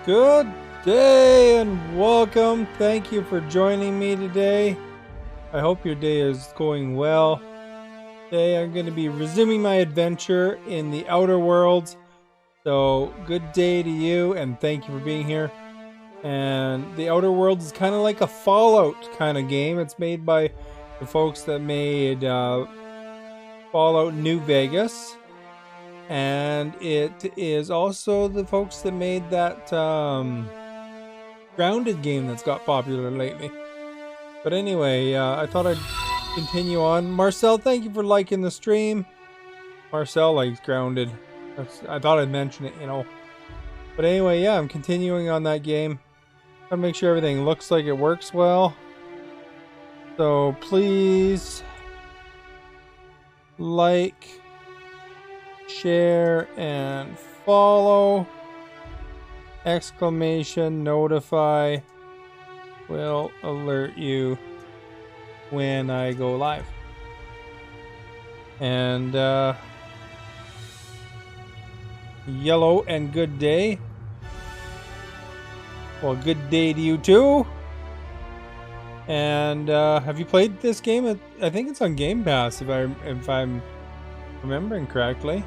Good day and welcome. Thank you for joining me today. I hope your day is going well. Today I'm going to be resuming my adventure in the Outer Worlds. So, good day to you and thank you for being here. And the Outer Worlds is kind of like a Fallout kind of game. It's made by the folks that made Fallout New Vegas. And it is also the folks that made that Grounded game that's got popular lately. But anyway, I thought I'd continue on. Marcel, thank you for liking the stream. Marcel likes Grounded. I thought I'd mention it. But anyway, yeah, I'm continuing on that game. Gotta make sure everything looks like it works well. So please like, share, and follow. Exclamation notify will alert you when I go live. And yellow and good day. Well, good day to you too. And have you played this game? I think it's on Game Pass if I'm remembering correctly.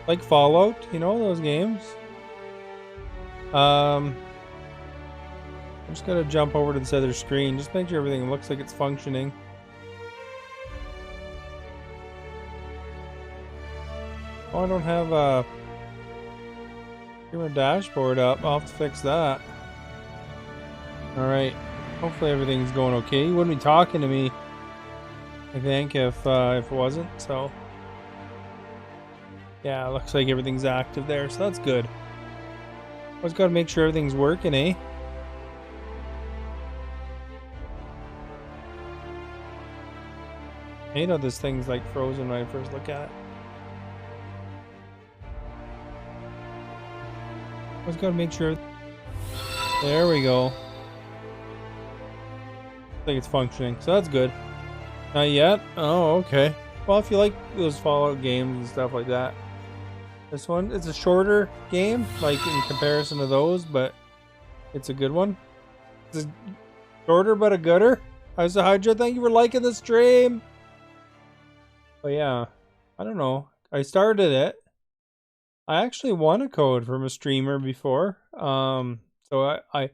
Like Fallout, those games. I'm just gonna jump over to this other screen, just make sure everything looks like it's functioning. Oh, I don't have a dashboard up. I'll have to fix that. Alright. Hopefully everything's going okay. You wouldn't be talking to me, I think, if it wasn't, so. Yeah, it looks like everything's active there, so that's good. Always gotta make sure everything's working, eh? I hate how this thing's like frozen when I first look at it. Always gotta make sure. There we go. I think it's functioning, so that's good. Not yet? Oh, okay. Well, if you like those Fallout games and stuff like that. This one, it's a shorter game, like in comparison to those, but it's a good one. It's shorter but a gooder. How's the Hydra? Thank you for liking the stream. But yeah, I don't know. I started it. I actually won a code from a streamer before. So I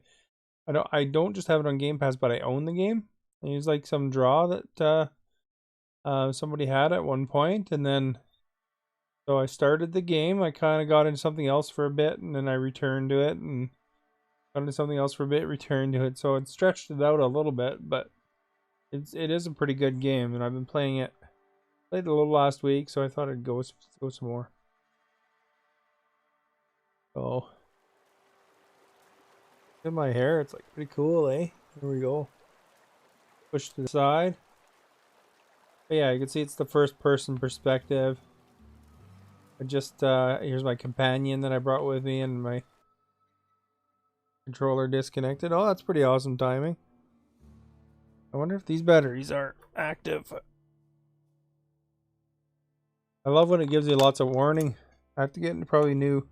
don't just have it on Game Pass, but I own the game. I use like some draw that somebody had at one point, and then. So I started the game, I kind of got into something else for a bit, and then I returned to it, and got into something else for a bit, returned to it. So it stretched it out a little bit, but it is a pretty good game, and I've been playing it. Played it a little last week, so I thought I'd go some more. So, look at my hair, it's like pretty cool, eh? Here we go. Push to the side. But yeah, you can see it's the first person perspective. I just, here's my companion that I brought with me and my controller disconnected. Oh, that's pretty awesome timing. I wonder if these batteries are active. I love when it gives you lots of warning. I have to get into probably new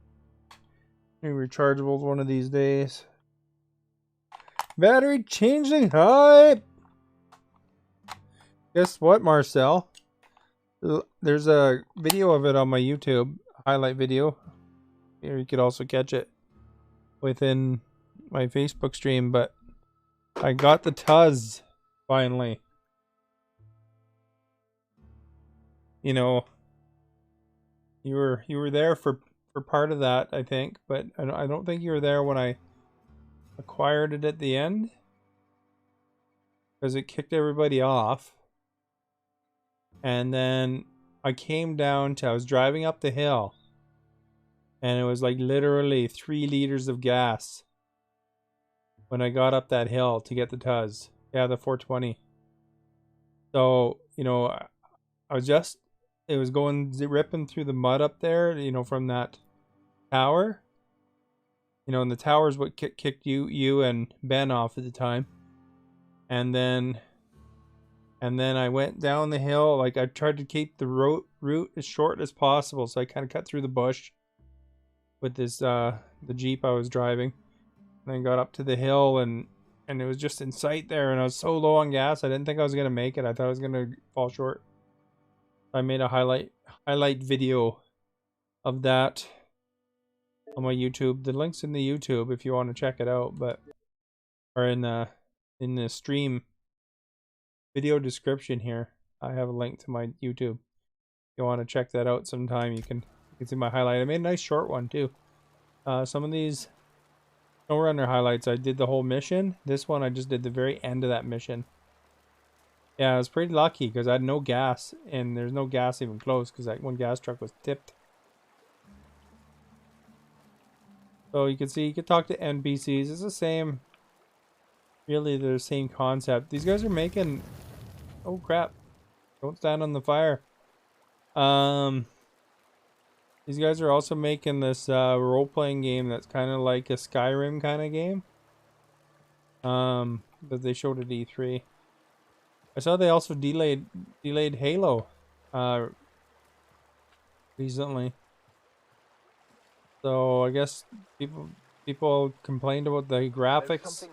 rechargeables one of these days. Battery changing hype! Guess what, Marcel? There's a video of it on my YouTube, highlight video. Here you could also catch it within my Facebook stream, but I got the Tuz finally. You were there for part of that, I think, but I don't think you were there when I acquired it at the end, because it kicked everybody off. And then I came down I was driving up the hill, and it was like literally 3 liters of gas when I got up that hill to get the Tuz. Yeah, the 420. So, it was going ripping through the mud up there, from that tower. And the tower's what kicked you and Ben off at the time. And then I went down the hill. Like, I tried to keep the route as short as possible, so I kind of cut through the bush. with this the Jeep I was driving. And then got up to the hill and it was just in sight there, and I was so low on gas I didn't think I was gonna make it. I thought I was gonna fall short. I made a highlight video of that on my YouTube. The link's in the YouTube if you want to check it out, but or in the stream video description here. I have a link to my YouTube. If you want to check that out sometime, you can see my highlight. I made a nice short one too. Some of these SnowRunner highlights, I did the whole mission. This one, I just did the very end of that mission. Yeah, I was pretty lucky because I had no gas, and there's no gas even close because that one gas truck was tipped. So you can see, you can talk to NPCs. It's the same, really the same concept. These guys are making, oh crap, don't stand on the fire. These guys are also making this role-playing game that's kind of like a Skyrim kind of game. That they showed at E3. I saw they also delayed Halo recently. So I guess people complained about the graphics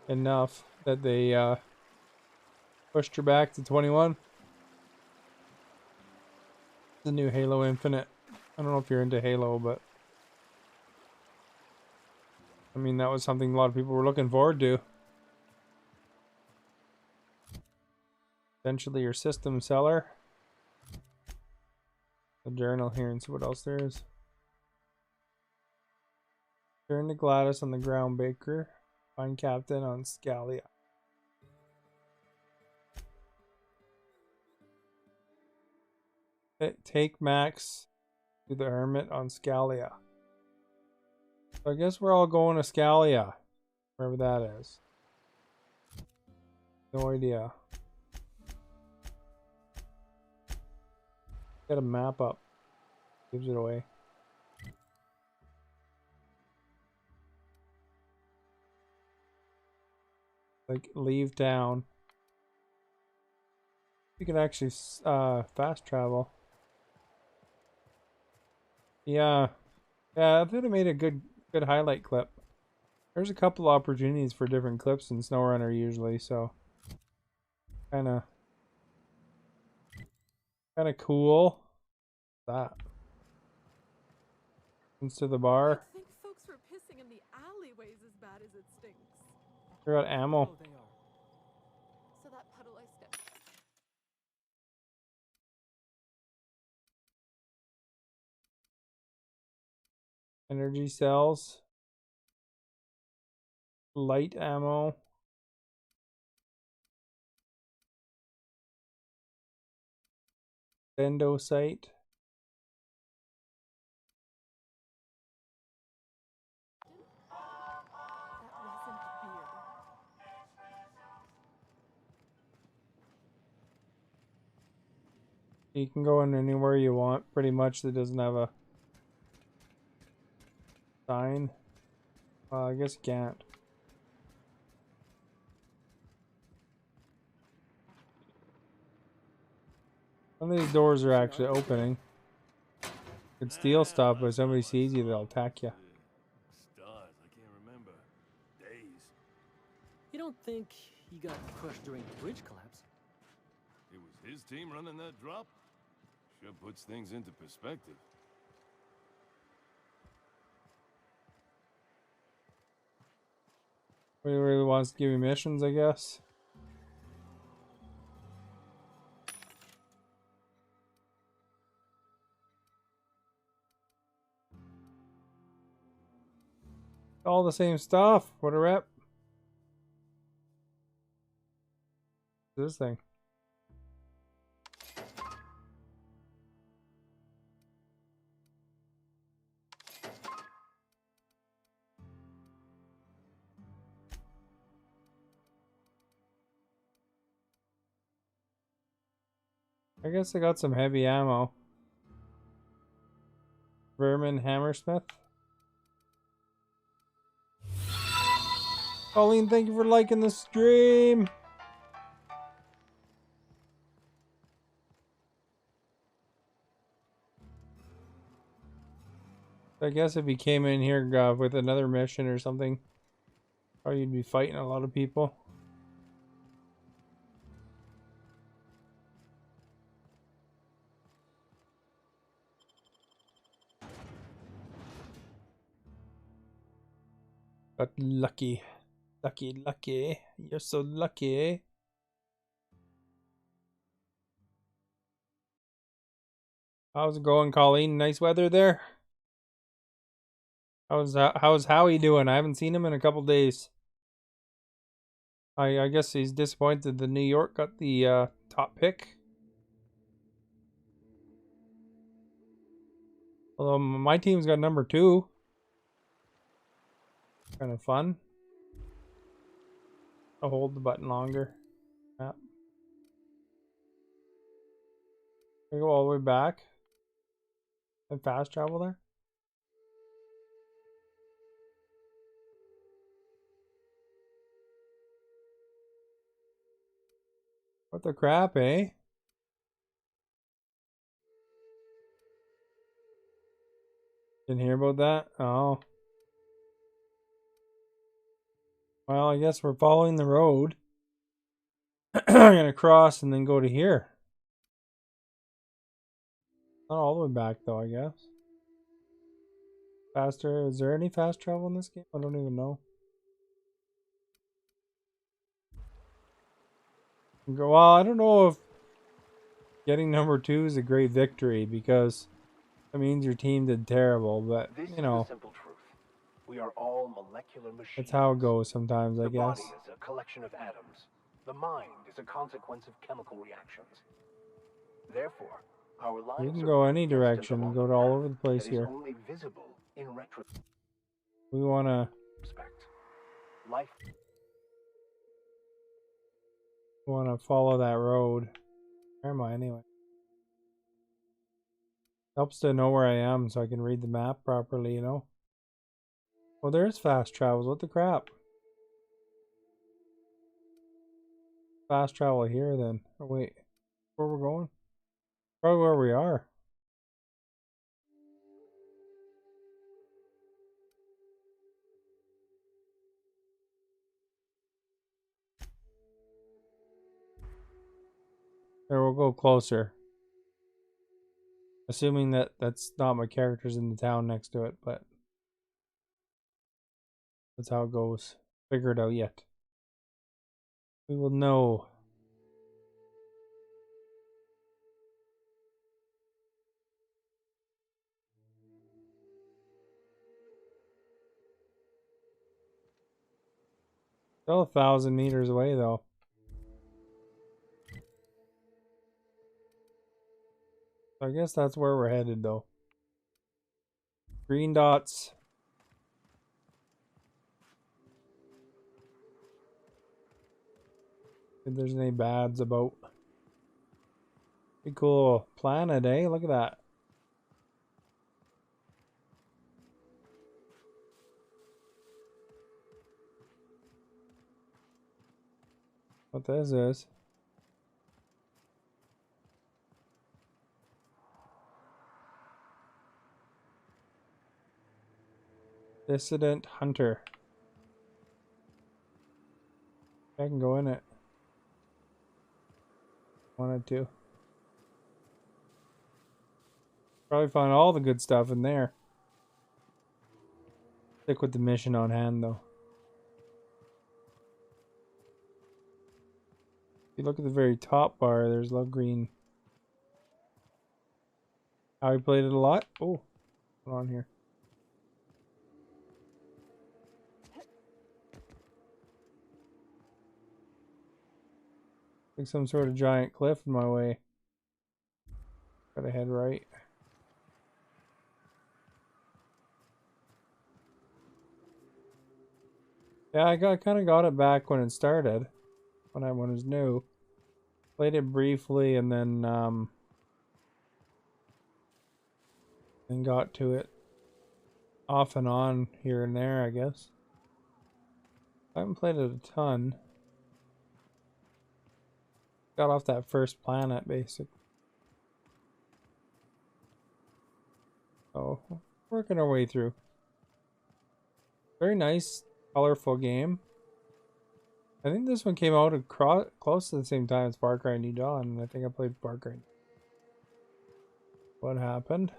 enough that they pushed her back to 21. The new Halo Infinite. I don't know if you're into Halo, but I mean that was something a lot of people were looking forward to. Essentially your system seller. The journal here and see what else there is. Turn to Gladys on the Ground Baker. Find Captain on Scalia. Take Max to the Hermit on Scalia. So I guess we're all going to Scalia. Wherever that is. No idea. Get a map up. Gives it away. Like, leave town. You can actually fast travel. Yeah. Yeah, I think I made a good highlight clip. There's a couple opportunities for different clips in SnowRunner usually, so kinda cool. That. Into the bar. I think folks were pissing in the alleyways as bad as it stinks. We got ammo. Oh, they are. So that puddle I stepped. Energy cells. Light ammo. Bendosite. That wasn't beer. You can go in anywhere you want, pretty much, that doesn't have a sign. I guess you can't. Some of these doors are actually opening. You could steal stuff, but if somebody sees you, they'll attack you. Stars, I can't remember. Days. You don't think he got crushed during the bridge collapse? It was his team running that drop? Sure puts things into perspective. He really wants to give you missions, I guess. All the same stuff. What a rep. This thing. I guess I got some heavy ammo. Vermin Hammersmith. Colleen, thank you for liking the stream. I guess if he came in here with another mission or something, probably you'd be fighting a lot of people. But lucky. Lucky. You're so lucky. How's it going, Colleen? Nice weather there? How's Howie doing? I haven't seen him in a couple days. I guess he's disappointed that New York got the top pick. Although my team's got number 2. Kind of fun. I'll hold the button longer. Yeah. We go all the way back. And fast travel there. What the crap, eh? Didn't hear about that? Oh. Well, I guess we're following the road. I'm gonna cross and then go to here. Not all the way back though, I guess. Faster. Is there any fast travel in this game? I don't even know. Well, I don't know if getting number 2 is a great victory because that means your team did terrible, but you know, this is the simple truth. We are all molecular machines. that's how it goes sometimes, I The guess. body is a collection of atoms. The mind is a consequence of chemical reactions. Therefore, our lives You can are go any manifest in the direction and go to all over the place that is here. only visible in retrospect. We wanna Life follow that road. Where am I anyway? Helps to know where I am so I can read the map properly, you know? Oh, there's fast travels. What the crap? Fast travel here then. Oh, wait. Where we're going? Probably where we are. There, we'll go closer. Assuming that that's not my characters in the town next to it, but that's how it goes. Figure it out yet. We will know. Still 1,000 meters away though. I guess that's where we're headed though. Green dots. If there's any bads about. Pretty cool planet, eh? Look at that. What this is. Dissident Hunter. I can go in it. Wanted to. Probably find all the good stuff in there. Stick with the mission on hand though. If you look at the very top bar, there's a little green. How we played it a lot? Oh, what's on here? Like some sort of giant cliff in my way. Gotta head right. Yeah, I kind of got it back when it started, when it was new. Played it briefly and then got to it off and on here and there, I guess. I haven't played it a ton. Got off that first planet, basically. Oh, Working our way through. Very nice, colorful game. I think this one came out close to the same time as Far Cry New Dawn, and I think I played Far Cry. What happened?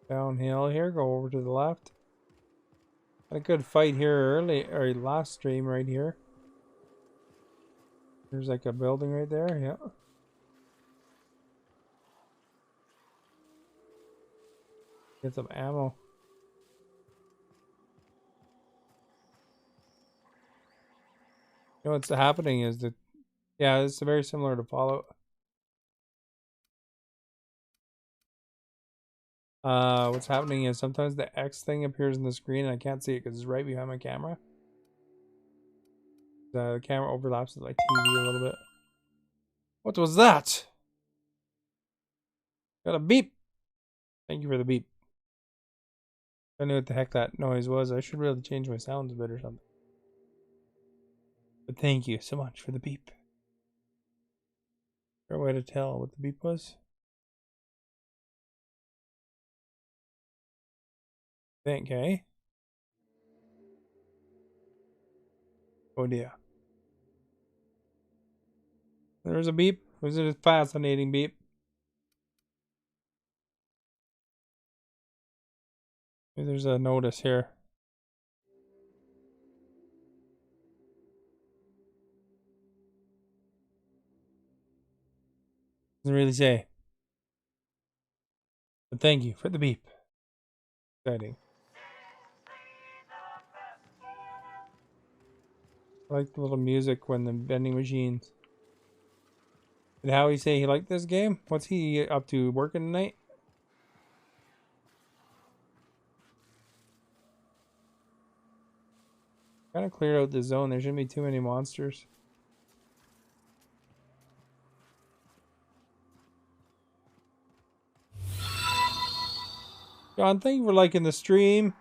Downhill here, go over to the left. Had a good fight here early, or last stream right here. There's like a building right there, yeah. Get some ammo. You know what's happening is that, yeah, it's very similar to Fallout. What's happening is sometimes the X thing appears on the screen and I can't see it because it's right behind my camera. The camera overlaps with my TV a little bit. What was that? Got a beep. Thank you for the beep. I knew what the heck that noise was. I should really change my sounds a bit or something. But thank you so much for the beep. Is there a way to tell what the beep was? Think, eh? Oh dear. There's a beep. Was it a fascinating beep? Maybe there's a notice here. Doesn't really say. But thank you for the beep. Exciting. I like the little music when the vending machines. Did Howie say he liked this game? What's he up to, working tonight? Kind of clear out the zone. There shouldn't be too many monsters. John, thank you for liking the stream.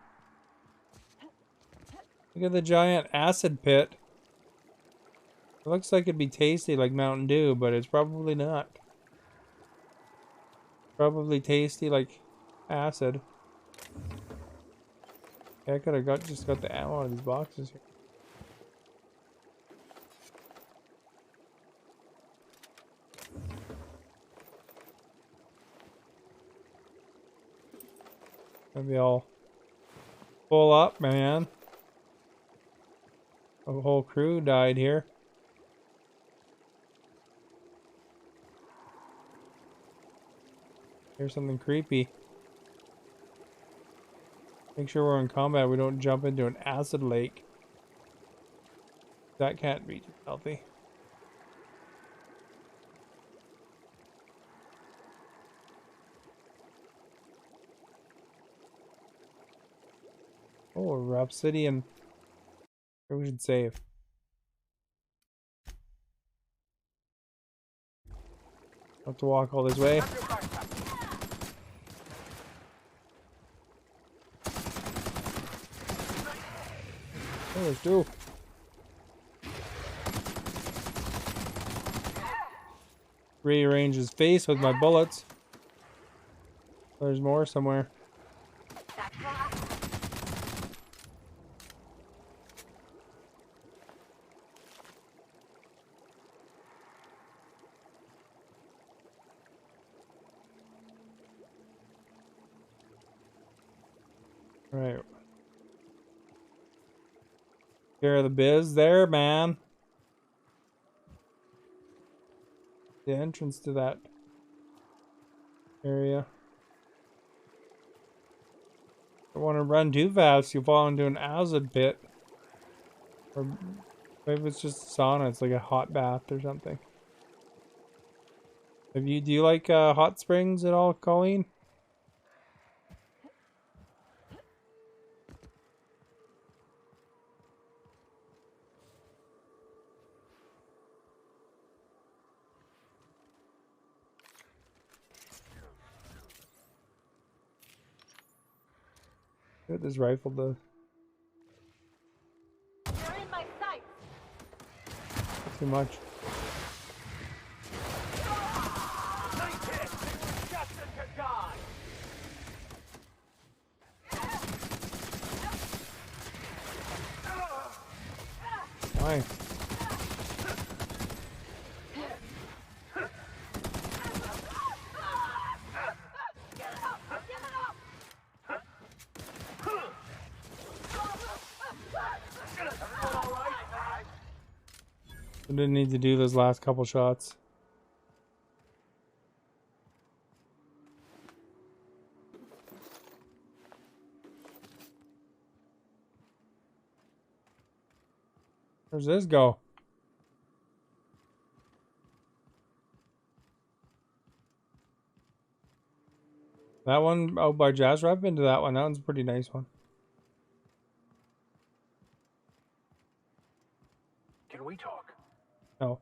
Look at the giant acid pit. It looks like it'd be tasty like Mountain Dew, but it's probably not. Probably tasty like acid. Yeah, I could have just got the ammo out of these boxes here. Maybe I'll pull up, man. A whole crew died here. Here's something creepy. Make sure we're in combat. We don't jump into an acid lake. That can't be healthy. Oh, we're Obsidian. Here we should save. Have to walk all this way. Oh, there's two. Rearrange his face with my bullets. There's more somewhere. Right. Care of the biz there, man. The entrance to that area. Don't want to run too fast, you'll fall into an acid pit. Or maybe it's just a sauna, it's like a hot bath or something. Do you like hot springs at all, Colleen? What this rifle does. You're in my sight. Too much. Nice. I didn't need to do those last couple shots. Where's this go? That one out by Jazz. I've been to that one. That one's a pretty nice one. Can we talk? No.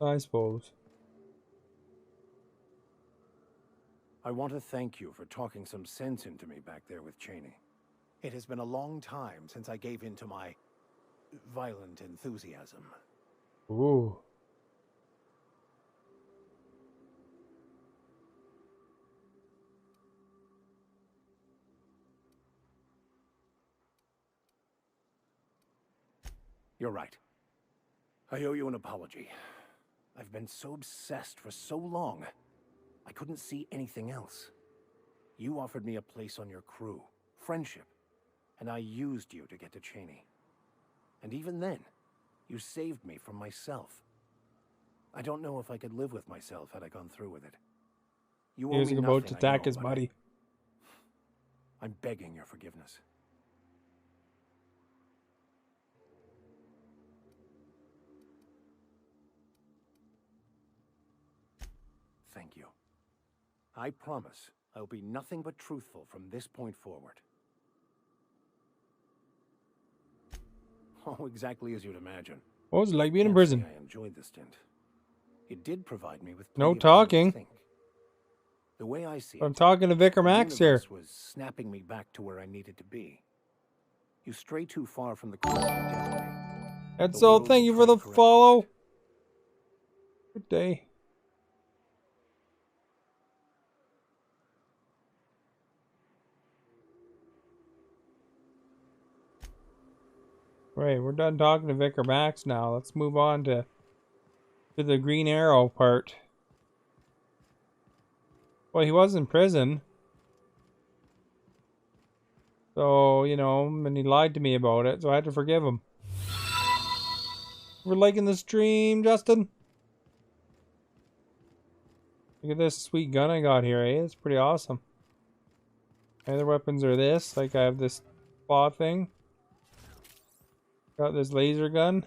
I suppose. I want to thank you for talking some sense into me back there with Cheney. It has been a long time since I gave in to my violent enthusiasm. Ooh. You're right. I owe you an apology. I've been so obsessed for so long, I couldn't see anything else. You offered me a place on your crew, friendship, and I used you to get to Cheney. And even then, you saved me from myself. I don't know if I could live with myself had I gone through with it. You He owe was me about to nothing, I attack know, his but buddy. I'm begging your forgiveness. Thank you. I promise I'll be nothing but truthful from this point forward. Oh, exactly as you'd imagine. What was it like being in Can't prison? say I enjoyed the stint. It did provide me with No plenty of time to talking. think. The way I see I'm it, talking to Vicar the Max here. universe was snapping me back to where I needed to be. You stray too far from the course of your destiny. And The so, world thank will you try for the to correct follow. it. Good day. Right, we're done talking to Vicar Max now. Let's move on to the Green Arrow part. Well, he was in prison. So, you know, and he lied to me about it, so I had to forgive him. We're liking the stream, Justin. Look at this sweet gun I got here, eh? It's pretty awesome. My other weapons are this. Like, I have this claw thing. Got this laser gun.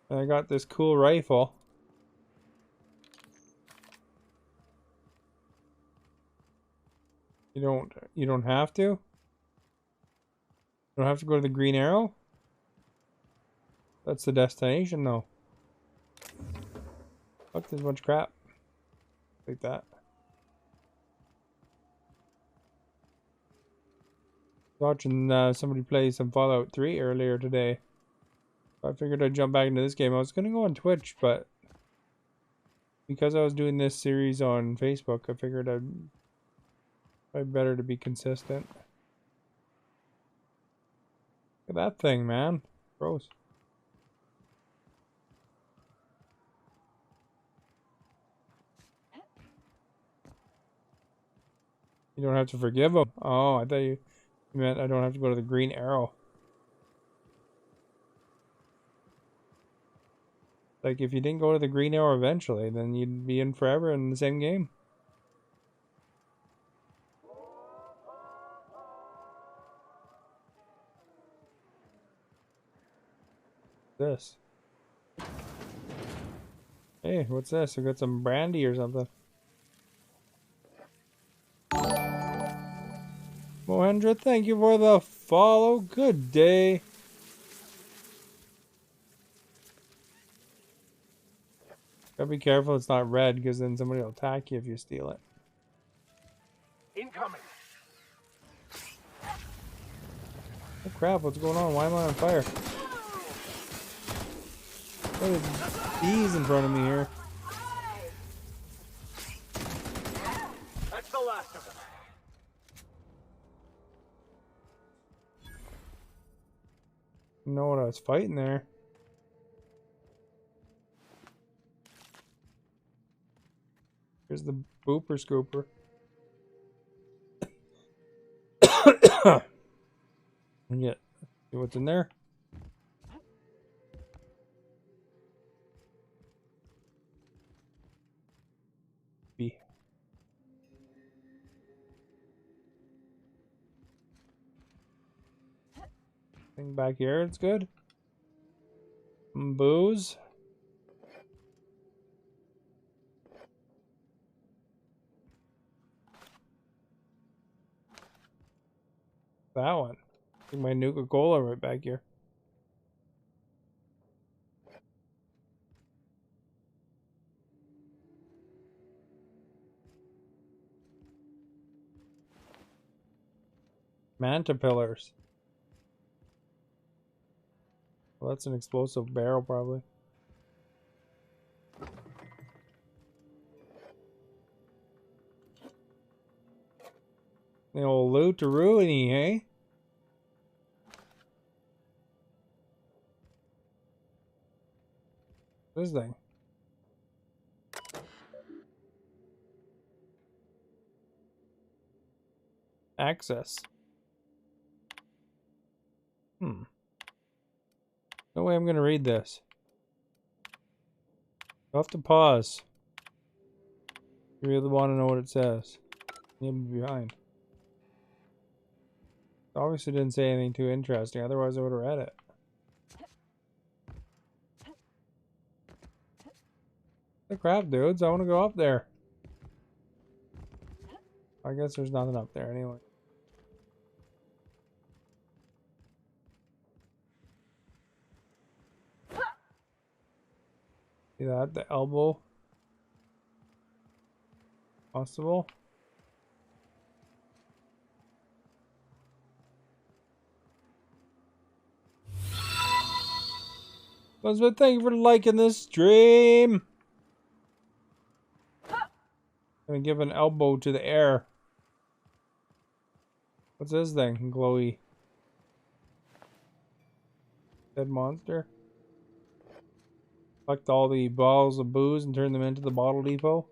And I got this cool rifle. You don't have to? You don't have to go to the Green Arrow? That's the destination though. Look, there's a bunch of crap. Like that. Watching somebody play some Fallout 3 earlier today. I figured I'd jump back into this game. I was gonna go on Twitch, but because I was doing this series on Facebook, I figured I'd better to be consistent. Look at that thing, man. Gross. You don't have to forgive him. Oh, I thought you meant I don't have to go to the Green Arrow. Like, if you didn't go to the Green Arrow eventually, then you'd be in forever in the same game. This. Hey, what's this? I got some brandy or something. Mohendra, thank you for the follow. Good day. Gotta be careful it's not red, because then somebody will attack you if you steal it. Incoming. Oh crap, what's going on? Why am I on fire? Oh, there's bees in front of me here. That's the last of them. know what I was fighting there. Here's the booper scooper. Yeah, see what's in there. B. Thing back here, it's good. Some booze. That one. I think my Nuka-Cola right back here. Manta pillars. Well, that's an explosive barrel, probably. The old loot-a-rooney, eh? This thing. Access. No way I'm gonna read this. You'll have to pause. You really want to know what it says. You'll be behind. Obviously didn't say anything too interesting, otherwise I would have read it. The crap, dudes, I want to go up there. I guess there's nothing up there anyway. See that? The elbow. Possible. Elizabeth, thank you for liking this stream. Gonna give an elbow to the air. What's this thing? Glowy. Dead monster. Collect all the bottles of booze and turn them into the bottle depot.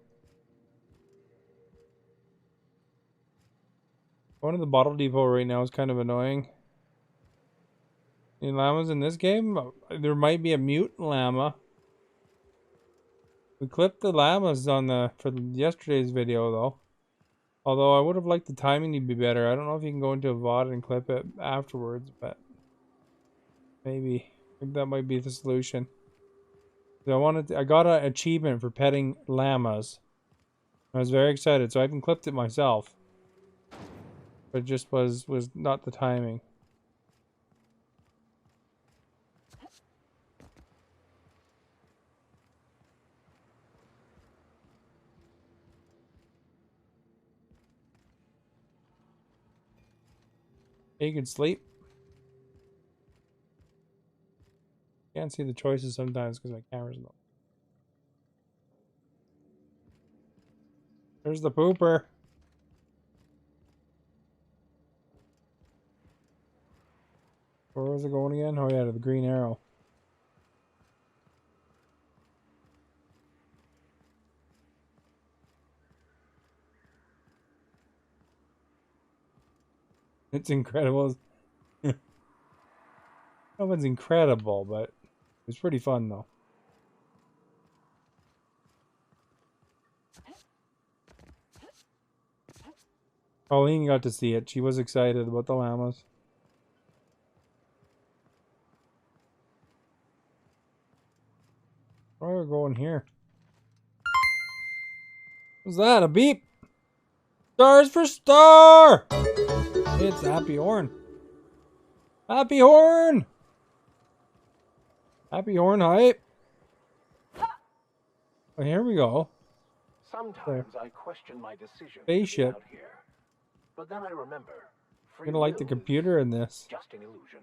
Going to the bottle depot right now is kind of annoying. Any llamas in this game? There might be a mutant llama. We clipped the llamas on for yesterday's video though. Although I would have liked the timing to be better. I don't know if you can go into a VOD and clip it afterwards, but maybe that might be the solution. I got an achievement for petting llamas. I was very excited, so I even clipped it myself. But it just was not the timing. You can sleep. Can't see the choices sometimes because my camera's low. There's the pooper. Where was it going again? Oh yeah, to the green arrow. It's incredible. That one's incredible, but it's pretty fun though. Colleen got to see it. She was excited about the llamas. Why are we going here? What's that? A beep? Stars for Star! It's Happy Horn. Happy Horn! Happy Horn hype. Oh, here we go. Sometimes I question my decision Spaceship. out here. But then I remember, I'm gonna like the computer in this. just an illusion.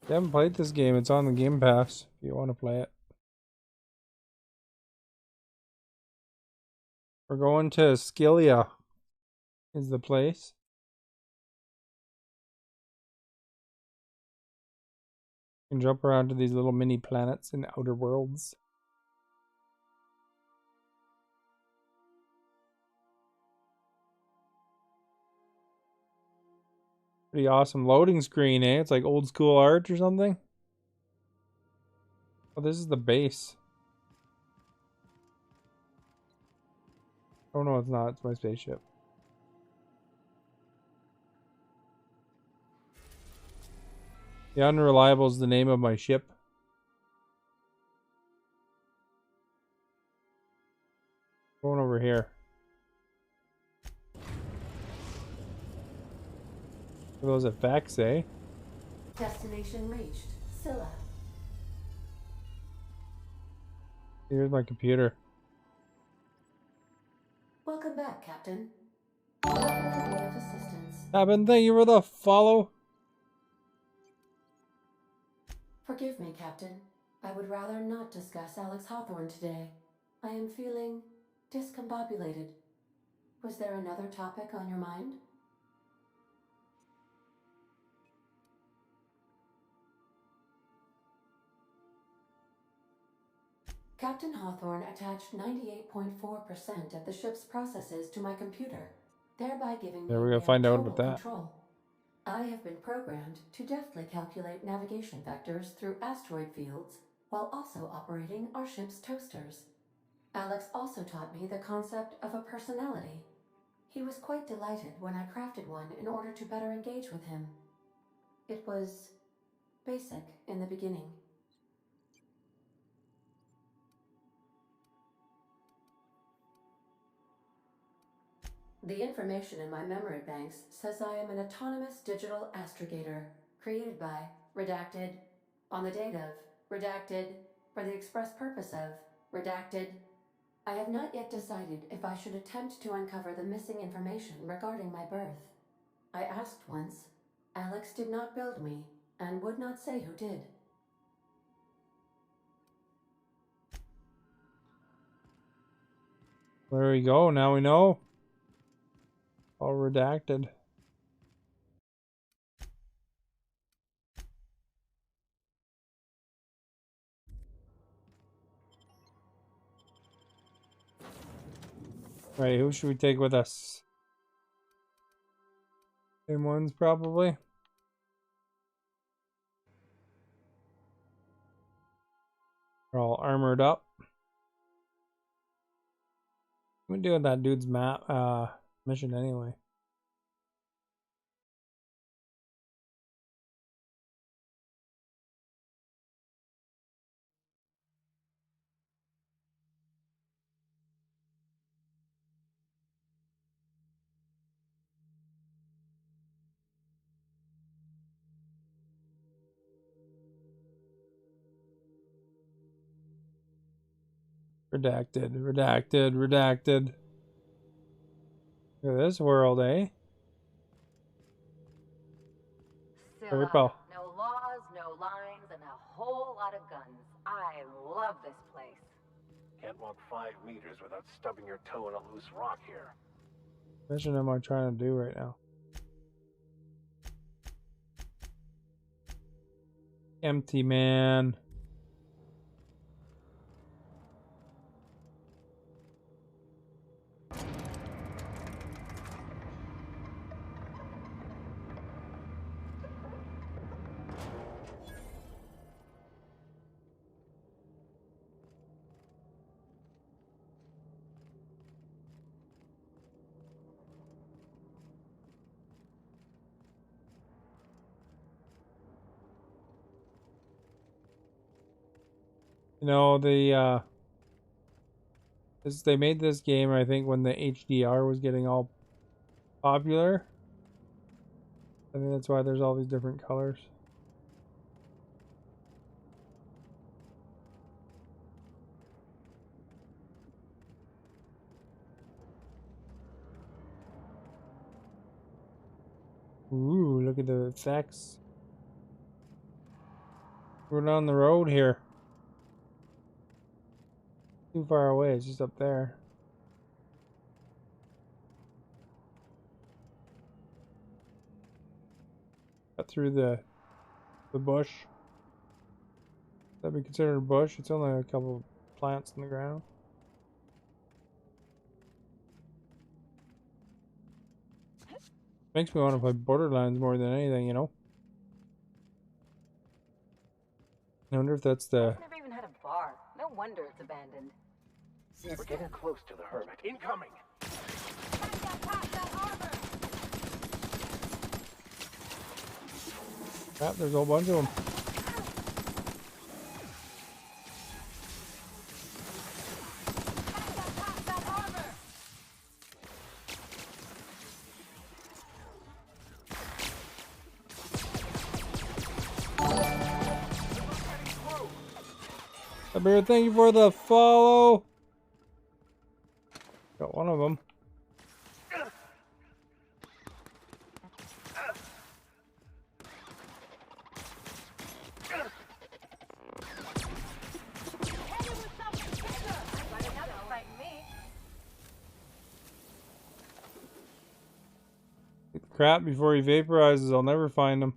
If you haven't played this game, it's on the Game Pass if you want to play it. We're going to Skillia is the place. You can jump around to these little mini planets in the outer worlds. Pretty awesome loading screen, eh? It's like old school art or something. Oh, this is the base. Oh no, it's not. It's my spaceship. The Unreliable is the name of my ship. Going over here. Those effects, eh? Destination reached. Scylla. Here's my computer. Welcome back, Captain. What can I be of assistance? Captain, thank you for the follow. Forgive me, Captain. I would rather not discuss Alex Hawthorne today. I am feeling discombobulated. Was there another topic on your mind? Captain Hawthorne attached 98.4% of the ship's processes to my computer, thereby giving me Yeah, we're gonna near find out total about that. control. I have been programmed to deftly calculate navigation vectors through asteroid fields while also operating our ship's toasters. Alex also taught me the concept of a personality. He was quite delighted when I crafted one in order to better engage with him. It was basic in the beginning. The information in my memory banks says I am an autonomous digital astrogator, created by, redacted, on the date of, redacted, for the express purpose of, redacted. I have not yet decided if I should attempt to uncover the missing information regarding my birth. I asked once. Alex did not build me, and would not say who did. There we go. Now we know. All redacted. Right, who should we take with us? Same ones, probably. They're all armored up. We're doing that dude's map mission anyway. Redacted, redacted, redacted. Look at this world, eh? Very Scylla, cool. no laws, no lines, and a whole lot of guns. I love this place. Can't walk 5 meters without stubbing your toe in a loose rock here. What mission am I trying to do right now? Empty, man. You know, they made this game, I think, when the HDR was getting all popular. I think that's why there's all these different colors. Ooh, look at the effects. We're down the road here. Too far away, it's just up there. Cut through the bush. That'd be considered a bush. It's only a couple plants in the ground. Makes me want to play Borderlands more than anything, you know? I wonder if that's the... It's never even had a bar. No wonder it's abandoned. We're getting close to the hermit. Incoming! Crap, there's a whole bunch of them. Bear, thank you for the follow. Got one of them. Crap, before he vaporizes, I'll never find him.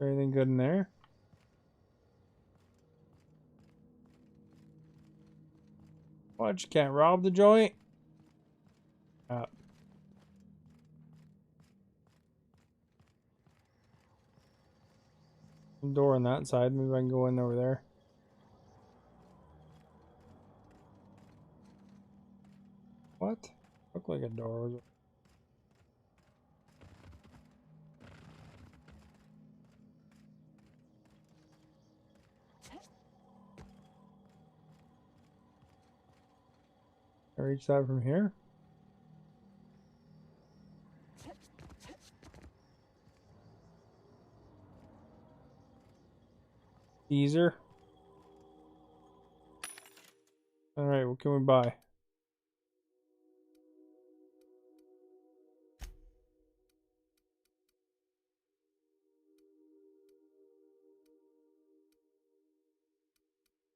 Anything good in there? What, you can't rob the joint? Door on that side, maybe I can go in over there. What? Looked like a door. Was it? Can I reach that from here? Teaser. Alright, what can we buy?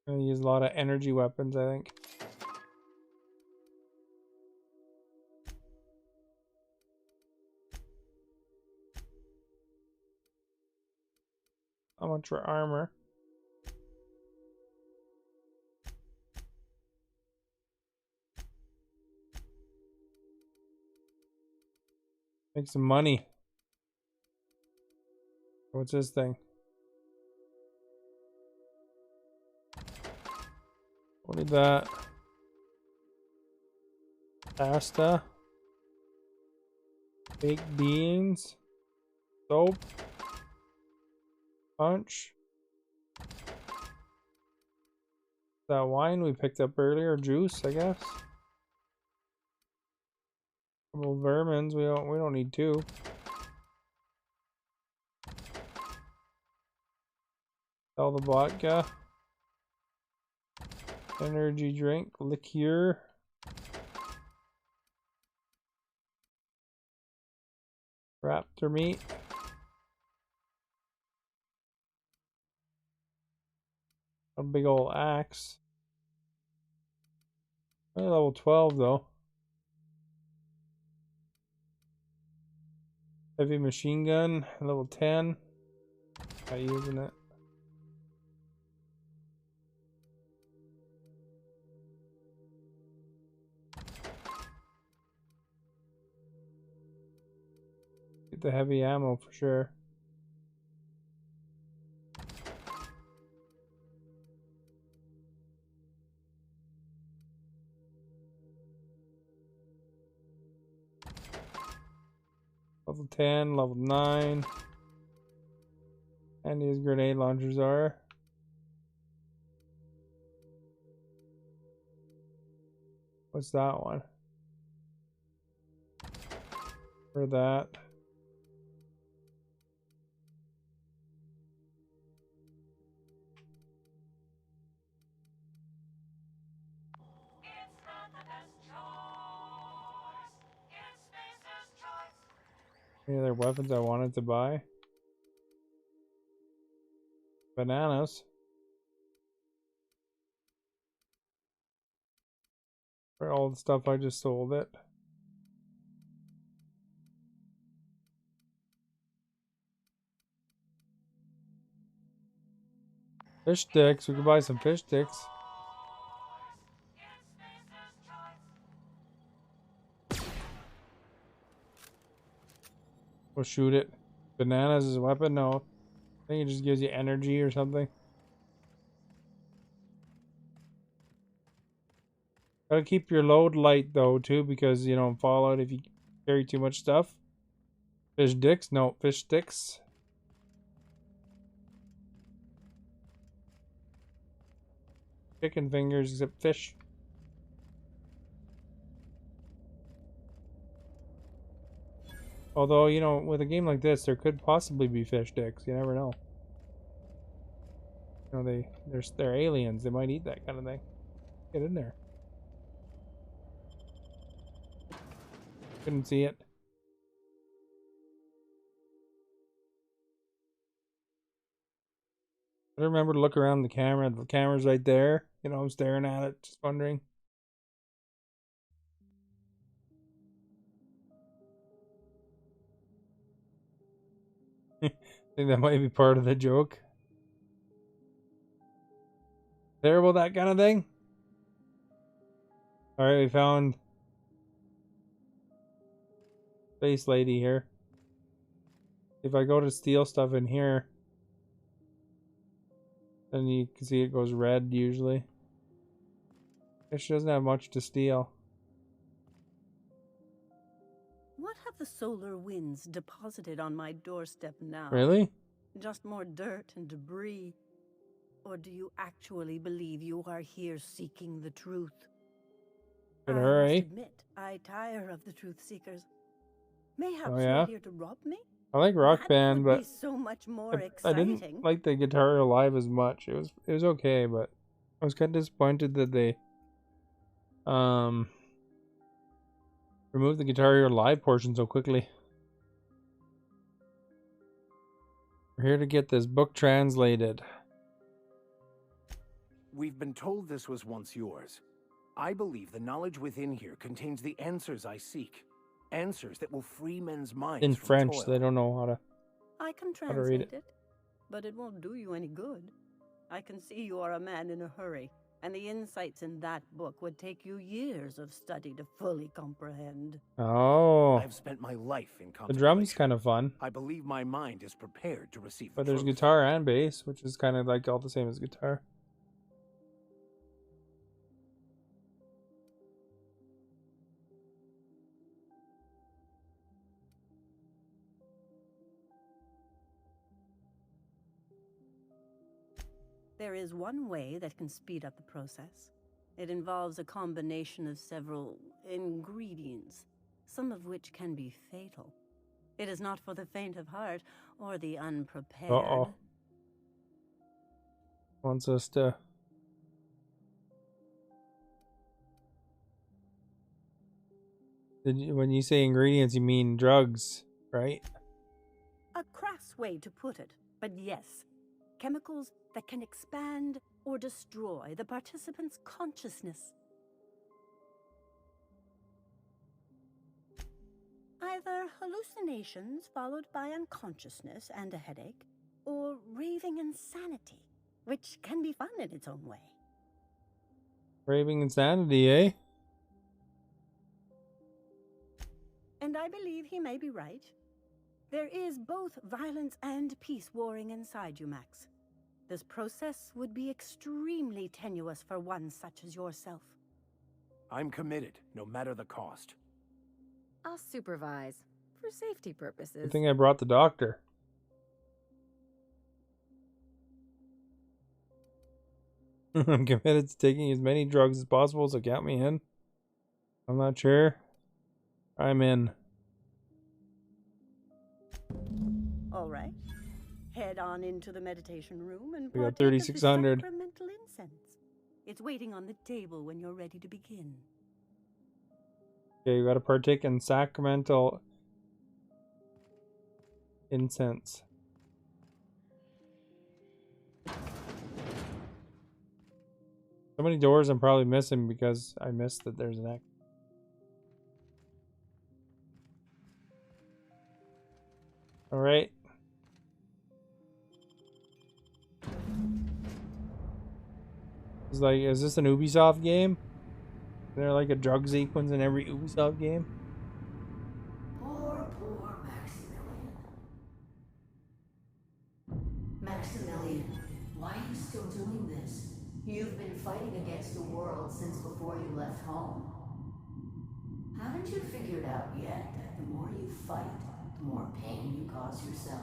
I'm gonna use a lot of energy weapons, I think. How much for armor? Make some money. What's this thing? What is that? Pasta. Baked beans. Soap. Punch. That wine we picked up earlier. Juice, I guess. Couple vermins. We don't need two. Sell the vodka. Energy drink, liqueur. Raptor meat. A big old axe. Only level 12 though. Heavy machine gun, level 10. Not using it. Get the heavy ammo for sure. Level 10, level 9. And these grenade launchers are. What's that one? For that. Any other weapons I wanted to buy? Bananas. For all the stuff I just sold it. Fish sticks. We could buy some fish sticks. We'll shoot it. Bananas is a weapon? No. I think it just gives you energy or something. Gotta keep your load light though too, because you don't fall out if you carry too much stuff. Fish dicks? No, fish sticks. Chicken fingers except fish. Although, you know, with a game like this, there could possibly be fish dicks. You never know. You know, they're aliens. They might eat that kind of thing. Get in there. Couldn't see it. I remember to look around the camera. The camera's right there. You know, I'm staring at it, just wondering. I think that might be part of the joke. Terrible, that kind of thing. Alright, we found Space Lady here. If I go to steal stuff in here, then you can see it goes red usually. She doesn't have much to steal. What have the solar winds deposited on my doorstep now? Really? Just more dirt and debris? Or do you actually believe you are here seeking the truth? Good I hurry. must admit, I tire of the truth seekers. Mayhaps Oh, yeah? you're here to rob me? I like Rock That Band, would but be so much more I exciting. didn't like the Guitar Live as much. It was okay, but I was kind of disappointed that they removed the Guitar Hero Live portion so quickly. We're here to get this book translated. We've been told this was once yours. I believe the knowledge within here contains the answers I seek. Answers that will free men's minds In from French, toil. they don't know how to. I can How to read translate it, but it won't do you any good. I can see you are a man in a hurry, and the insights in that book would take you years of study to fully comprehend. Oh, I've spent my life in the contemplation. drum's kind of fun, I believe my mind is prepared to receive the but there's truth. guitar and bass, which is kind of like all the same as guitar. There is one way that can speed up the process. It involves a combination of several ingredients, some of which can be fatal. It is not for the faint of heart or the unprepared. Uh-oh. Wants us to... When you say ingredients, you mean drugs, right? A crass way to put it, but yes. Chemicals that can expand or destroy the participant's consciousness. Either hallucinations followed by unconsciousness and a headache, or raving insanity, which can be fun in its own way. Raving insanity, eh? And I believe he may be right. There is both violence and peace warring inside you, Max. This process would be extremely tenuous for one such as yourself. I'm committed, no matter the cost. I'll supervise, for safety purposes. I think I brought the doctor. I'm committed to taking as many drugs as possible, so count me in. I'm not sure. I'm in. All right. Head on into the meditation room and We got partake of the 3,600. sacramental incense. It's waiting on the table when you're ready to begin. Okay, you gotta partake in sacramental incense. So many doors I'm probably missing because I missed that there's an X. Alright. It's like, is this an Ubisoft game? Is there like a drug sequence in every Ubisoft game? Poor Maximilian. Maximilian, why are you still doing this? You've been fighting against the world since before you left home. Haven't you figured out yet that the more you fight, the more pain you cause yourself?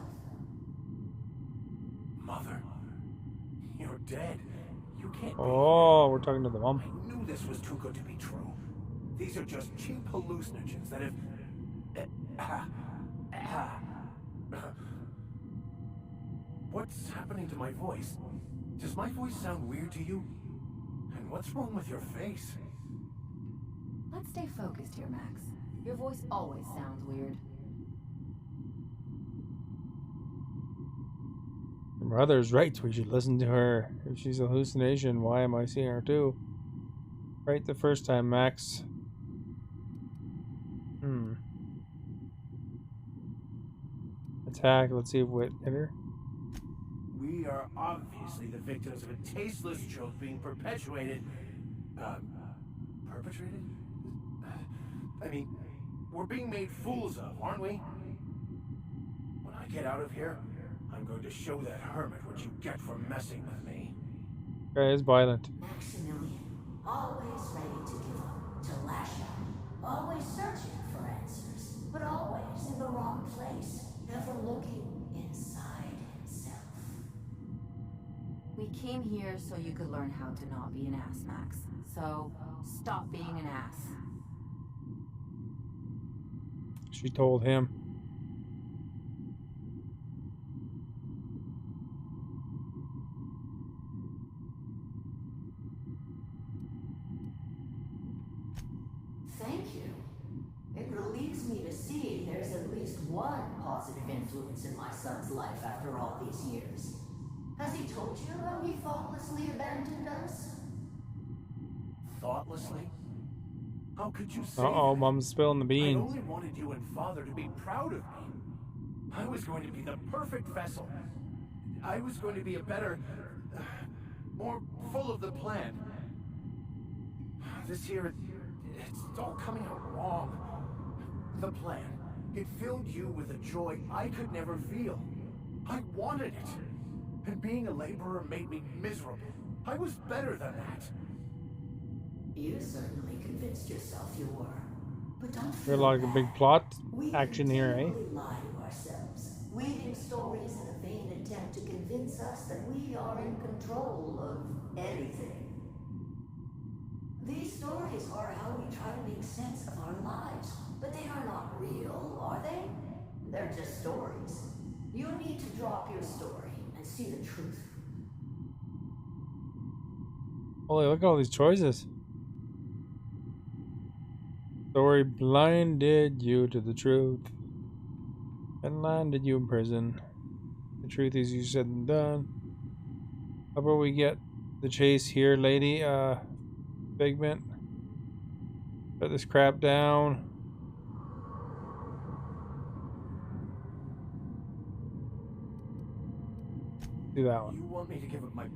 Mother, you're dead. You can't be Oh, we're talking to the mom. I knew this was too good to be true. These are just cheap hallucinogens that have... What's happening to my voice? Does my voice sound weird to you? And what's wrong with your face? Let's stay focused here, Max. Your voice always sounds weird. Your mother's right. We should listen to her. If she's a hallucination, why am I seeing her too? Right the first time, Max. Attack. Let's see if we hit her. We are obviously the victims of a tasteless joke being perpetuated. Perpetrated? I mean, we're being made fools of, aren't we? When I get out of here, I'm going to show that hermit what you get for messing with me. Guy is violent. Maximilian, always ready to give up, to lash out, always searching for answers, but always in the wrong place, never looking inside himself. We came here so you could learn how to not be an ass, Max. So, stop being an ass. She told him. Thank you. It relieves me to see there's at least one positive influence in my son's life after all these years. Has he told you how he thoughtlessly abandoned us? Thoughtlessly? How could you say Uh-oh, that? Mom's spilling the I beans. only wanted you and Father to be proud of me. I was going to be the perfect vessel. I was going to be a better... more full of the plan. This here, it's all coming out wrong. The plan, it filled you with a joy I could never feel. I wanted it. And being a laborer made me miserable. I was better than that. You certainly convinced yourself you were. But don't There's feel like a bad. big plot We action here, eh? continually lie to ourselves, weaving stories in a vain attempt to convince us that we are in control of anything. These stories are how we try to make sense of our lives, but they are not real, are they? They're just stories. You need to drop your story and see the truth. Holy, look at all these choices. Story blinded you to the truth and landed you in prison. The truth is easier said than done. How about we get the chase here, lady? Figment. Put this crap down. Do that one. You want me to give up my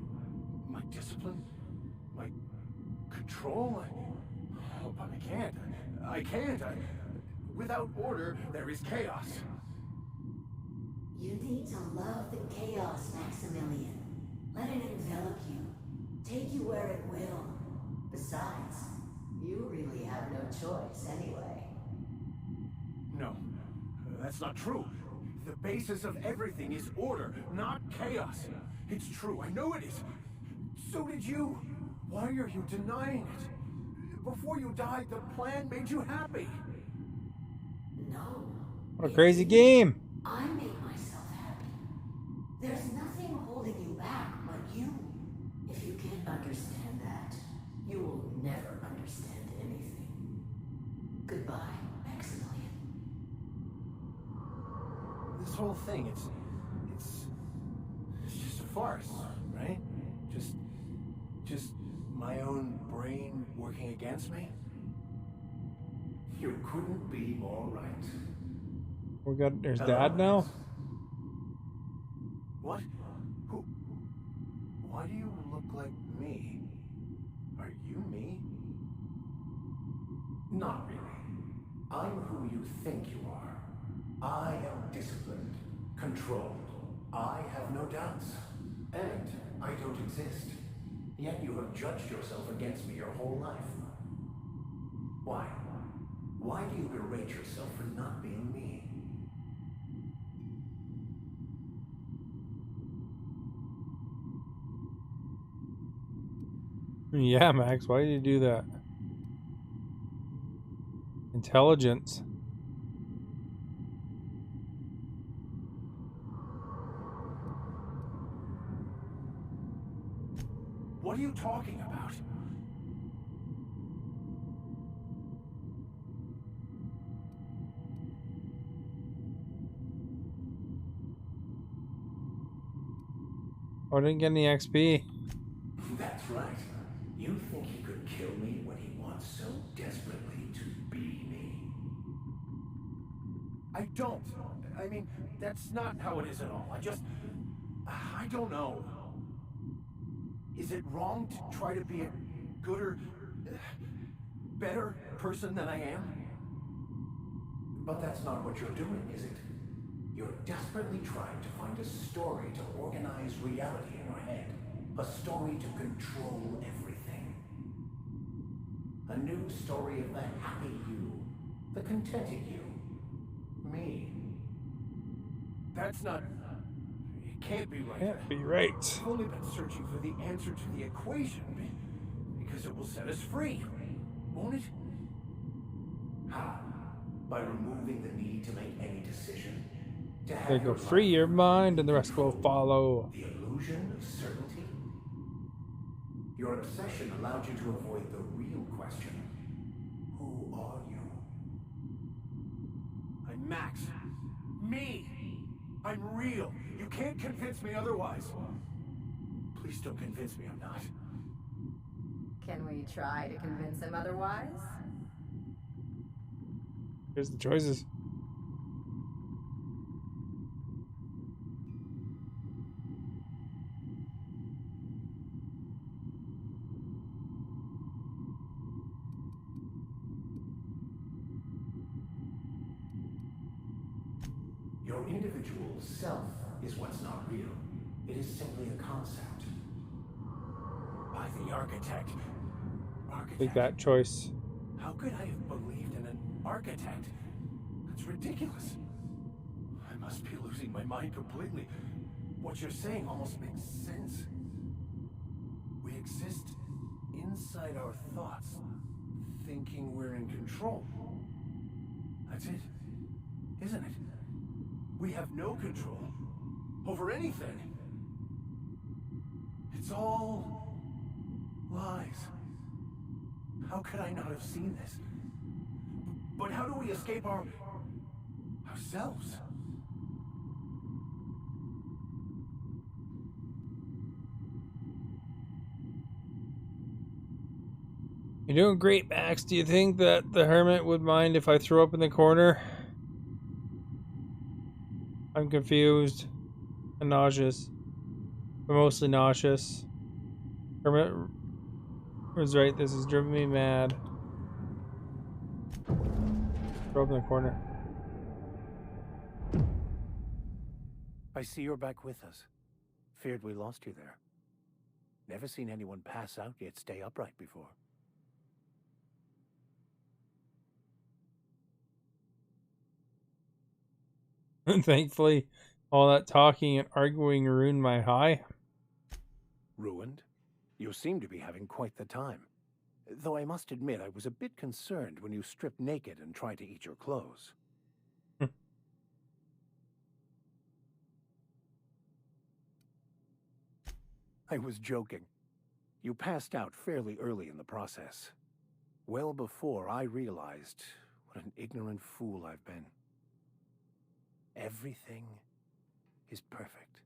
discipline? My control? Oh, but I can't. I can't. Without order, there is chaos. You need to love the chaos, Maximilian. Let it envelop you. Take you where it will. Besides, you really have no choice anyway. No, that's not true. The basis of everything is order, not chaos. It's true, I know it is. So did you. Why are you denying it? Before you died, the plan made you happy. No. What a crazy game! I made myself happy. There's nothing holding you back but you. If you can't understand that, you will never understand anything. Goodbye, Maximilian. This whole thing, it's just a farce, right? Just my own working against me? You couldn't be more right. There's Hello, Dad now? Max. What? Who? Why do you look like me? Are you me? Not really. I'm who you think you are. I am disciplined, controlled. I have no doubts. And I don't exist. Yet you have judged yourself against me your whole life. Why? Why do you berate yourself for not being me? Yeah, Max, why did you do that? Intelligence. What are you talking about? Oh, I didn't get any XP. That's right. You think he could kill me when he wants so desperately to be me? I don't. I mean, that's not how it is at all. I don't know. Is it wrong to try to be a gooder, better person than I am? But that's not what you're doing, is it? You're desperately trying to find a story to organize reality in your head. A story to control everything. A new story of the happy you, the contented you. Me. That's not... It can't be right. Can't be right. I've only been searching for the answer to the equation, because it will set us free, won't it? How? By removing the need to make any decision? To have There you go. your Free life your mind and the rest will follow. the illusion of certainty? Your obsession allowed you to avoid the real question. Who are you? I'm Max. Me! I'm real. You can't convince me otherwise. Please don't convince me I'm not. Can we try to convince him otherwise? Here's the choices. Your individual self is what's not real. It is simply a concept. By the architect. Take that choice. How could I have believed in an architect? That's ridiculous. I must be losing my mind completely. What you're saying almost makes sense. We exist inside our thoughts, thinking we're in control. That's it, isn't it? We have no control over anything. It's all lies. How could I not have seen this? But how do we escape ourselves? You're doing great, Max. Do you think that the hermit would mind if I threw up in the corner? I'm confused and nauseous. But mostly nauseous. Hermit was right. This has driven me mad. Throw up in the corner. I see you're back with us. Feared we lost you there. Never seen anyone pass out yet stay upright before. Thankfully, all that talking and arguing ruined my high. Ruined? You seem to be having quite the time. Though I must admit I was a bit concerned when you stripped naked and tried to eat your clothes. I was joking. You passed out fairly early in the process. Well before I realized what an ignorant fool I've been. Everything is perfect.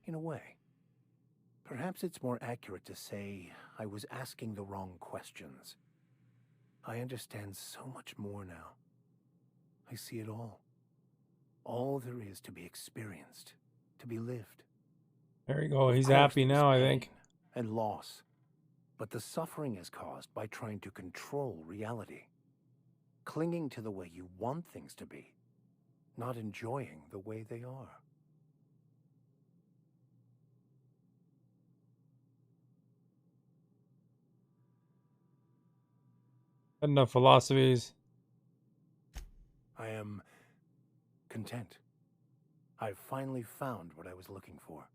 in a way. Perhaps it's more accurate to say I was asking the wrong questions. I understand so much more now. I see it all. All there is to be experienced, to be lived. There you go. Of He's course, happy there's now, I pain think. and loss. But the suffering is caused by trying to control reality. Clinging to the way you want things to be, not enjoying the way they are. Enough philosophies. I am content. I've finally found what I was looking for,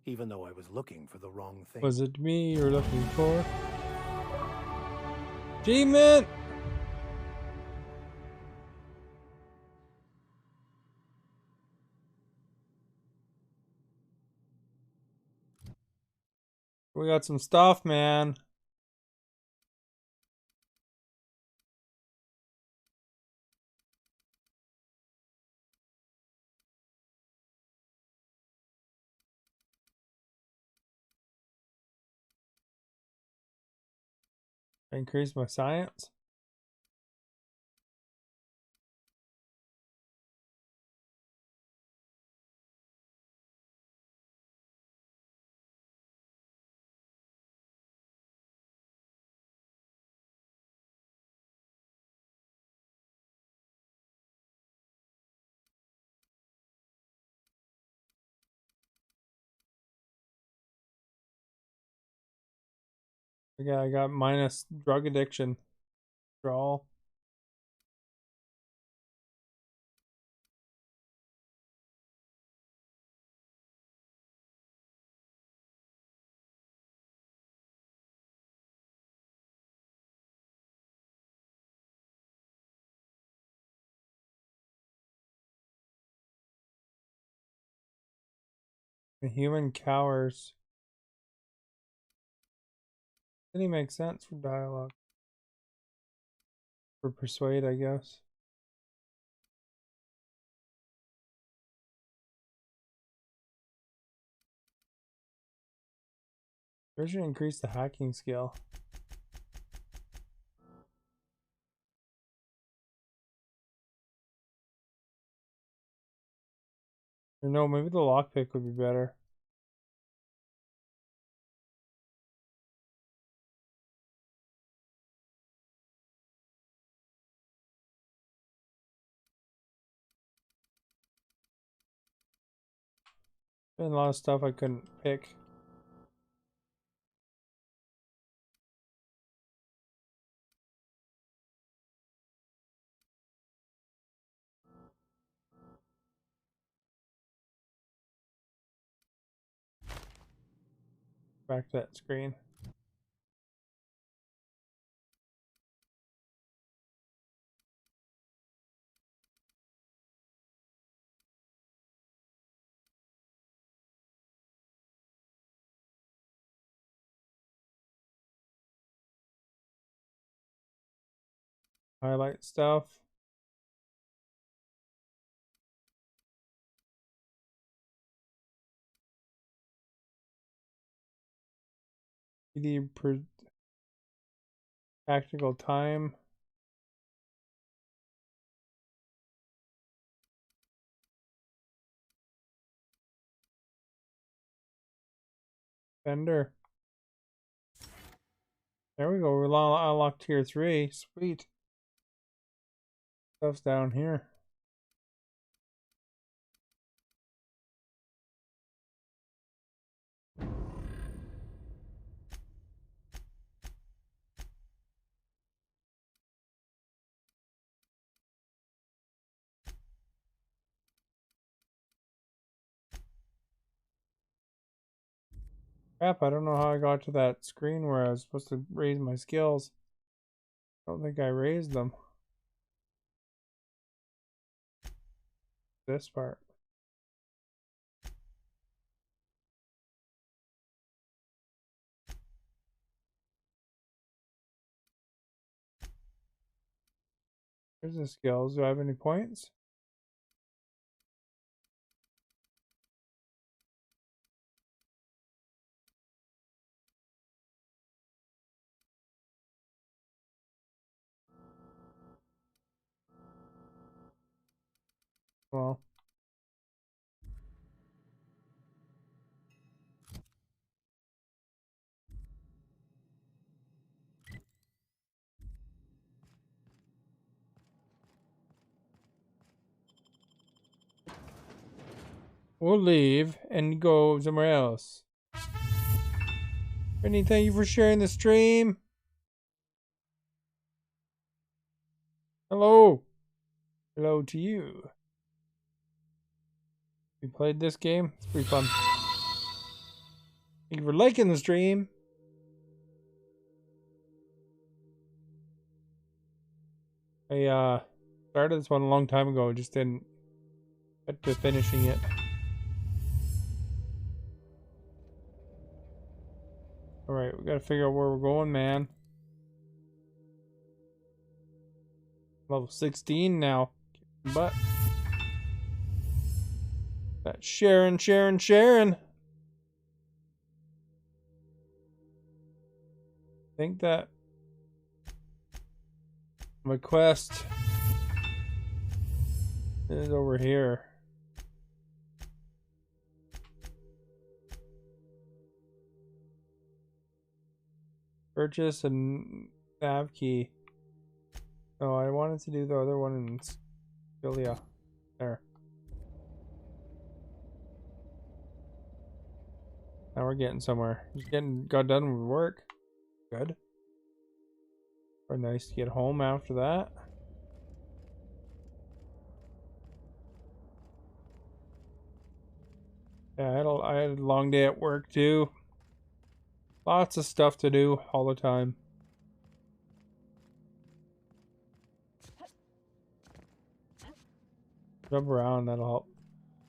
even though I was looking for the wrong thing. Was it me you're looking for? Achievement! We got some stuff, man. Increase my science. Yeah, I got minus drug addiction. Draw. The human cowers. Didn't he make sense for dialogue? For persuade, I guess. I should increase the hacking skill. Or no, maybe the lockpick would be better. Been a lot of stuff I couldn't pick. Back to that screen. Highlight stuff. PD per tactical time. Fender. There we go. We're unlocked tier 3. Sweet. Stuff's down here. Crap, I don't know how I got to that screen where I was supposed to raise my skills. I don't think I raised them. This part. Here's the skills. Do I have any points? Well. We'll leave and go somewhere else. Brittany, thank you for sharing the stream. Hello. Hello to you. We played this game. It's pretty fun. Thank you for liking the stream. I started this one a long time ago, just didn't get to finishing it. Alright, we gotta figure out where we're going, man. Level 16 now. But that's Sharon. I think that my quest is over here. Purchase a nav key. Oh, I wanted to do the other one in Philia. There. Now we're getting somewhere. Just got done with work. Good. Or nice to get home after that. Yeah, I had a long day at work too. Lots of stuff to do all the time. Jump around, that'll help.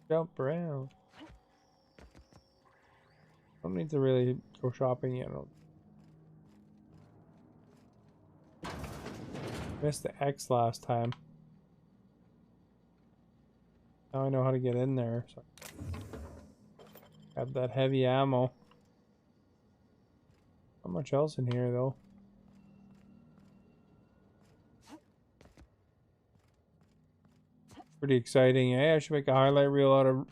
Jump around. Don't need to really go shopping yet. Missed the X last time. Now I know how to get in there. So. Got that heavy ammo. Not much else in here though. Pretty exciting. Hey, I should make a highlight reel out of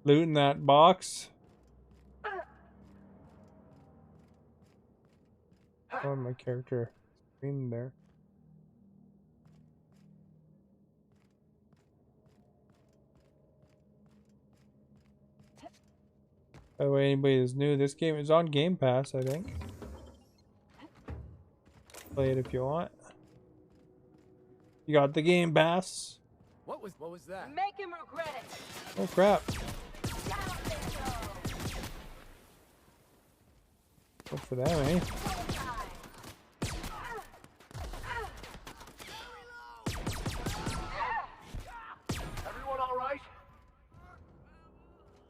looting that box. Oh, my character screamed there. By the way, anybody that's new, this game is on Game Pass, I think. Play it if you want. You got the Game Pass. What was that? Make him regret it. Oh crap. Good for them, eh? Everyone all right?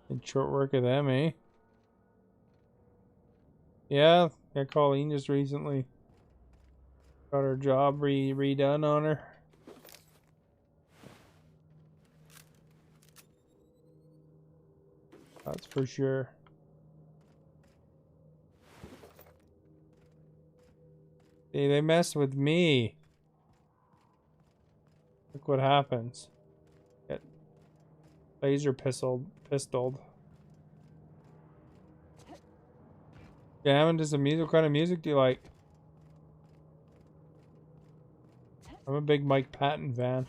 Did short work of them, eh? Yeah, Colleen just recently got her job redone on her. That's for sure. See, they mess with me. Look what happens. Get laser pistoled. Jamming to some music. What kind of music do you like? I'm a big Mike Patton fan.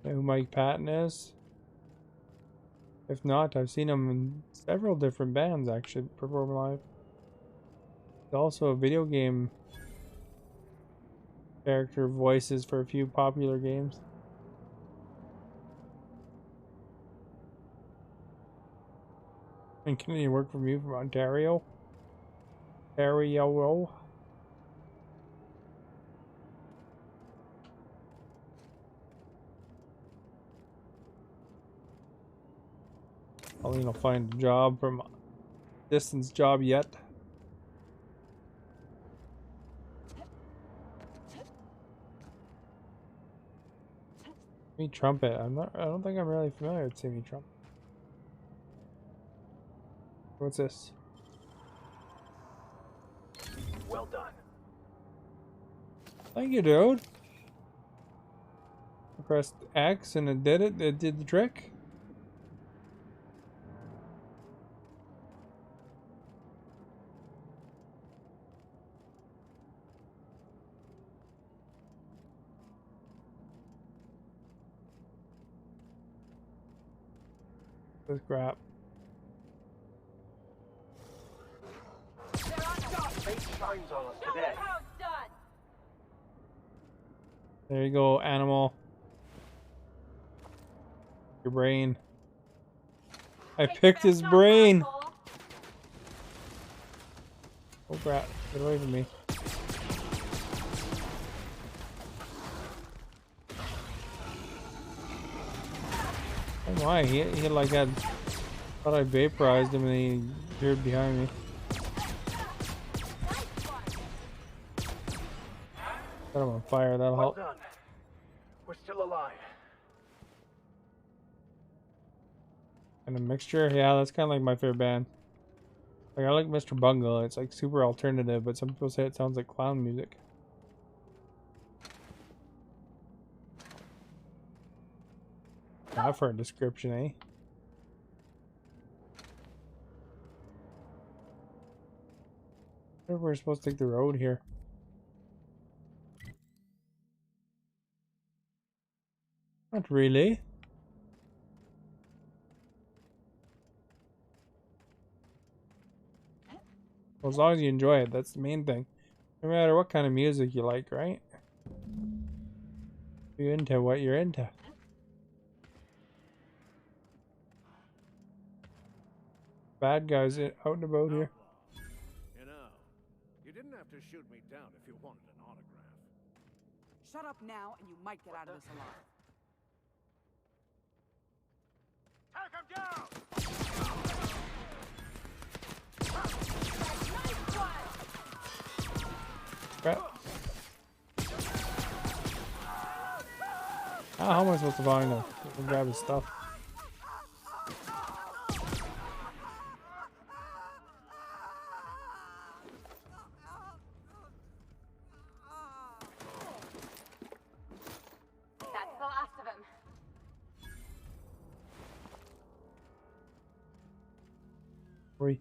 You know who Mike Patton is? If not, I've seen him in several different bands actually perform live. He's also a video game character voices for a few popular games. And can he work from you from Ontario? Ontario. Pauline will find a job from distance job yet. Timmy Trumpet. I don't think I'm really familiar with Timmy Trumpet. What's this? Well done. Thank you, dude. I pressed X and it did it. It did the trick. This crap. Fate shines on us today. There you go, animal. Your brain. I picked his brain. Oh crap! Get away from me. Oh my! He like had. Thought I vaporized him and he appeared behind me. Set him on fire. That'll Well help. done. We're still alive. And a mixture? Yeah, that's kind of like my favorite band. Like, I like Mr. Bungle. It's like super alternative, but some people say it sounds like clown music. Now for a description, eh? I wonder if we're supposed to take the road here. Not really. Well, as long as you enjoy it, that's the main thing. No matter what kind of music you like, right? You're into what you're into. Bad guys out and about here. You know, you didn't have to shoot me down if you wanted an autograph. Shut up now, and you might get out of this alive. Take him down! Crap. How am I supposed to find him? Grab his stuff. That's the last of him. We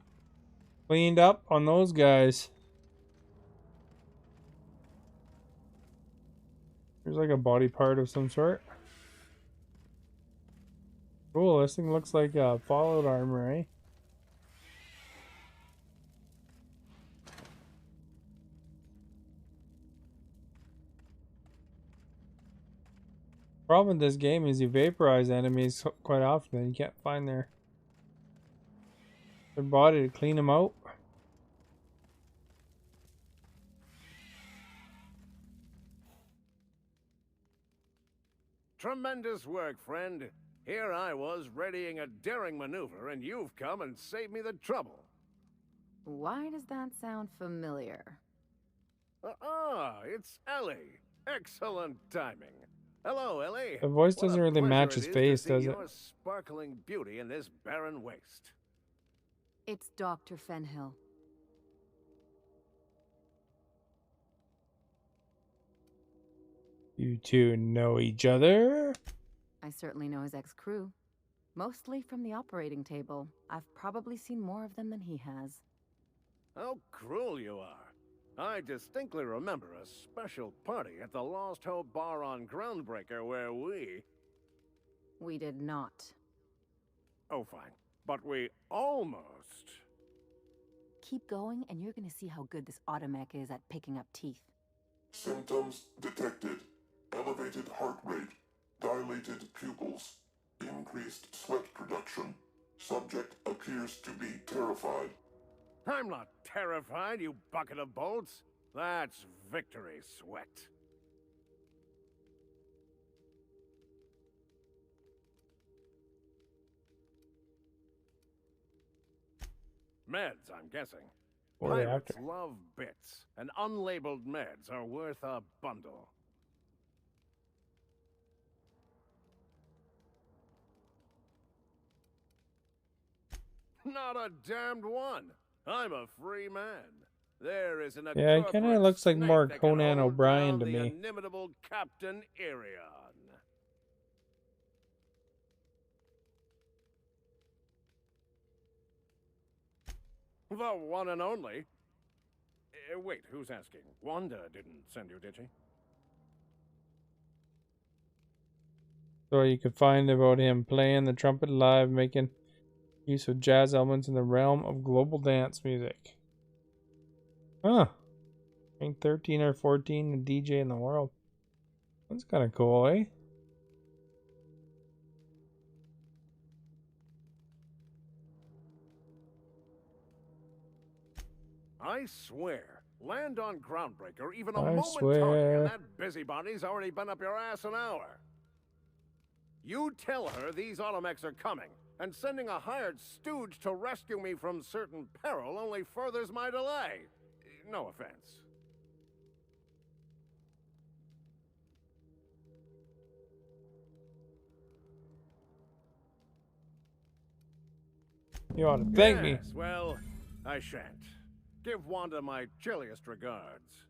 cleaned up on those guys. There's like a body part of some sort. Cool, this thing looks like Fallout armor, eh? Problem with this game is you vaporize enemies quite often and you can't find their body to clean them out. Tremendous work, friend. Here I was readying a daring maneuver, and you've come and saved me the trouble. Why does that sound familiar? It's Ellie. Excellent timing. Hello, Ellie. The voice What a doesn't really pleasure match it his is face, to see does it? your sparkling beauty in this barren waste. It's Dr. Fenhill. You two know each other? I certainly know his ex-crew. Mostly from the operating table. I've probably seen more of them than he has. How cruel you are. I distinctly remember a special party at the Lost Hope Bar on Groundbreaker where We did not. Oh, fine. But we almost... Keep going, and you're gonna see how good this automech is at picking up teeth. Symptoms detected. Elevated heart rate, dilated pupils, increased sweat production. Subject appears to be terrified. I'm not terrified, you bucket of bolts. That's victory sweat. Meds, I'm guessing. What are they Pirates after? love bits, and unlabeled meds are worth a bundle. Not a damned one. I'm a free man. There isn't a Yeah, it kinda corporate looks like snake more that can Conan hold O'Brien down to the me. inimitable Captain Irion. The one and only. Wait, who's asking? Wanda didn't send you, did she? So you could find about him playing the trumpet live, making use of jazz elements in the realm of global dance music. Huh. Ranked 13 or 14 the DJ in the world. That's kind of cool, eh? I swear, land on Groundbreaker even a I moment swear. tardy, and that busybody's already been up your ass an hour. You tell her these Automechs are coming, and sending a hired stooge to rescue me from certain peril only furthers my delay. No offense. You ought to thank me. Yes, well, I shan't. Give Wanda my chilliest regards.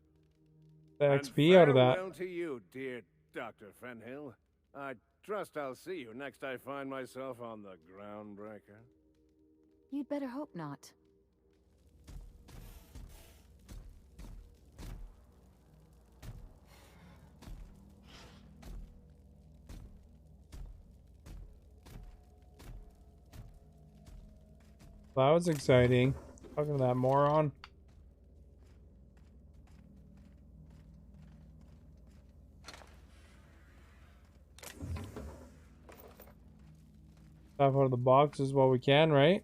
The And XP out of that. farewell to you, dear Dr. Fenhill. I trust I'll see you next I find myself on the Groundbreaker. You'd better hope not. That was exciting. Talking to that moron. Stuff out of the boxes while we can, right?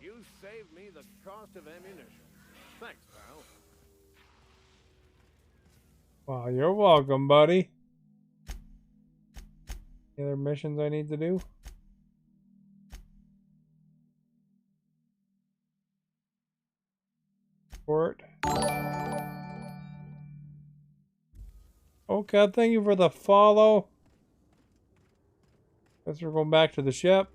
You saved me the cost of ammunition. Thanks, pal. Wow, you're welcome, buddy. Any other missions I need to do? Port. Okay, thank you for the follow. Guess we're going back to the ship.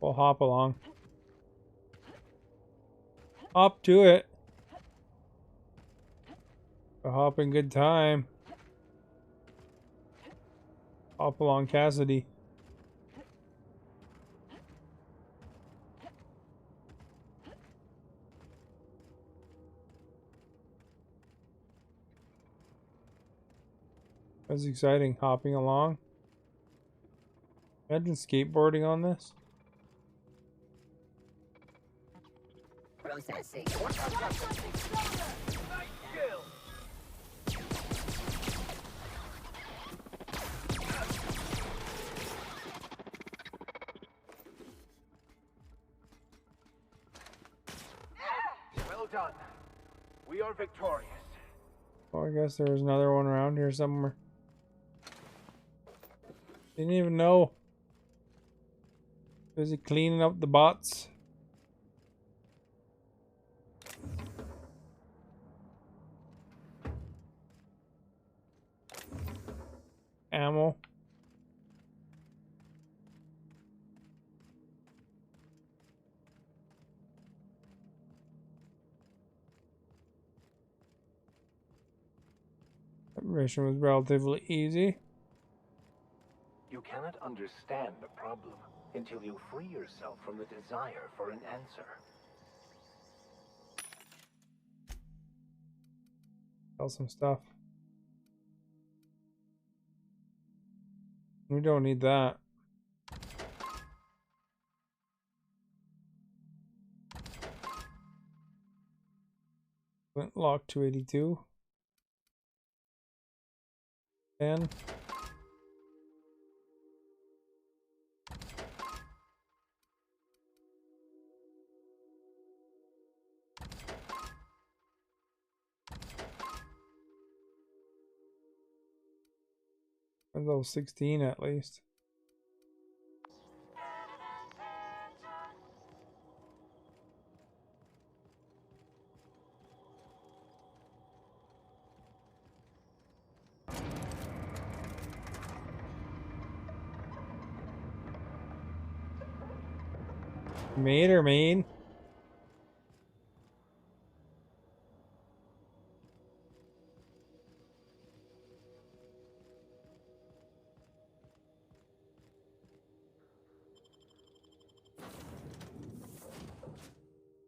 We'll hop along. Hop to it. A hop in good time. Hop along, Cassidy. That's exciting, hopping along. Imagine skateboarding on this. Processing. Well done. We are victorious. Oh, I guess there was another one around here somewhere. Didn't even know. Busy cleaning up the bots. Ammo. That mission was relatively easy. You cannot understand the problem until you free yourself from the desire for an answer. Sell some stuff. We don't need that. Flintlock 282. 10. Level 16 at least. Mater, man.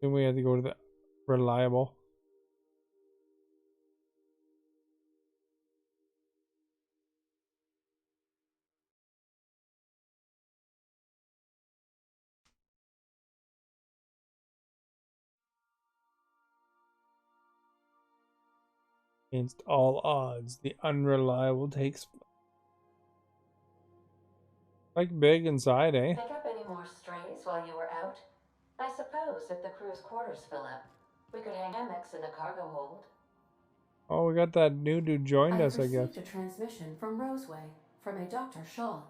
Then we had to go to the reliable. Against all odds, the unreliable takes like big inside, eh? Pick up any more strays while you were out? I suppose if the crew's quarters fill up, we could hang hammocks in the cargo hold. Oh, we got that new dude joined us, I guess. Received a transmission from Roseway, from a Dr. Shaw.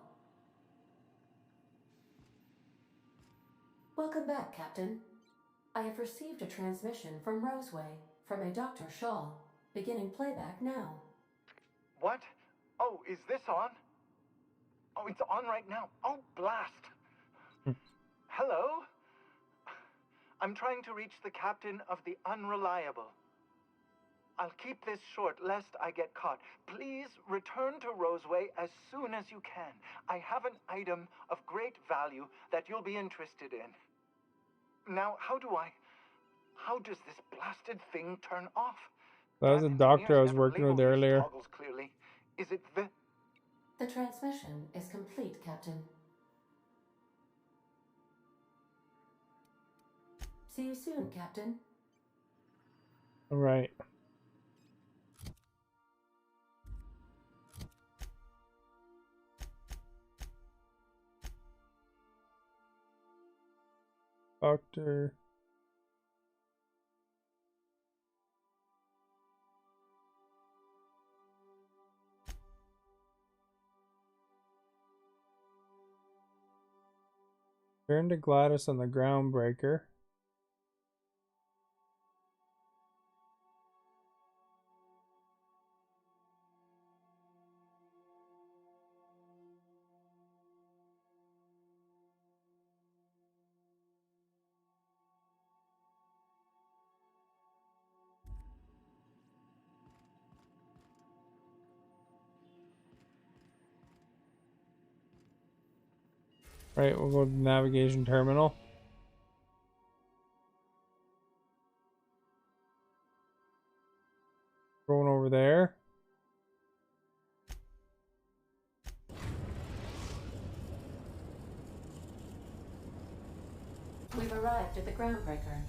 Welcome back, Captain. I have received a transmission from Roseway, from a Dr. Shaw. Beginning playback now. What? Oh, is this on? Oh, it's on right now. Oh, blast. Hello? I'm trying to reach the captain of the Unreliable. I'll keep this short, lest I get caught. Please return to Roseway as soon as you can. I have an item of great value that you'll be interested in. Now, how does this blasted thing turn off? That was a doctor I was working with earlier. Toggles clearly. Is it The transmission is complete, Captain. See you soon, Captain. All right. Doctor. Turn to Gladys on the Groundbreaker. Right, we'll go to the navigation terminal. Going over there. We've arrived at the Groundbreaker.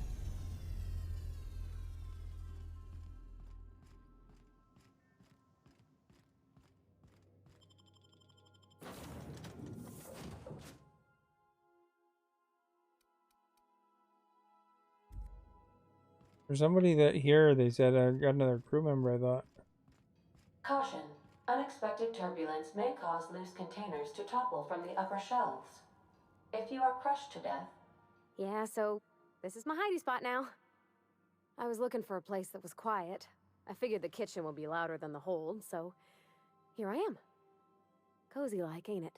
There's somebody that here, they said I got another crew member, I thought. Caution. Unexpected turbulence may cause loose containers to topple from the upper shelves. If you are crushed to death... Yeah, so this is my hidey spot now. I was looking for a place that was quiet. I figured the kitchen would be louder than the hold, so here I am. Cozy like, ain't it?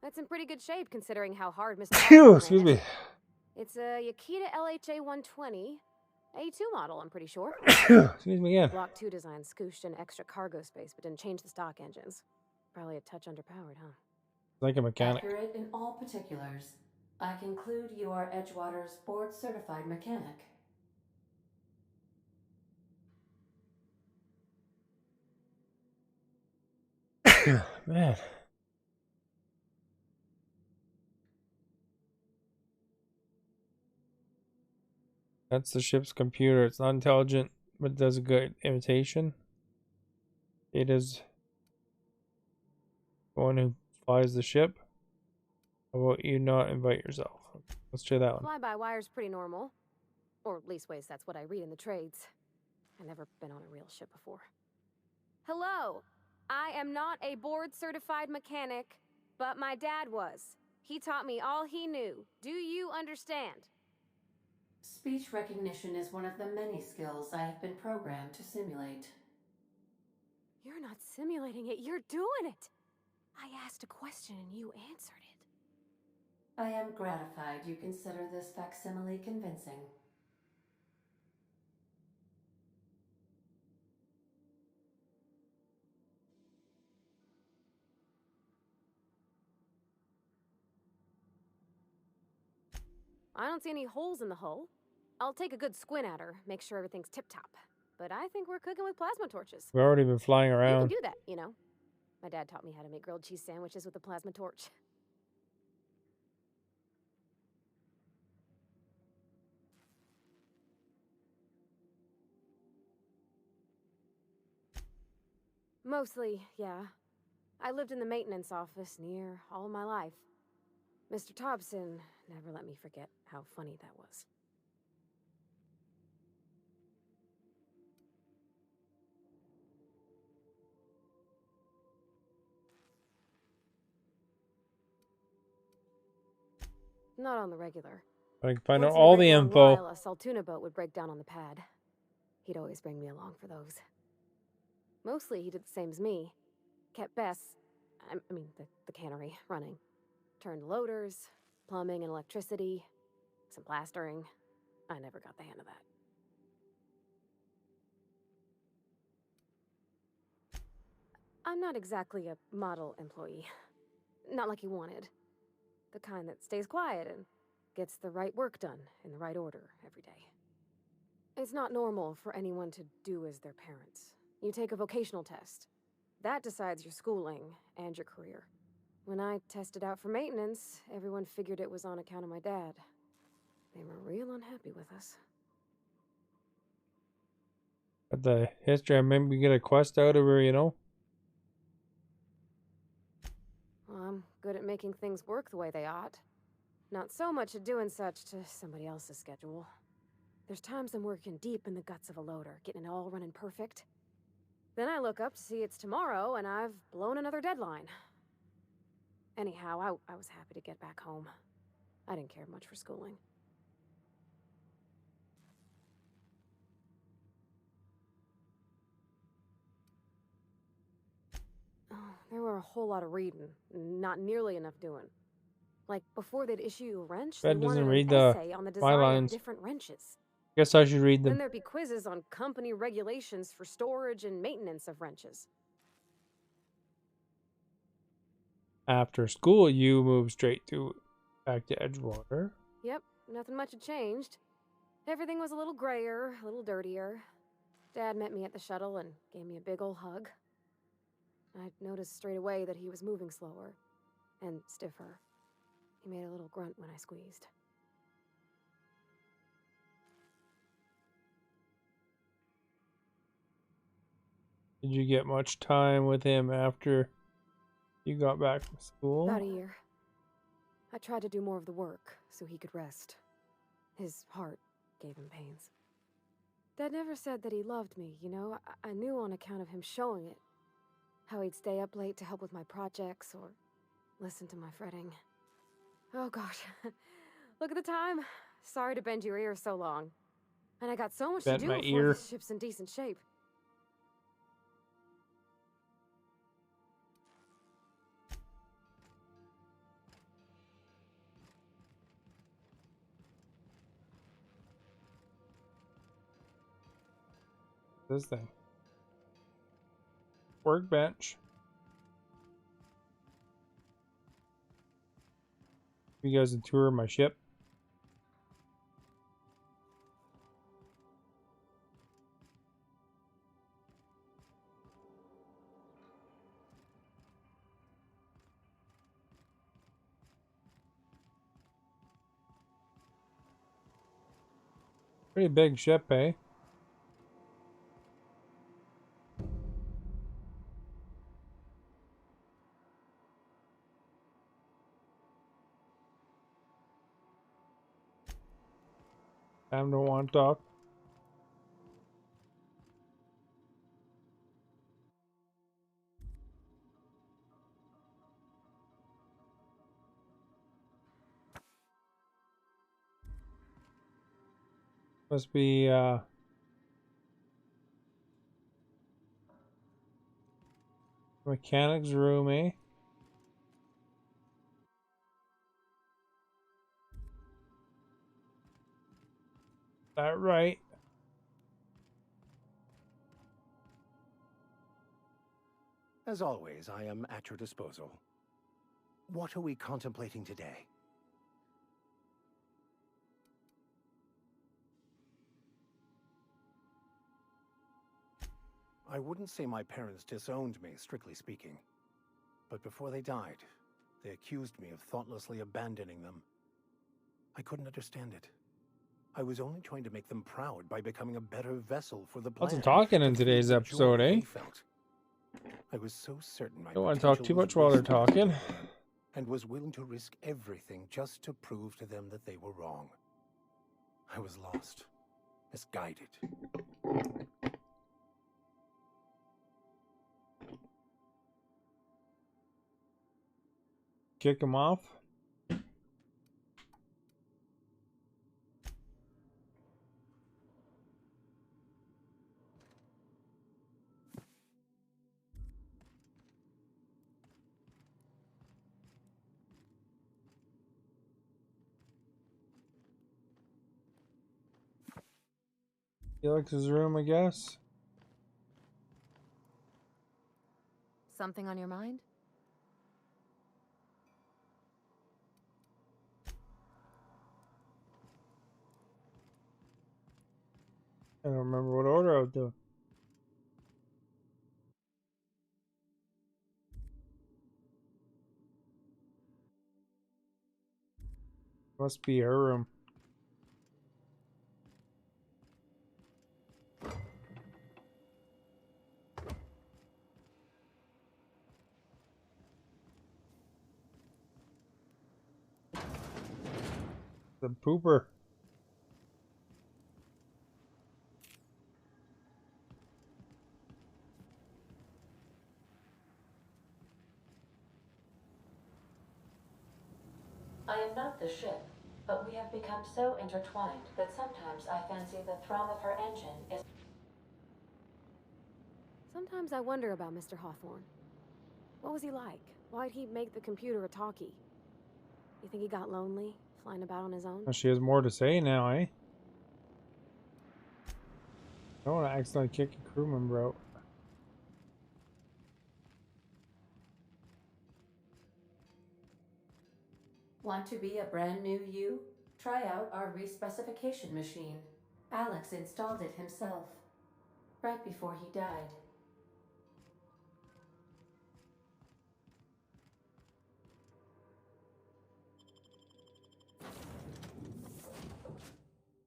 That's in pretty good shape considering how hard Mr. Excuse me. It's a Yakita LHA 120, A2 model, I'm pretty sure. Excuse me again. Block 2 design scooshed in extra cargo space, but didn't change the stock engines. Probably a touch underpowered, huh? Like a mechanic. Accurate in all particulars. I conclude you are Edgewater's board-certified mechanic. Man. That's the ship's computer. It's not intelligent, but it does a good imitation. It is the one who flies the ship. How about you not invite yourself? Let's try that one. Fly-by-wire's pretty normal. Or leastways, that's what I read in the trades. I've never been on a real ship before. Hello! I am not a board-certified mechanic, but my dad was. He taught me all he knew. Do you understand? Speech recognition is one of the many skills I have been programmed to simulate. You're not simulating it, you're doing it! I asked a question and you answered it. I am gratified you consider this facsimile convincing. I don't see any holes in the hull. I'll take a good squint at her, make sure everything's tip-top. But I think we're cooking with plasma torches. We've already been flying You can around. do that, you know. My dad taught me how to make grilled cheese sandwiches with a plasma torch. Mostly, yeah. I lived in the maintenance office near all my life. Mr. Thompson never let me forget how funny that was. Not on the regular. I can find out Once in a all great the long info. while, a Saltuna boat would break down on the pad. He'd always bring me along for those. Mostly he did the same as me. Kept Bess, I mean the cannery, running. Turned loaders, plumbing and electricity, some plastering. I never got the hang of that. I'm not exactly a model employee. Not like you wanted. The kind that stays quiet and gets the right work done in the right order every day. It's not normal for anyone to do as their parents. You take a vocational test. That decides your schooling and your career. When I tested out for maintenance, everyone figured it was on account of my dad. They were real unhappy with us. But the history, I maybe get a quest out of her, you know? Well, I'm good at making things work the way they ought. Not so much at doing such to somebody else's schedule. There's times I'm working deep in the guts of a loader, getting it all running perfect. Then I look up to see it's tomorrow and I've blown another deadline. Anyhow, I was happy to get back home. I didn't care much for schooling. Oh, there were a whole lot of reading, not nearly enough doing. Like, before they'd issue you a wrench, they Fred wanted doesn't an read the essay on the design of bylines. different wrenches. Guess I should read Then them. there'd be quizzes on company regulations for storage and maintenance of wrenches. After school, you move straight back to Edgewater. Yep, nothing much had changed. Everything was a little grayer, a little dirtier. Dad met me at the shuttle and gave me a big ol' hug. I noticed straight away that he was moving slower and stiffer. He made a little grunt when I squeezed. Did you get much time with him after you got back from school? About a year. I tried to do more of the work so he could rest. His heart gave him pains. Dad never said that he loved me, you know? I knew on account of him showing it. How he'd stay up late to help with my projects or listen to my fretting. Oh gosh. Look at the time. Sorry to bend your ear so long. And I got so much Bent to do my before ear. this ship's in decent shape. This thing. Workbench. You guys a tour of my ship. Pretty big ship, eh? Sam don't want to talk. Must be mechanic's room, eh? That right. As always, I am at your disposal. What are we contemplating today? I wouldn't say my parents disowned me, strictly speaking. But before they died, they accused me of thoughtlessly abandoning them. I couldn't understand it. I was only trying to make them proud by becoming a better vessel for the plan. Lots of talking in today's episode, eh? I was so certain my Don't want to talk too potential was much while they're wasted talking. and was willing to risk everything just to prove to them that they were wrong. I was lost, misguided. Kick him off. Felix's room, I guess. Something on your mind? I don't remember what order I would do. Must be her room. The pooper. I am not the ship, but we have become so intertwined that sometimes I fancy the thrum of her engine is... Sometimes I wonder about Mr. Hawthorne. What was he like? Why'd he make the computer a talkie? You think he got lonely, flying about on his own? Well, she has more to say now, eh? I don't want to accidentally kick a crew member out. Want to be a brand new you? Try out our respecification machine. Alex installed it himself, right before he died.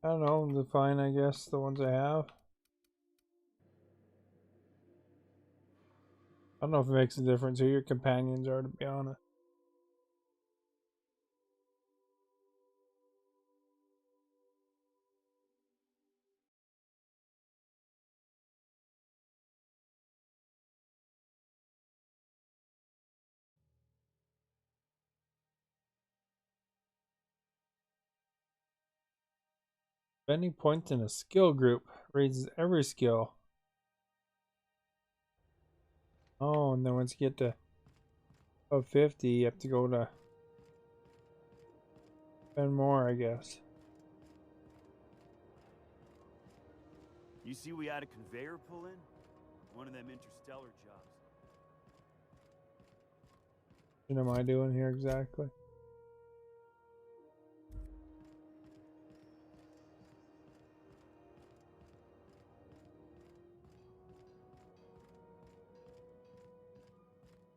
I don't know, they're fine, I guess, the ones I have. I don't know if it makes a difference who your companions are, to be honest. Spending points in a skill group raises every skill. Oh, and then once you get to above 50, you have to go to spend more, I guess. You see we had a conveyor pull in? One of them interstellar jobs. What am I doing here exactly?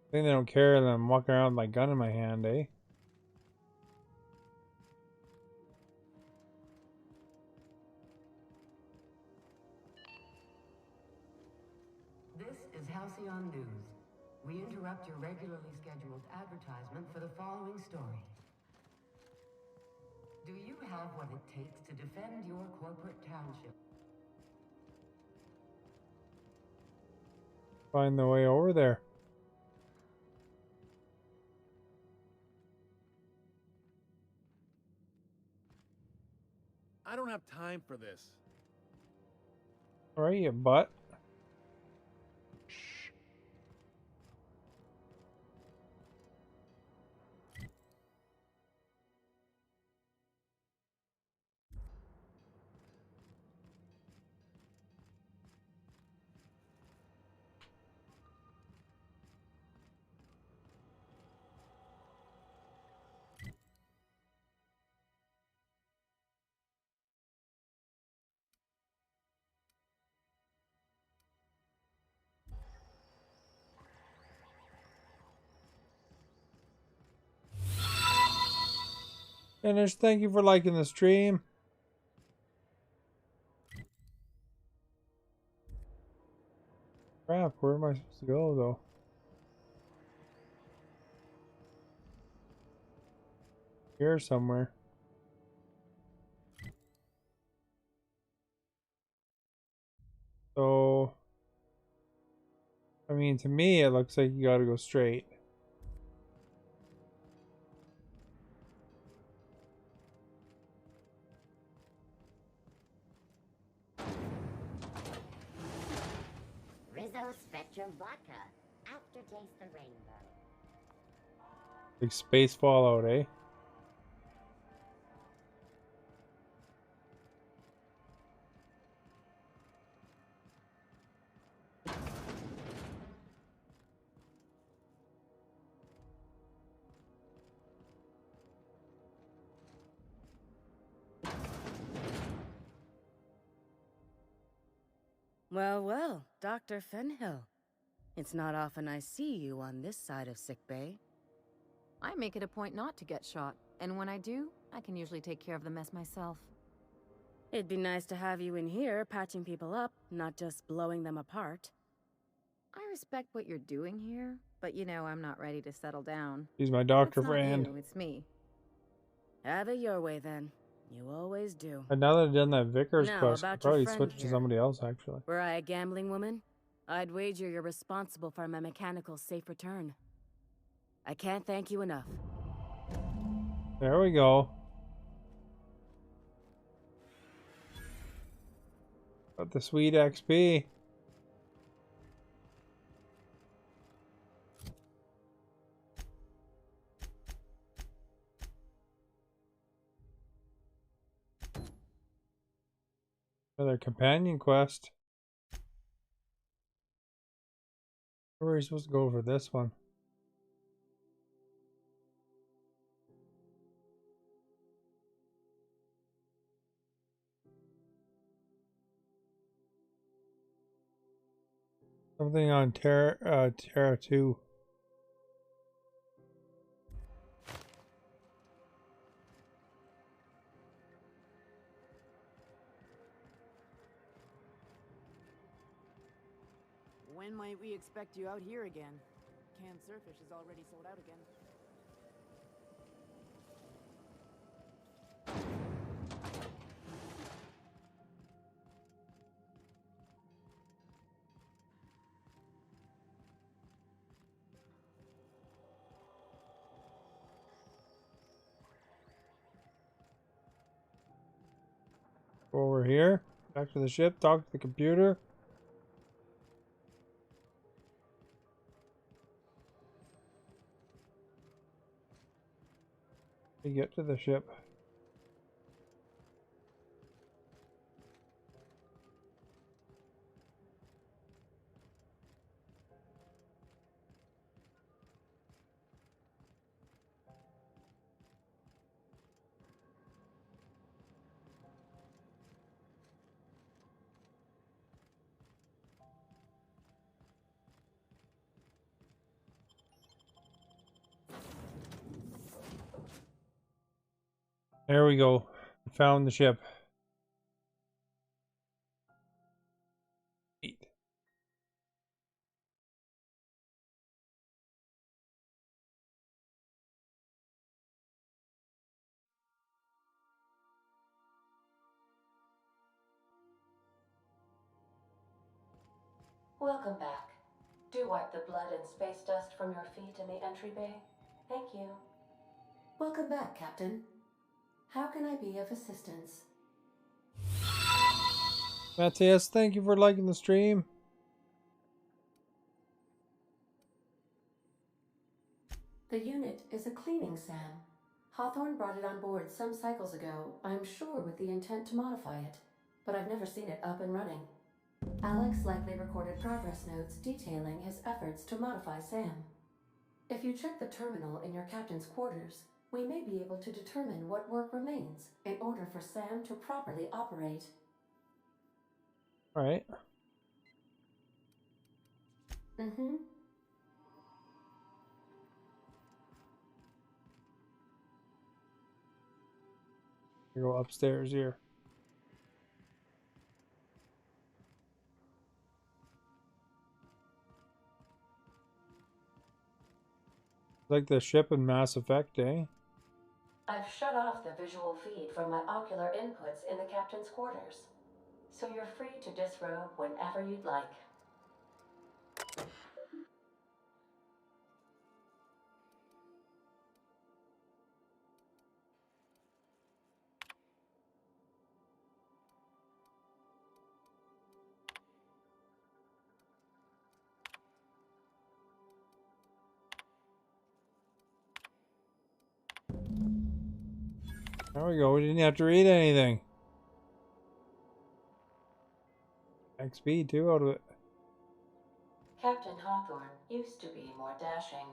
I think they don't care that I'm walking around with my gun in my hand, eh? This is Halcyon News. We interrupt your regularly scheduled advertisement for the following story. Do you have what it takes to defend your corporate township? Find the way over there. I don't have time for this. Alright, you butt. Finished. Thank you for liking the stream. Crap, where am I supposed to go though? Here somewhere. So, I mean, to me, it looks like you gotta go straight. Rizzo Spectrum Vodka. Aftertaste the rainbow. Like space Fallout, eh? Well, well, Dr. Fenhill. It's not often I see you on this side of sickbay. I make it a point not to get shot, and when I do, I can usually take care of the mess myself. It'd be nice to have you in here patching people up, not just blowing them apart. I respect what you're doing here, but you know I'm not ready to settle down. He's my doctor It's not friend. you, it's me. Have it your way then. You always do. And now that I've done that Vickers Now, quest, I'll about your probably friend switch to here. somebody else actually. Were I a gambling woman, I'd wager you're responsible for my mechanical safe return. I can't thank you enough. There we go. Got the sweet XP. Another companion quest. Where are you supposed to go for this one? Something on Terra 2. When might we expect you out here again? Canned surfish is already sold out again. Over here. Back to the ship. Talk to the computer. We get to the ship. There we go. Found the ship. Welcome back. Do wipe the blood and space dust from your feet in the entry bay. Thank you. Welcome back, Captain. How can I be of assistance? Matthias, thank you for liking the stream. The unit is a cleaning SAM. Hawthorne brought it on board some cycles ago, I'm sure with the intent to modify it, but I've never seen it up and running. Alex likely recorded progress notes detailing his efforts to modify SAM. If you check the terminal in your captain's quarters, we may be able to determine what work remains in order for SAM to properly operate. All right. Mm-hmm. I go upstairs here. Like the ship in Mass Effect, eh? I've shut off the visual feed from my ocular inputs in the captain's quarters, so you're free to disrobe whenever you'd like. There we go. We didn't have to read anything. XP too out of it. Captain Hawthorne used to be more dashing.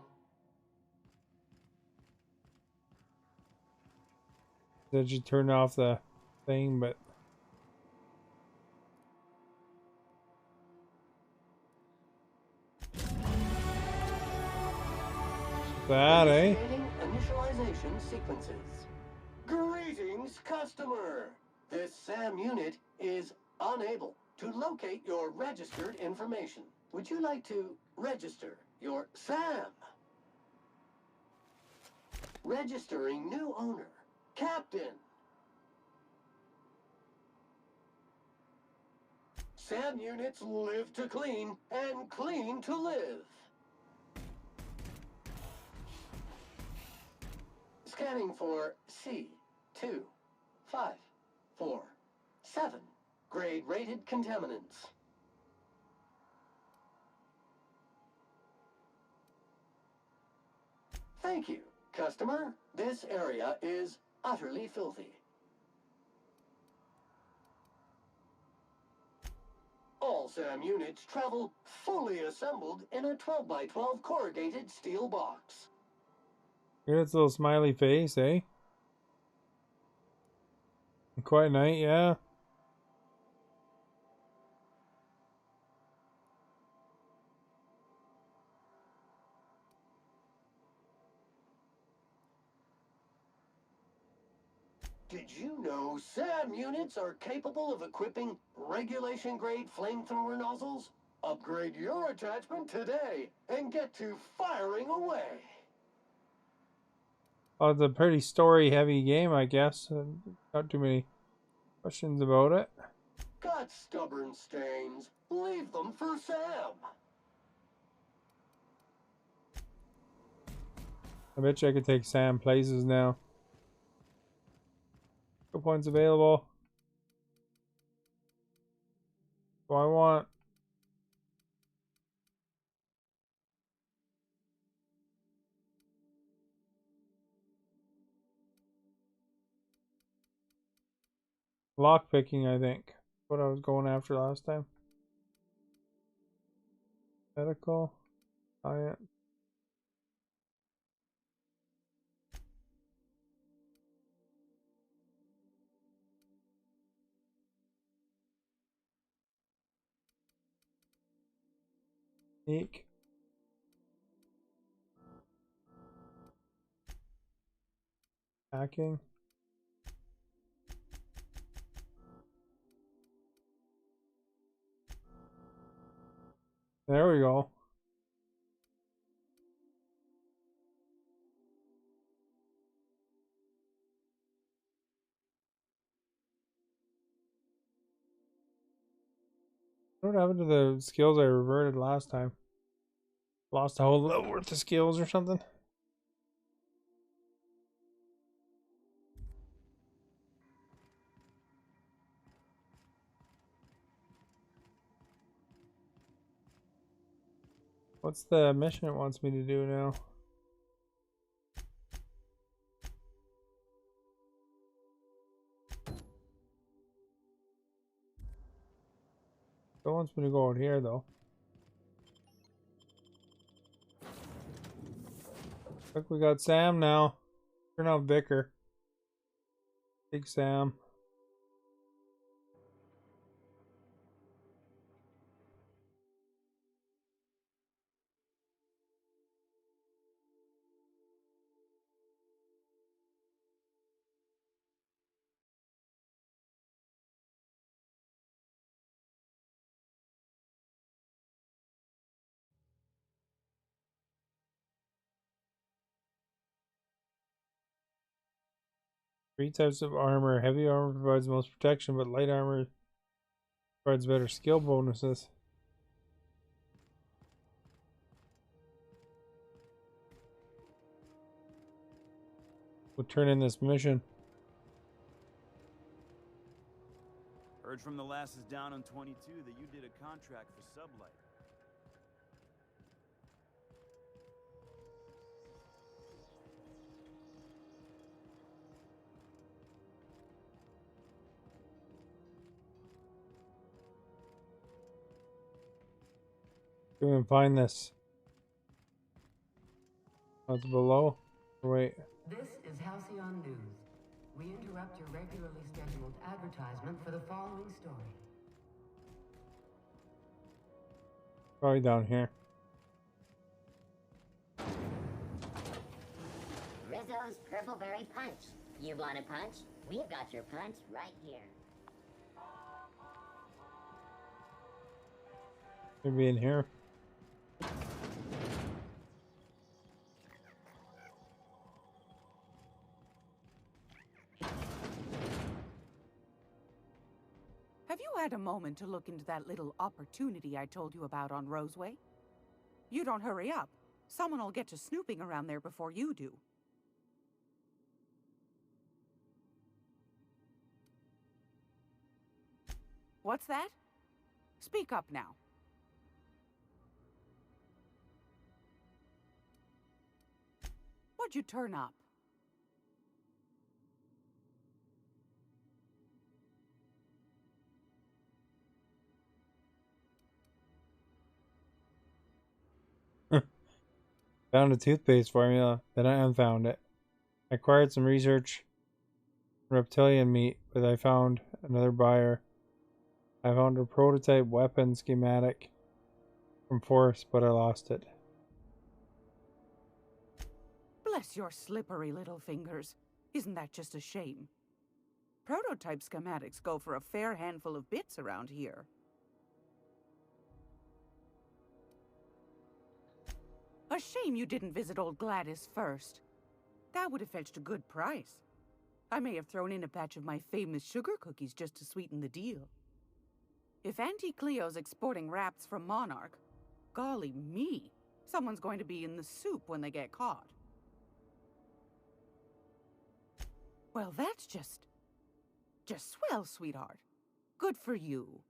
Did you turn off the thing, but that, eh? Initiating initialization sequences. Greetings, customer! This SAM unit is unable to locate your registered information. Would you like to register your SAM? Registering new owner, Captain. SAM units live to clean and clean to live. Scanning for C2547. Grade rated contaminants. Thank you, customer. This area is utterly filthy. All SAM units travel fully assembled in a 12x12 corrugated steel box. Look at its little smiley face, eh? Quite nice, yeah. Did you know SAM units are capable of equipping regulation-grade flamethrower nozzles? Upgrade your attachment today and get to firing away. Oh, it's a pretty story-heavy game, I guess. Not too many questions about it. Got stubborn stains? Leave them for Sam. I bet you I could take Sam places now. Skill points available. What do I want? Lock picking, I think. What I was going after last time. Medical. Science. Sneak. Hacking. There we go. What happened to the skills I reverted last time? Lost a whole lot worth of skills or something? What's the mission it wants me to do now? It wants me to go out here though. Look, we got Sam now. Turn out Vicar. Big Sam. 3 types of armor. Heavy armor provides most protection, but light armor provides better skill bonuses. We'll turn in this mission. Heard from the lasses down on 22 that you did a contract for Sublight. We can find this. Oh, it's below. Wait. This is Halcyon News. We interrupt your regularly scheduled advertisement for the following story. Probably down here. Rizzo's Purpleberry Punch. You want a punch? We've got your punch right here. Maybe in here. Have you had a moment to look into that little opportunity I told you about on Roseway? You don't hurry up. Someone will get to snooping around there before you do. What's that? Speak up now. What'd you turn up? Found a toothpaste formula, then I unfound it. I acquired some research reptilian meat, but I found another buyer. I found a prototype weapon schematic from Force, but I lost it. Bless your slippery little fingers. Isn't that just a shame? Prototype schematics go for a fair handful of bits around here. A shame you didn't visit old Gladys first. That would have fetched a good price. I may have thrown in a batch of my famous sugar cookies just to sweeten the deal. If Auntie Cleo's exporting wraps from Monarch, golly me, someone's going to be in the soup when they get caught. Well, that's just swell, sweetheart. Good for you.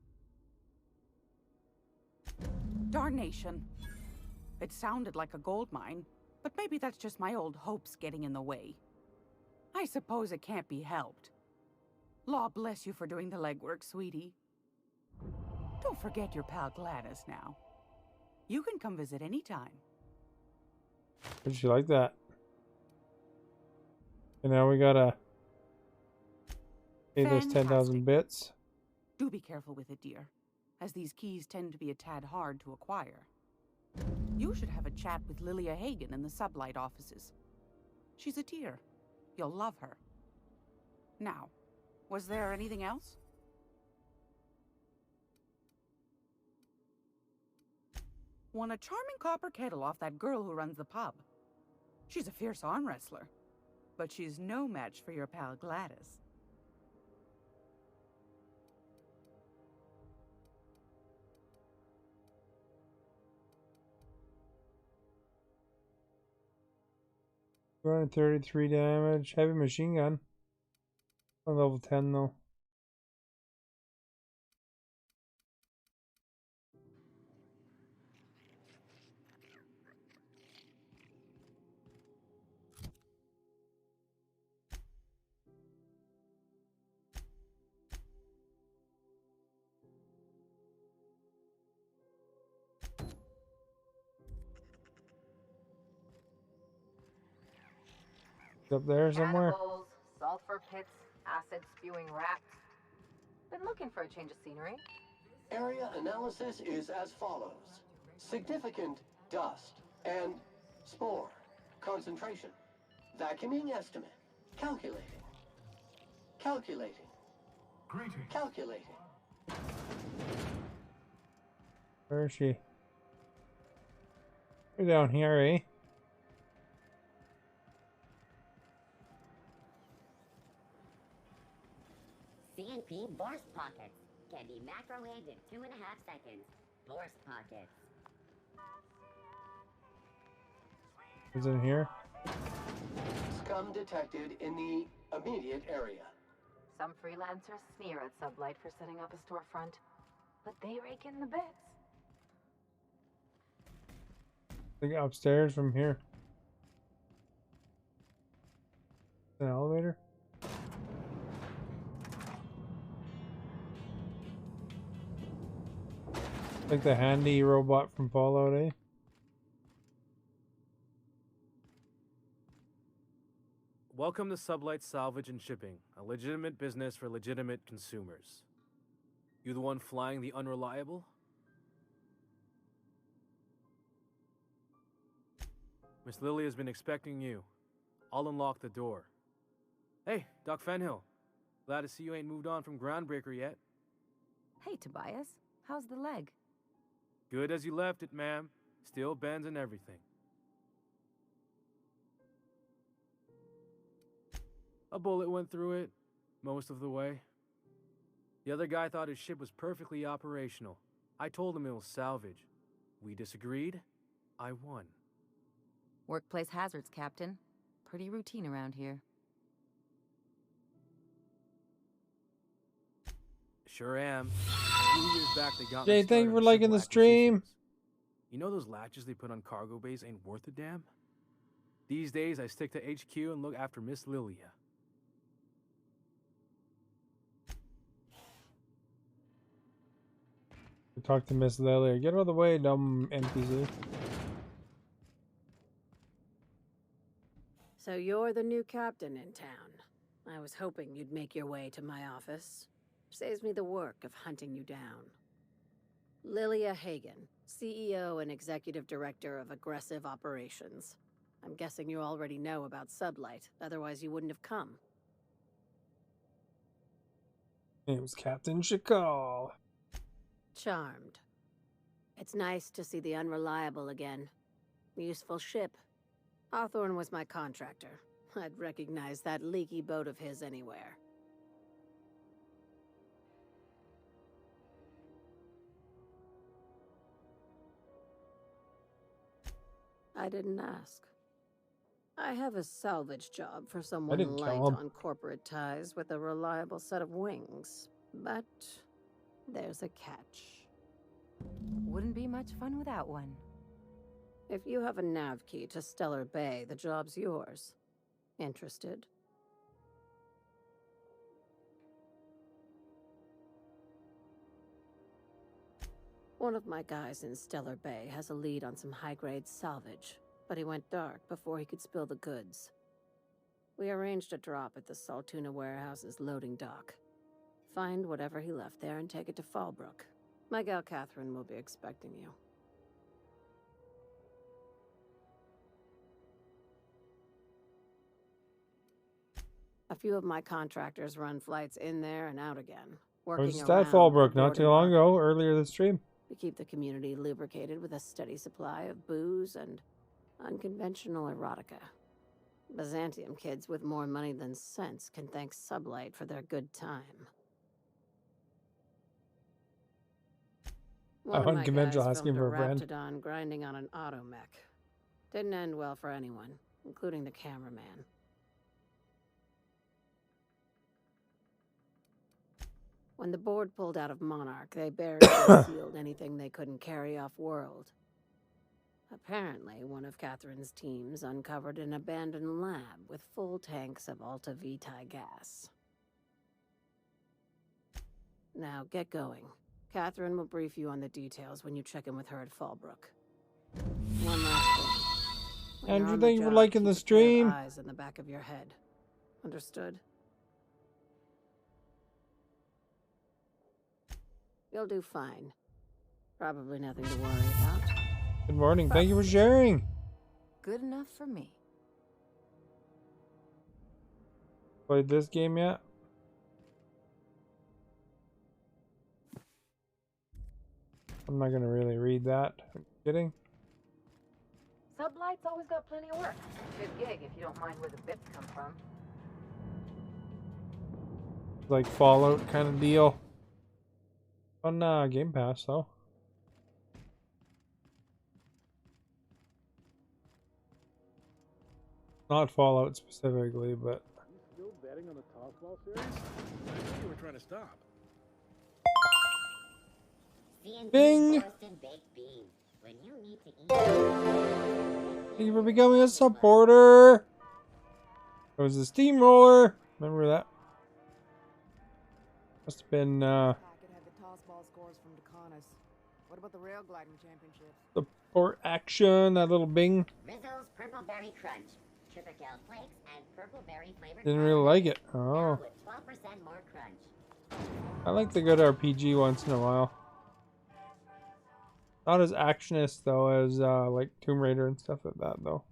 Darnation. It sounded like a gold mine, but maybe that's just my old hopes getting in the way. I suppose it can't be helped. Law bless you for doing the legwork, sweetie. Don't forget your pal Gladys now. You can come visit anytime. Did you like that? And now we gotta pay those 10,000 bits. Do be careful with it, dear, as these keys tend to be a tad hard to acquire. You should have a chat with Lilia Hagen in the Sublight offices. She's a dear. You'll love her. Now, was there anything else? Won a charming copper kettle off that girl who runs the pub. She's a fierce arm wrestler, but she's no match for your pal Gladys. Running 33 damage. Heavy machine gun. On level 10 though. Up there somewhere. Cannibals, sulfur pits, acid-spewing rats. Been looking for a change of scenery. Area analysis is as follows. Significant dust and spore. Concentration. Vacuuming estimate. Calculating. Calculating. Calculating. Where is she? You're down here, eh? HP Borscht Pockets. Can be microwaved in 2.5 seconds. Borscht Pockets. Is it here? Scum detected in the immediate area. Some freelancers sneer at Sublight for setting up a storefront, but they rake in the bits. I think upstairs from here. An elevator? Like the handy robot from Fallout, eh? Welcome to Sublight Salvage and Shipping, a legitimate business for legitimate consumers. You the one flying the Unreliable? Miss Lily has been expecting you. I'll unlock the door. Hey, Doc Fenhill. Glad to see you ain't moved on from Groundbreaker yet. Hey, Tobias. How's the leg? Good as you left it, ma'am. Still bends and everything. A bullet went through it, most of the way. The other guy thought his ship was perfectly operational. I told him it was salvage. We disagreed. I won. Workplace hazards, Captain. Pretty routine around here. Sure am. A few years back, they got me Jay, thank started you for on liking the civil stream. acquisitions. You know those latches they put on cargo bays ain't worth a damn? These days, I stick to HQ and look after Miss Lilia. Talk to Miss Lily. Get out of the way, dumb NPC. So you're the new captain in town. I was hoping you'd make your way to my office. Saves me the work of hunting you down. Lilia Hagen, CEO and Executive Director of Aggressive Operations. I'm guessing you already know about Sublight, otherwise you wouldn't have come. It was Captain Shakal. Charmed. It's nice to see the Unreliable again. Useful ship. Hawthorne was my contractor. I'd recognize that leaky boat of his anywhere. I didn't ask. I have a salvage job for someone didn't light kill him. on corporate ties with a reliable set of wings. But there's a catch. Wouldn't be much fun without one. If you have a nav key to Stellar Bay, the job's yours. Interested? One of my guys in Stellar Bay has a lead on some high-grade salvage, but he went dark before he could spill the goods. We arranged a drop at the Saltuna warehouse's loading dock. Find whatever he left there and take it to Fallbrook. My gal Catherine will be expecting you. A few of my contractors run flights in there and out again. I was Working just at around Fallbrook the not too boarding long market. ago, earlier this stream. We keep the community lubricated with a steady supply of booze and unconventional erotica. Byzantium kids with more money than sense can thank Sublight for their good time. One of my Unconventional guys asking filmed for a friend. Raptidon grinding on an automech. Didn't end well for anyone, including the cameraman. When the board pulled out of Monarch, they barely sealed anything they couldn't carry off-world. Apparently, one of Catherine's teams uncovered an abandoned lab with full tanks of Alta Vitae gas. Now, get going. Catherine will brief you on the details when you check in with her at Fallbrook. One last thing. When you're Andrew, on the thank you for job, liking keep the a pair of stream. eyes in the back of your head. Understood? You'll do fine. Probably nothing to worry about. Good morning. Thank you for sharing. Good enough for me. Played this game yet? I'm not gonna really read that. I'm kidding. Sublight's always got plenty of work. Good gig if you don't mind where the bits come from. like Fallout kind of deal. On Game Pass though. Not Fallout specifically, but Still betting on the Tossball series? I thought you were trying to stop. Bing! Roasted baked beans. When you need to eat. Thank you for becoming a supporter. It was a steamroller. Remember that? Must have been Packet had the tossball scores from Decanas. What about the rail gliding championships? the port action, that little Bing. Rizzo's Purple Berry Crunch. Chipperkale flakes and purple berry flavored. Didn't really like it. Oh. With 12% more crunch. I like the good RPG once in a while. Not as actionist though as like Tomb Raider and stuff like that though.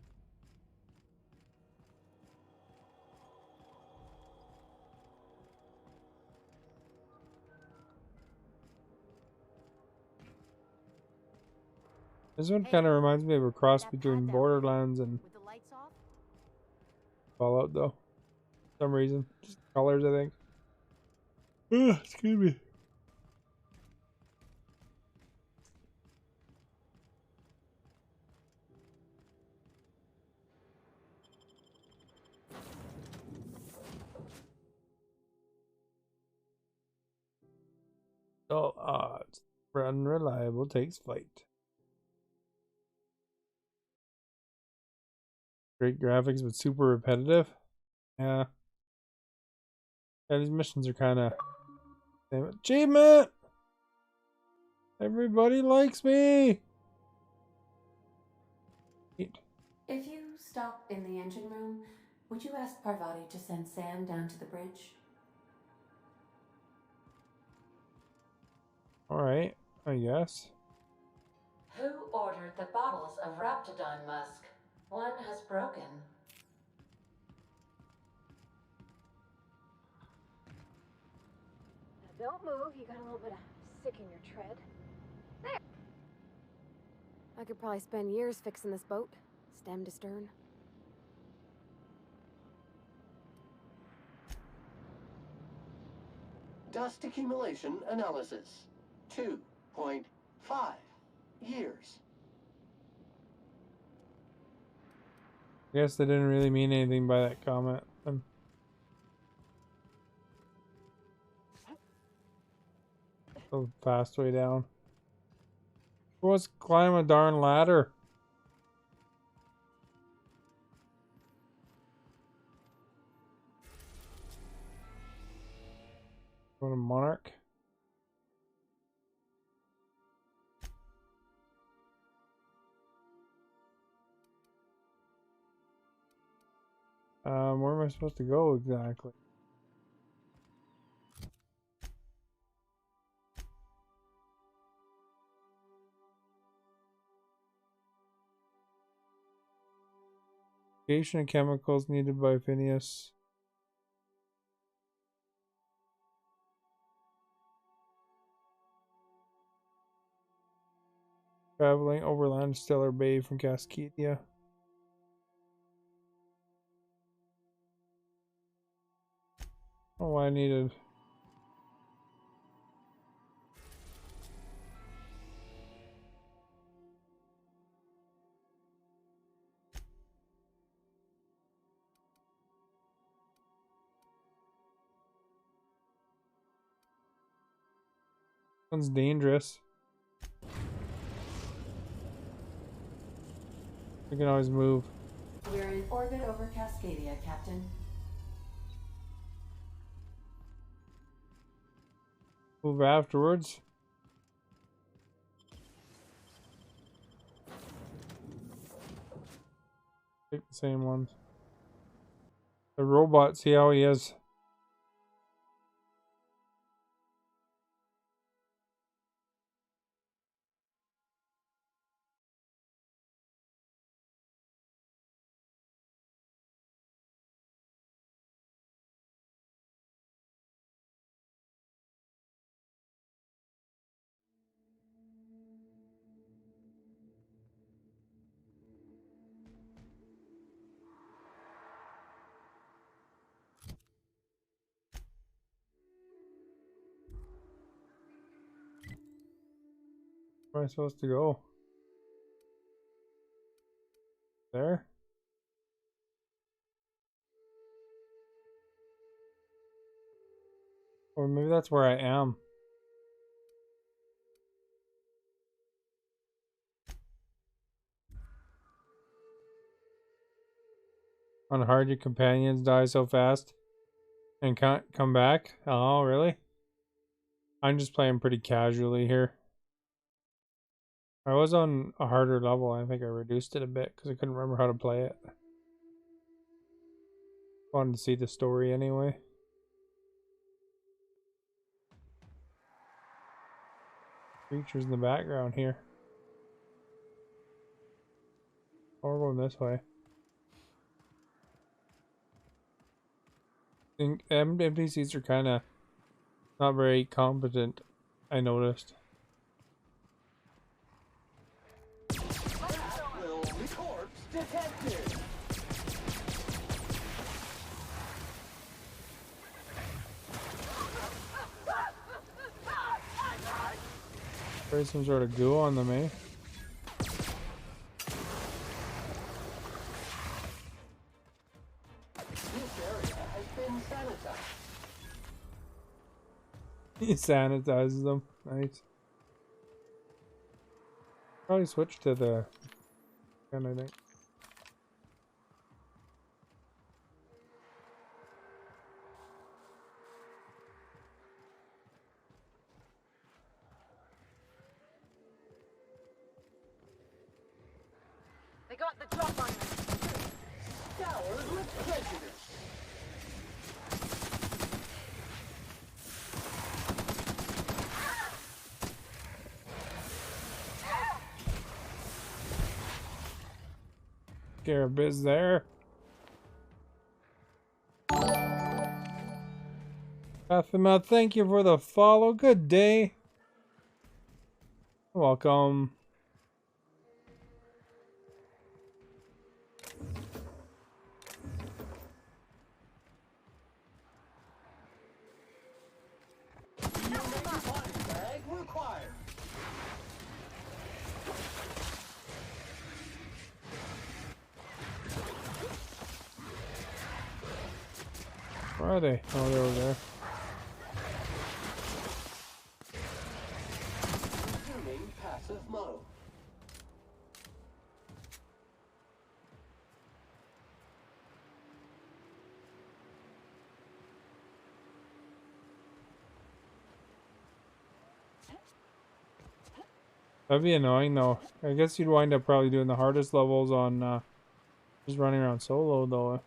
This one kind of reminds me of a cross between Borderlands and Fallout though. For some reason. Just colors, I think. Ugh, excuse me. All odds. Unreliable takes flight. Great graphics, but super repetitive. Yeah. Yeah, these missions are kind of... Achievement! Everybody likes me! If you stop in the engine room, would you ask Parvati to send Sam down to the bridge? Alright, I guess. Who ordered the bottles of Raptidon musk? One has broken. Now don't move, you got a little bit of sick in your tread. There! I could probably spend years fixing this boat, stem to stern. Dust accumulation analysis. 2.5 years. I guess they didn't really mean anything by that comment. So fast way down. Who wants to climb a darn ladder? Go to Monarch. Where am I supposed to go exactly? Location and chemicals needed by Phineas. Traveling overland Stellar Bay from Cascadia. Oh, I needed. Sounds dangerous. We can always move. We're in orbit over Cascadia, Captain. Move afterwards. Take the same ones. The robot, see how he is. Where am I supposed to go? There? Or maybe that's where I am. On hard, your companions die so fast and can't come back? Oh, really? I'm just playing pretty casually here. I was on a harder level. I think I reduced it a bit because I couldn't remember how to play it. Wanted to see the story anyway. Creatures in the background here. Oh, we're going this way. I think NPCs are kind of not very competent, I noticed. Will be corpse detected. There's some sort of goo on them, eh? This area has been sanitized. He sanitizes them. Nice. Probably switch to the gun, I think. They got the drop on me. Scoured with prejudice. Garabiz there. Baphomet, thank you for the follow. Good day. Welcome. Bag required. Where are they? Oh, they're over there. Resuming passive mode. That'd be annoying though. I guess you'd wind up probably doing the hardest levels on just running around solo though.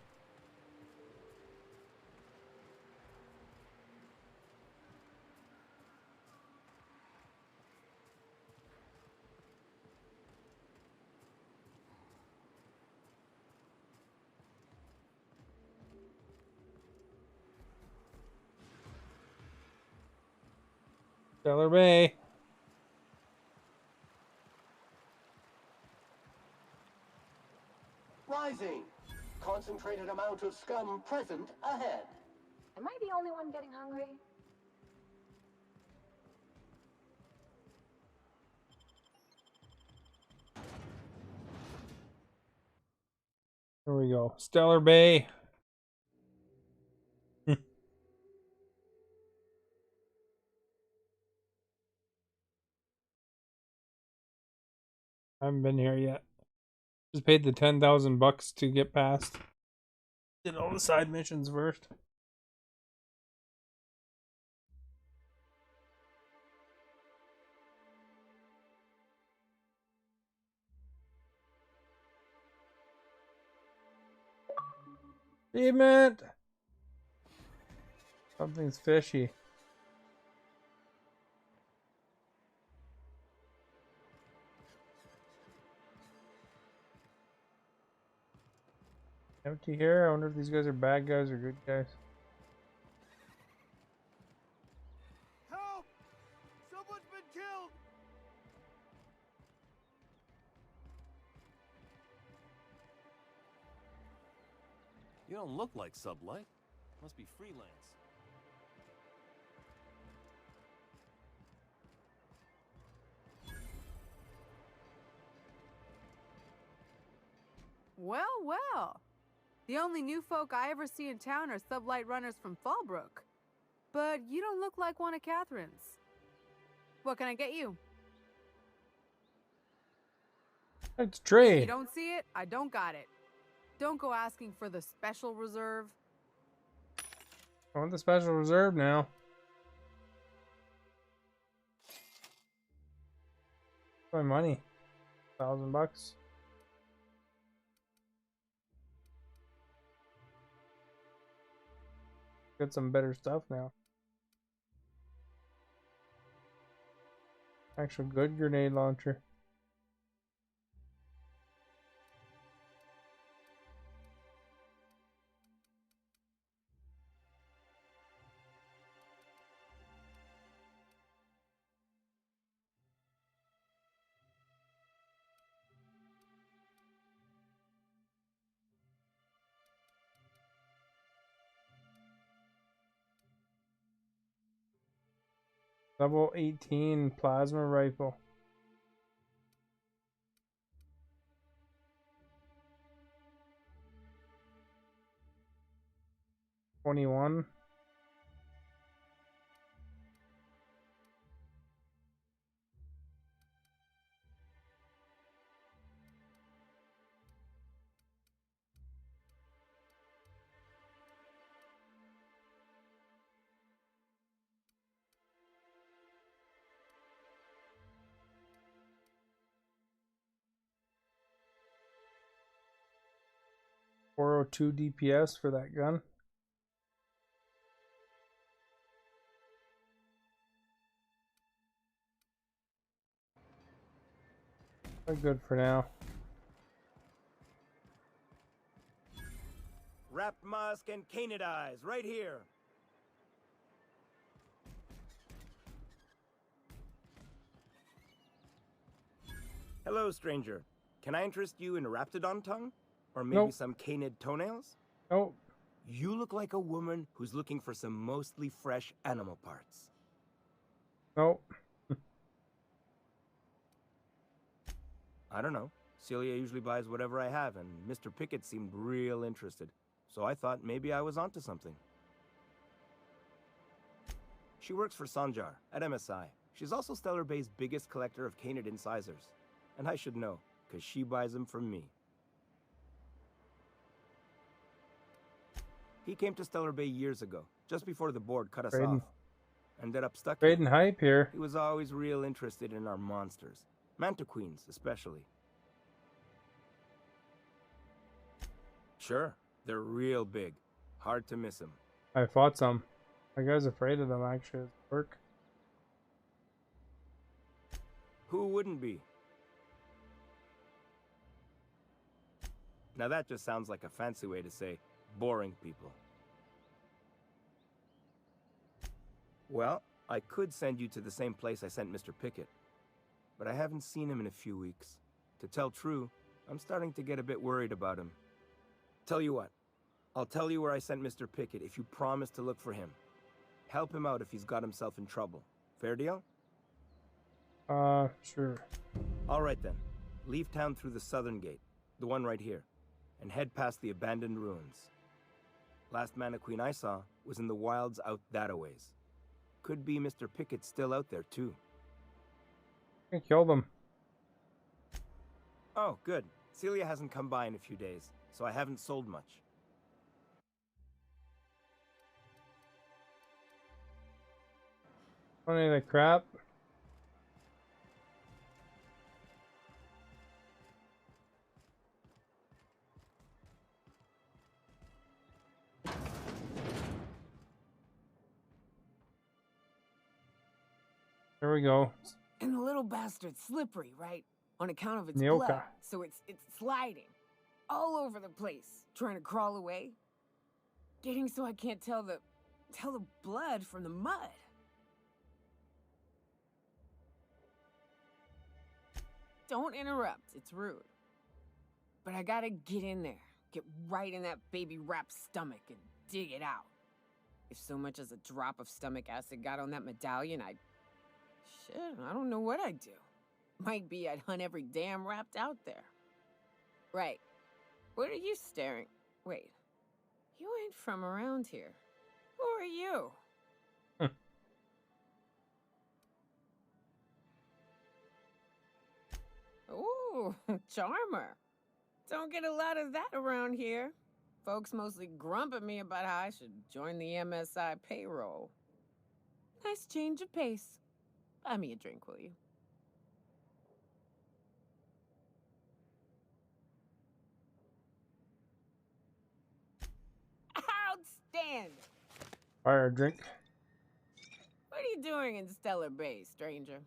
Stellar Bay. Rising. Concentrated amount of scum present ahead. Am I the only one getting hungry? Here we go. Stellar Bay. I haven't been here yet. Just paid the 10,000 bucks to get past. Did all the side missions first. Achievement! Something's fishy. Empty here. I wonder if these guys are bad guys or good guys. Help! Someone's been killed! You don't look like Sublight. Must be freelance. Well, well. The only new folk I ever see in town are sublight runners from Fallbrook. But you don't look like one of Catherine's. What can I get you? It's If Trey. you don't see it, I don't got it. Don't go asking for the special reserve. I want the special reserve now. My money. $1,000. Get some better stuff now. Actual good grenade launcher. Level 18 plasma rifle. 21. .402 DPS for that gun. We're good for now. Wrapped musk and canid eyes, right here. Hello, stranger. Can I interest you in Raptidon tongue? Or maybe Nope. some canid toenails? Oh. You look like a woman who's looking for some mostly fresh animal parts. Nope. I don't know. Celia usually buys whatever I have, and Mr. Pickett seemed real interested. So I thought maybe I was onto something. She works for Sanjar at MSI. She's also Stellar Bay's biggest collector of canid incisors. And I should know, because she buys them from me. He came to Stellar Bay years ago, just before the board cut us Raiden. off. Ended up stuck Raiden hype here. He was always real interested in our monsters. Mantiqueens, especially. Sure, they're real big. Hard to miss them. I fought some. My guy's afraid of them actually at work. Who wouldn't be? Now that just sounds like a fancy way to say boring people. Well, I could send you to the same place I sent Mr. Pickett. But I haven't seen him in a few weeks. To tell true, I'm starting to get a bit worried about him. Tell you what, I'll tell you where I sent Mr. Pickett if you promise to look for him. Help him out if he's got himself in trouble. Fair deal? Sure. All right then. Leave town through the southern gate, the one right here, and head past the abandoned ruins. Last Mantiqueen I saw was in the wilds out that-a-ways. Could be Mr. Pickett still out there too. I killed them. Oh, good. Celia hasn't come by in a few days, so I haven't sold much. Funny the crap. There we go. And the little bastard's slippery, right? On account of its Nyoka. blood. So it's sliding. All over the place. Trying to crawl away. Getting so I can't tell the blood from the mud. Don't interrupt. It's rude. But I gotta get in there. Get right in that baby rap's stomach and dig it out. If so much as a drop of stomach acid got on that medallion, shit, I don't know what I'd do. Might be I'd hunt every damn Rapt out there. Right. What are you staring? Wait. You ain't from around here. Who are you? Ooh, charmer. Don't get a lot of that around here. Folks mostly grump at me about how I should join the MSI payroll. Nice change of pace. Buy me a drink, will you? Outstanding! Fire drink. What are you doing in Stellar Bay, stranger?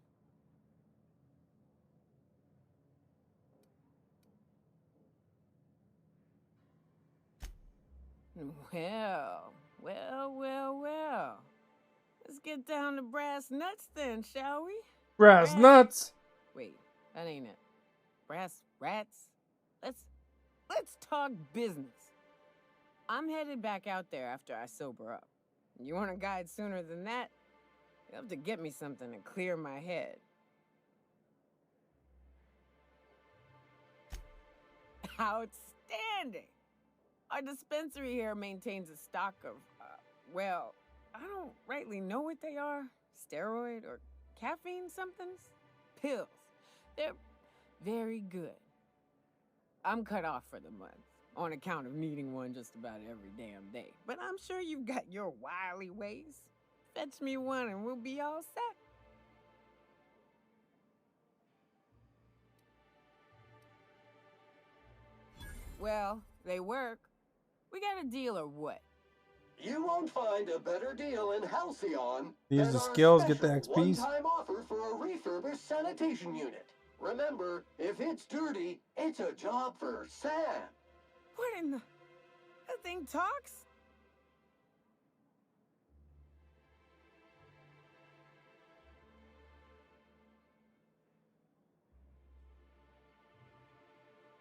Well. Let's get down to brass nuts then, shall we? Brass nuts. Wait, that ain't it. Brass rats? Let's talk business. I'm headed back out there after I sober up. You want a guide sooner than that? You have to get me something to clear my head. Outstanding! Our dispensary here maintains a stock of, well, I don't rightly know what they are. Steroid or caffeine somethings? Pills. They're very good. I'm cut off for the month, on account of needing one just about every damn day. But I'm sure you've got your wily ways. Fetch me one and we'll be all set. Well, they work. We got a deal or what? You won't find a better deal in Halcyon Use than the our skills, get the special XPs. one-time offer for a refurbished sanitation unit. Remember, if it's dirty, it's a job for Sam. What in the... That thing talks?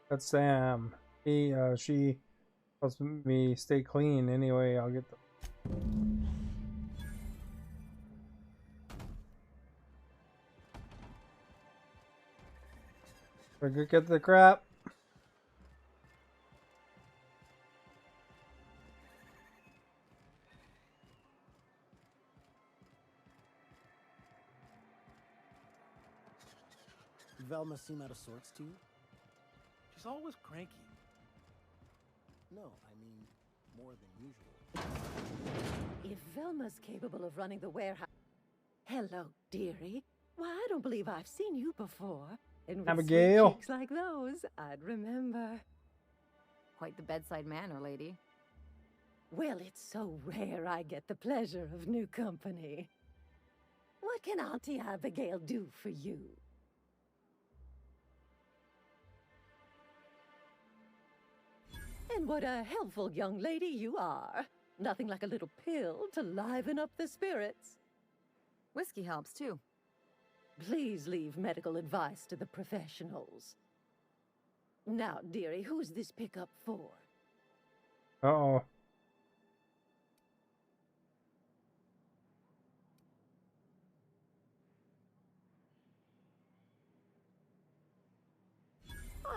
That's Sam. She helps me stay clean. Anyway, I'll get the. Get the crap. Velma seem out of sorts to you? She's always cranky. No, I mean, more than usual. If Velma's capable of running the warehouse... Hello, dearie. Why, I don't believe I've seen you before. And with Abigail. sweet cheeks like those, I'd remember. Quite the bedside manner, lady. Well, it's so rare I get the pleasure of new company. What can Auntie Abigail do for you? And what a helpful young lady you are. Nothing like a little pill to liven up the spirits. Whiskey helps, too. Please leave medical advice to the professionals. Now, dearie, who's this pickup for? Uh-oh.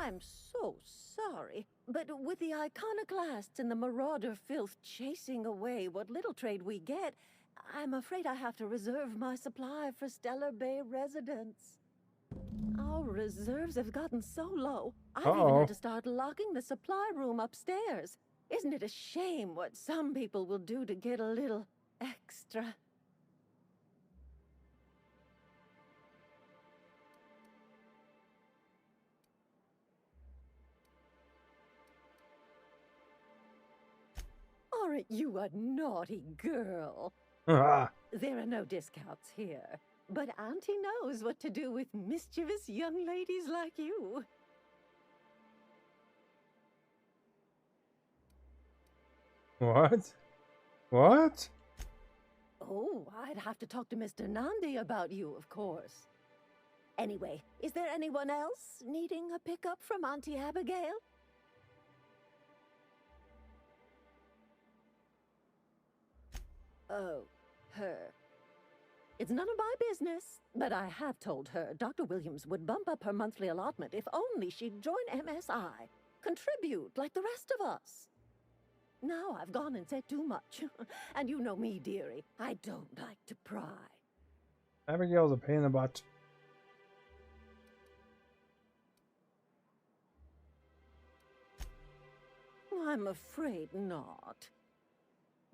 I'm so sorry, but with the iconoclasts and the marauder filth chasing away what little trade we get, I'm afraid I have to reserve my supply for Stellar Bay residents. Our reserves have gotten so low, I've even had to start locking the supply room upstairs. Isn't it a shame what some people will do to get a little extra? Aren't you a naughty girl? There are no discounts here, but Auntie knows what to do with mischievous young ladies like you. What? What? Oh, I'd have to talk to Mr. Nandi about you, of course. Anyway, is there anyone else needing a pickup from Auntie Abigail? Oh, her. It's none of my business, but I have told her Dr. Williams would bump up her monthly allotment if only she'd join MSI. Contribute like the rest of us. Now I've gone and said too much. And you know me, dearie. I don't like to pry. Abigail's a pain in the butt. I'm afraid not.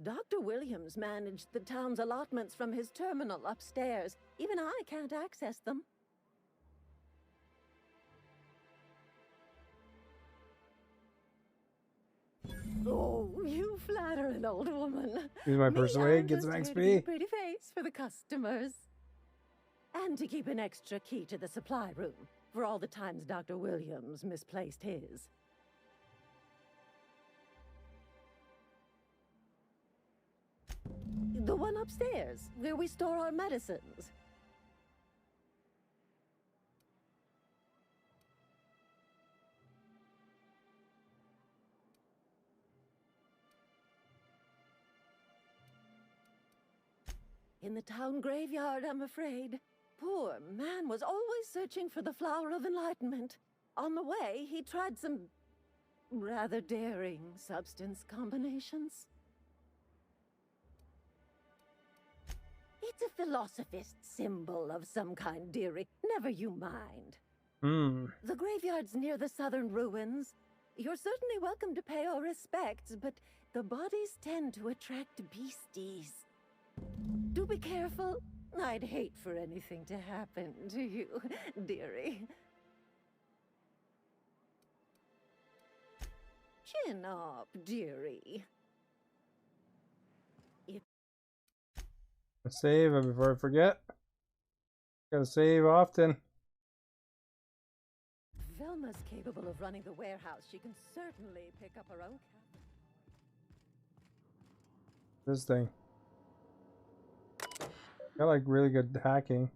Dr. Williams managed the town's allotments from his terminal upstairs. Even I can't access them. Oh, you flatter an old woman. Use my Me, persuade, I'm get some just here to be XP. pretty face for the customers. And to keep an extra key to the supply room for all the times Dr. Williams misplaced his. The one upstairs, where we store our medicines. In the town graveyard, I'm afraid. Poor man was always searching for the flower of enlightenment. On the way, he tried some rather daring substance combinations. It's a philosophist symbol of some kind, dearie. Never you mind. The graveyard's near the southern ruins. You're certainly welcome to pay our respects, but the bodies tend to attract beasties. Do be careful. I'd hate for anything to happen to you, dearie. Chin up, dearie. Save before I forget. Gotta save often. Velma's capable of running the warehouse. She can certainly pick up her own This thing. Got like really good hacking.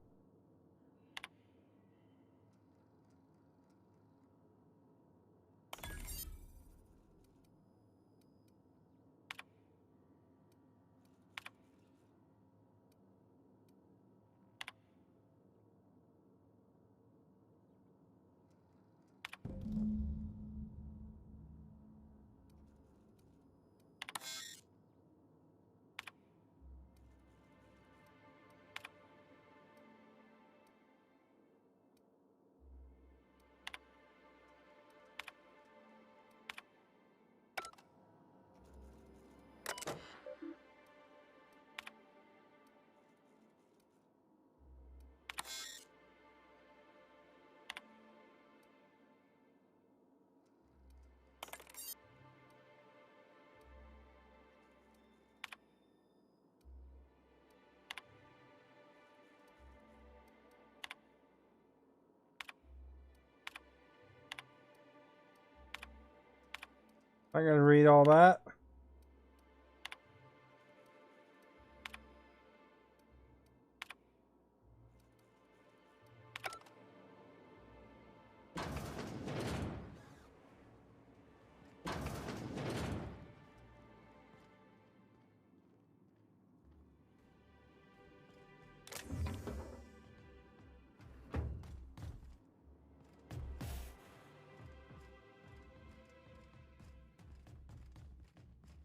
I gotta read all that.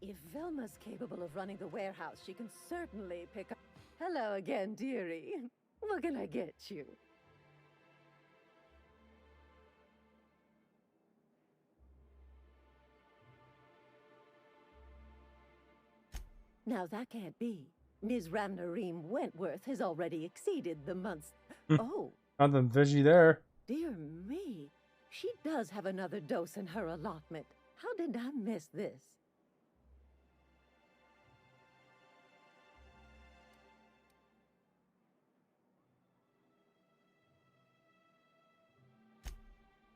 If Velma's capable of running the warehouse, she can certainly pick up... Hello again, dearie. What can I get you? Now that can't be. Ms. Ramnareem Wentworth has already exceeded the month's... Oh, Nothing fishy there. dear me. She does have another dose in her allotment. How did I miss this?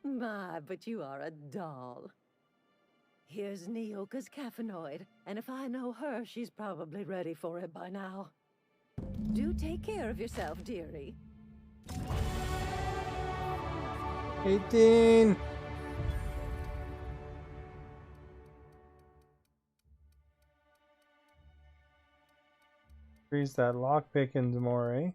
My, but you are a doll. Here's Neoka's caffeinoid, and if I know her, she's probably ready for it by now. Do take care of yourself, dearie. 18. Increase that lock pickings more, eh?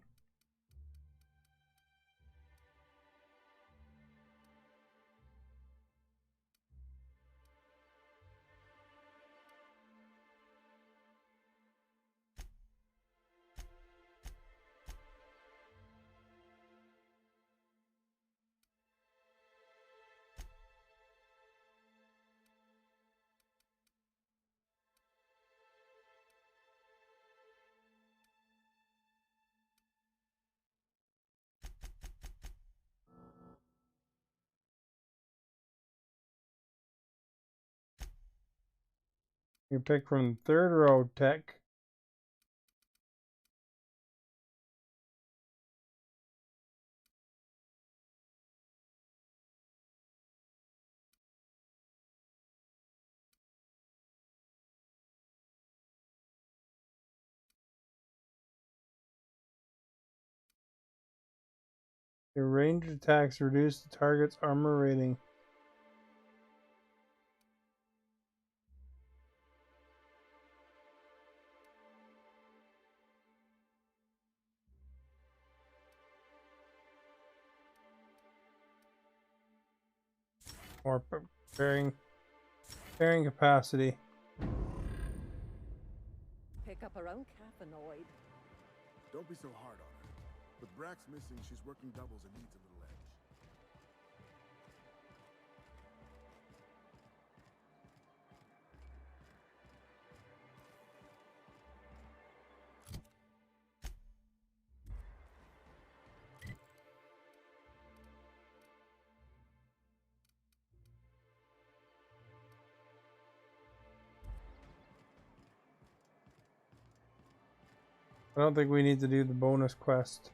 You pick from the third row, Tech. Your ranged attacks reduce the target's armor rating. Or bearing capacity. Pick up her own caffeinoid. Don't be so hard on her. With Brax missing, she's working doubles and needs a little edge. I don't think we need to do the bonus quest.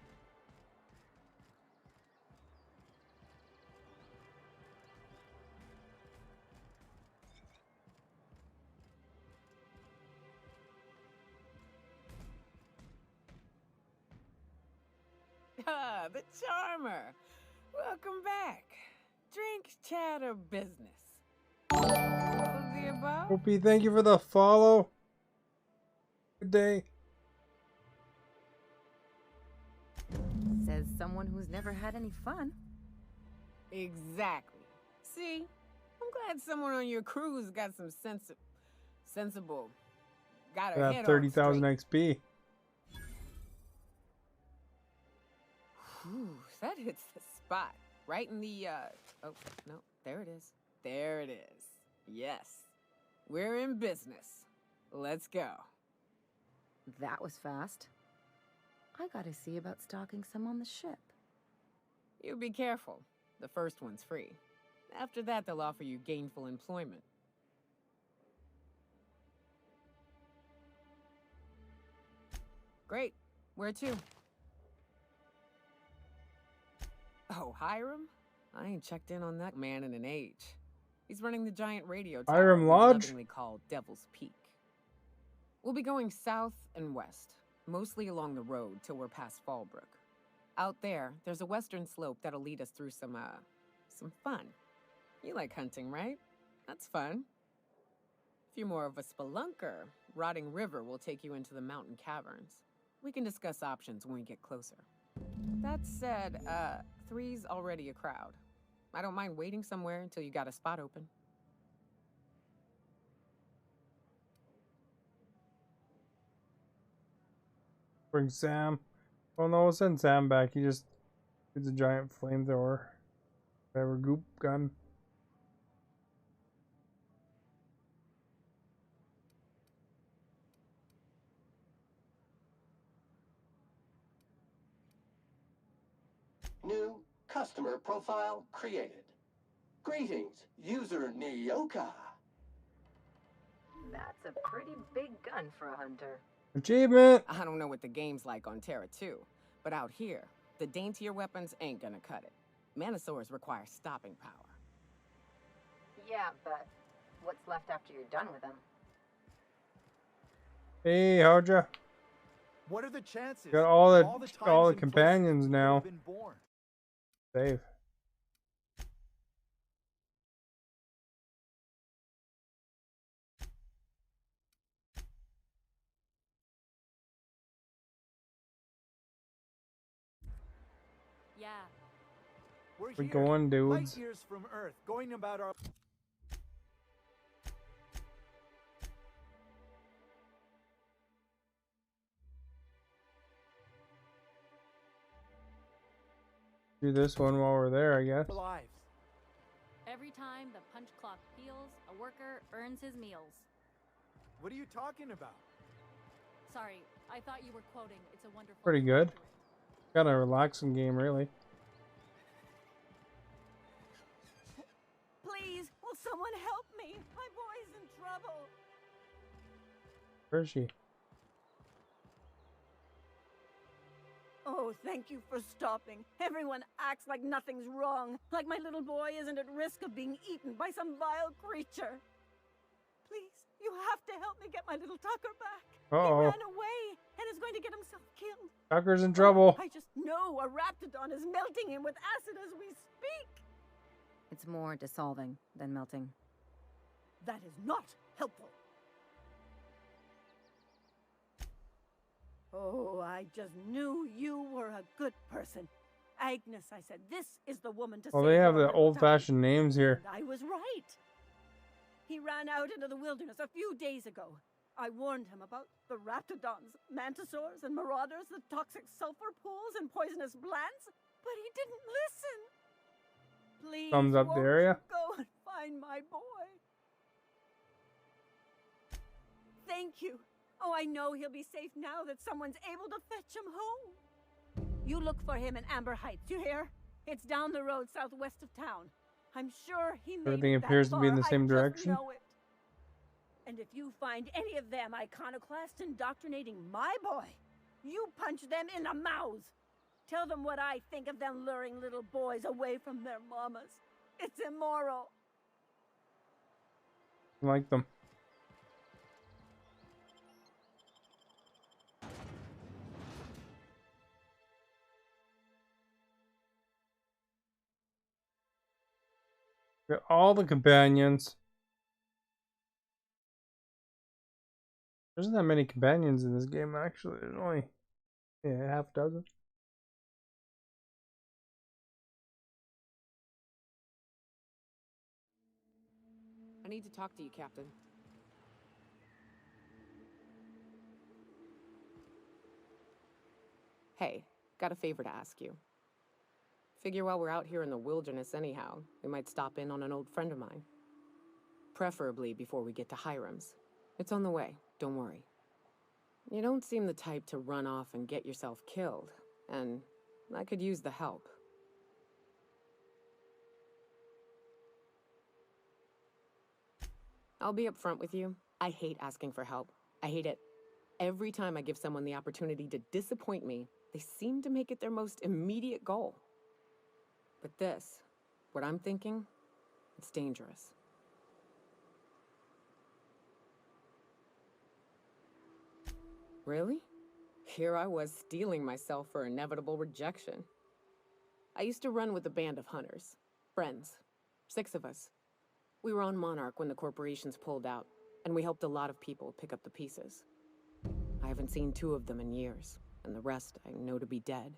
Ah, the Charmer. Welcome back. Drink, chat, or business? All of the above? Opie, thank you for the follow. Good day. Says someone who's never had any fun. Exactly. See? I'm glad someone on your crew's got some sensible. Got her head That on 30,000 XP. Whew, that hits the spot. Right in the, oh, no, there it is. There it is. Yes. We're in business. Let's go. That was fast. I gotta see about stocking some on the ship. You be careful. The first one's free. After that, they'll offer you gainful employment. Great. Where to? Oh, Hiram? I ain't checked in on that man in an age. He's running the giant radio tower Hiram we Lodge? lovingly call Devil's Peak. We'll be going south and west, mostly along the road till we're past Fallbrook. Out there, there's a western slope that'll lead us through some fun. You like hunting, right? That's fun. If you're more of a spelunker, Rotting River will take you into the mountain caverns. We can discuss options when we get closer. That said, 3's already a crowd. I don't mind waiting somewhere until you got a spot open. Bring Sam. Oh no, we'll send Sam back. He just shoots a giant flamethrower. Whatever, goop gun. New customer profile created. Greetings, user Nyoka. That's a pretty big gun for a hunter. Achievement! I don't know what the game's like on Terra 2, but out here, the daintier weapons ain't gonna cut it. Manosaurs require stopping power. Yeah, but what's left after you're done with them? Hey, how'd ya? What are the chances? Got all the times all the and companions places now. you've been born? Save. Yeah. We're We here, going, dudes. light years from Earth, going about our... Do this one while we're there, I guess. lives. Every time the punch clock peals, a worker earns his meals. What are you talking about? Sorry, I thought you were quoting It's a Wonderful Pretty good. Kind of relaxing game, really. Please, will someone help me? My boy's in trouble. Where is she? Oh, thank you for stopping. Everyone acts like nothing's wrong, like my little boy isn't at risk of being eaten by some vile creature. Please, you have to help me get my little Tucker back. Uh-oh. He ran away and is going to get himself killed. Tucker's in trouble. I just know a Raptidon is melting him with acid as we speak. It's more dissolving than melting. That is not helpful. Oh, I just knew you were a good person. Agnes, I said, this is the woman to Well, save they have your the little old-fashioned names here. And I was right. He ran out into the wilderness a few days ago. I warned him about the Raptidons, Mantisaurs, and Marauders, the toxic sulfur pools, and poisonous plants, but he didn't listen. Please, Thumbs up the won't area. you go and find my boy? Thank you. Oh, I know he'll be safe now that someone's able to fetch him home. You look for him in Amber Heights, you hear? It's down the road southwest of town. I'm sure he made Everything it that appears to be in the far. same I just direction. know it. And if you find any of them iconoclasts indoctrinating my boy, you punch them in the mouths. Tell them what I think of them luring little boys away from their mamas. It's immoral. I like them. Got all the companions. There isn't that many companions in this game, actually. There's only half a dozen. I need to talk to you, Captain. Hey, got a favor to ask you. Figure while we're out here in the wilderness anyhow, we might stop in on an old friend of mine. Preferably before we get to Hiram's. It's on the way, don't worry. You don't seem the type to run off and get yourself killed, and I could use the help. I'll be upfront with you. I hate asking for help. I hate it. Every time I give someone the opportunity to disappoint me, they seem to make it their most immediate goal. But this, what I'm thinking, it's dangerous. Really? Here I was steeling myself for inevitable rejection. I used to run with a band of hunters. Friends. 6 of us. We were on Monarch when the corporations pulled out, and we helped a lot of people pick up the pieces. I haven't seen 2 of them in years, and the rest I know to be dead.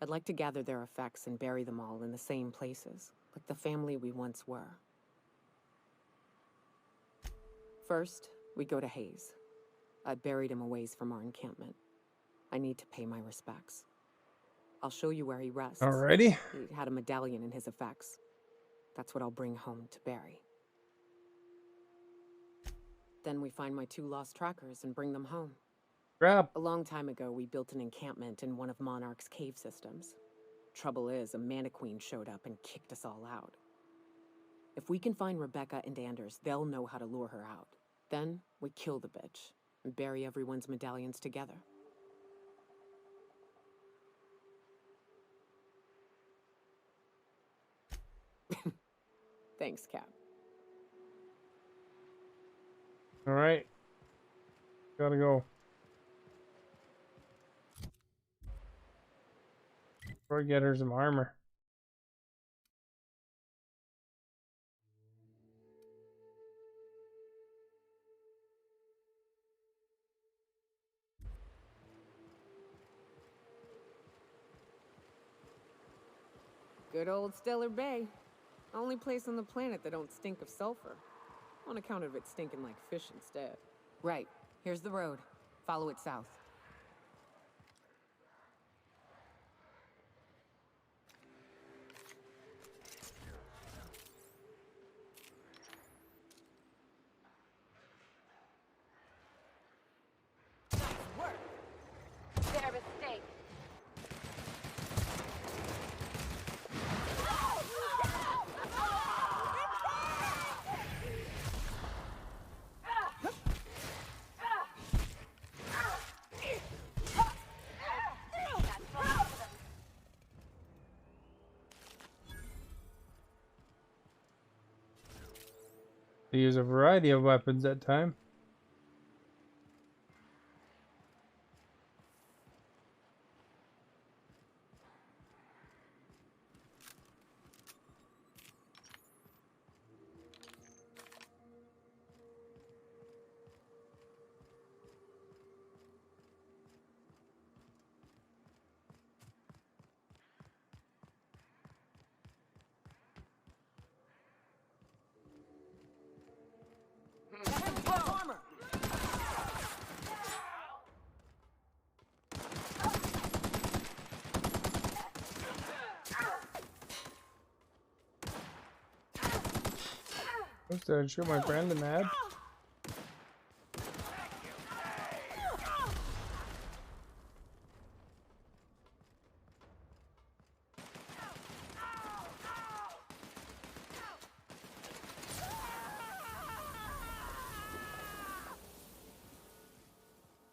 I'd like to gather their effects and bury them all in the same places, like the family we once were. First, we go to Hayes. I buried him a ways from our encampment. I need to pay my respects. I'll show you where he rests. Alrighty. He had a medallion in his effects. That's what I'll bring home to Barry. Then we find my 2 lost trackers and bring them home. Crap. A long time ago, we built an encampment in one of Monarch's cave systems. Trouble is, a Mantiqueen showed up and kicked us all out. If we can find Rebecca and Anders, they'll know how to lure her out. Then, we kill the bitch and bury everyone's medallions together. Thanks, Cap. Alright. Gotta go. Before we get her some armor. Good old Stellar Bay. Only place on the planet that don't stink of sulfur. On account of it stinking like fish instead. Right. Here's the road. Follow it south. Their mistake. to use a variety of weapons at time. Oops, did I shoot my friend in the head?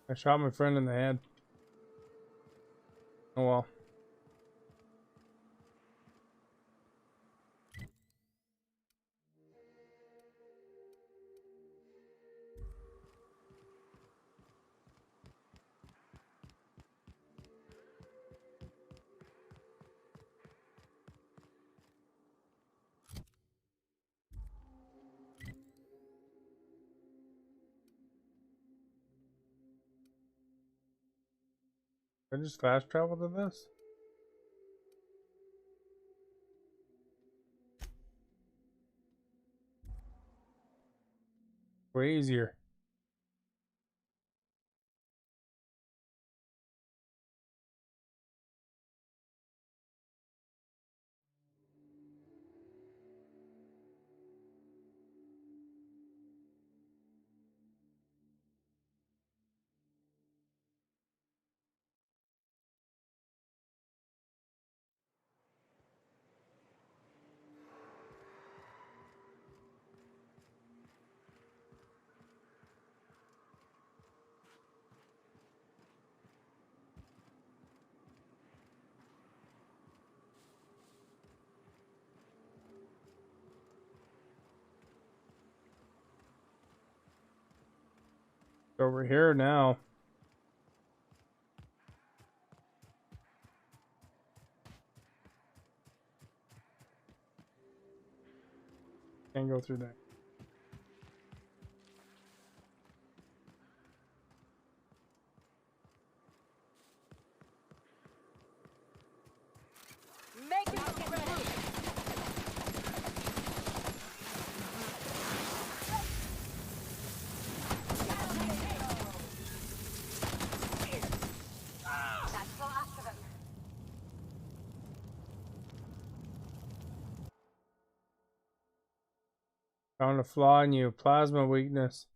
I shot my friend in the head. Oh well. Can I just fast travel to this? Way easier. Over here now. Can't go through there. Found a flaw in you. Plasma weakness.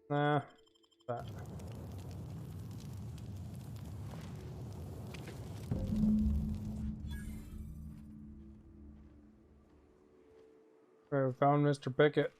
Nah. That. Alright, we found Mr. Pickett.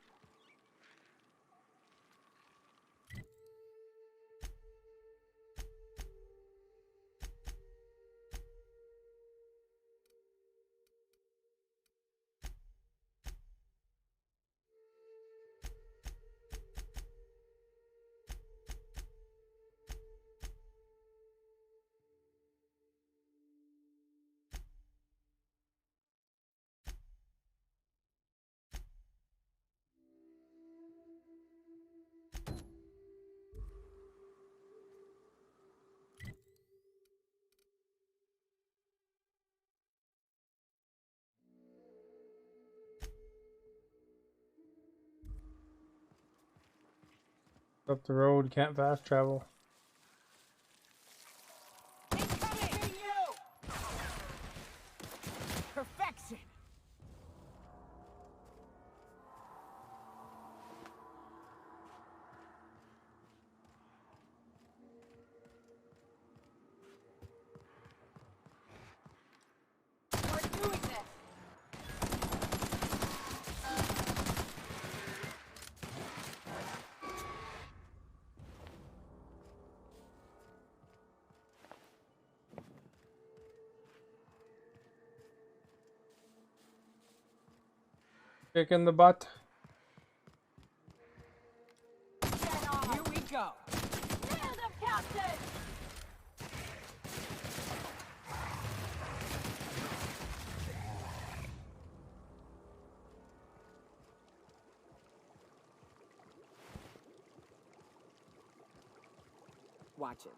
Up the road, can't fast travel. Perfection. We're doing this. Kick in the butt. Here we go. Nailed him, Captain! Watch it.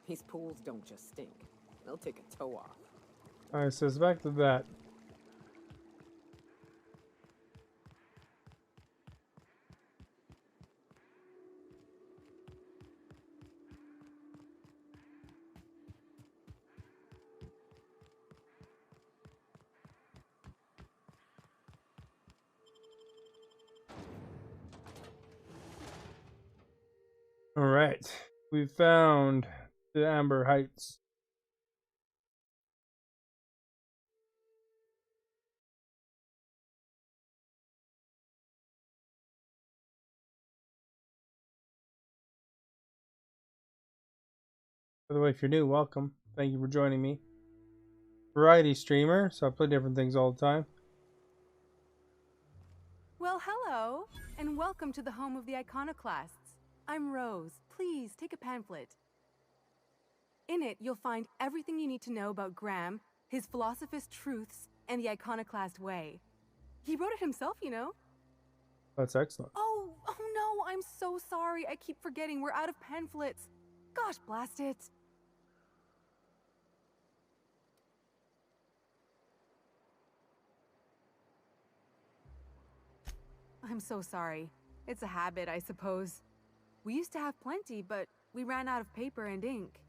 These pools don't just stink. They'll take a toe off. I suspected that. All right, we found the Amber Heights. By the way, if you're new, welcome. Thank you for joining me. Variety streamer, so I play different things all the time. Well, hello, and welcome to the home of the Iconoclasts. I'm Rose. Please take a pamphlet. In it, you'll find everything you need to know about Graham, his Philosophist truths, and the Iconoclast way. He wrote it himself, you know. That's excellent. Oh no, I'm so sorry. I keep forgetting we're out of pamphlets. Gosh, blast it. I'm so sorry. It's a habit, I suppose. We used to have plenty, but we ran out of paper and ink.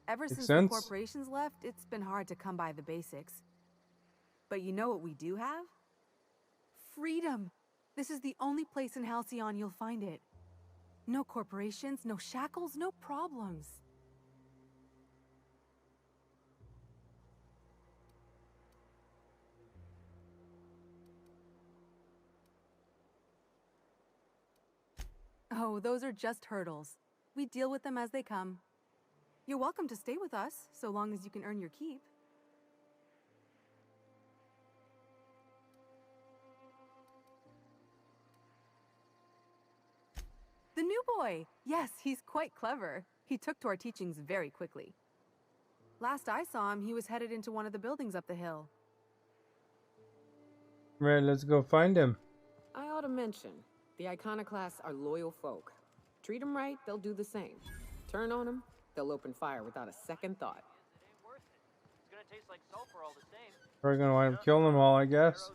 Ever since the corporations left, it's been hard to come by the basics. But you know what we do have? Freedom! This is the only place in Halcyon you'll find it. No corporations, no shackles, no problems. Oh, those are just hurdles. We deal with them as they come. You're welcome to stay with us, so long as you can earn your keep. The new boy! Yes, he's quite clever. He took to our teachings very quickly. Last I saw him, he was headed into one of the buildings up the hill. Right, let's go find him. I ought to mention, the Iconoclasts are loyal folk. Treat them right, they'll do the same. Turn on them, they'll open fire without a second thought. We're gonna wind up killing them all, I guess.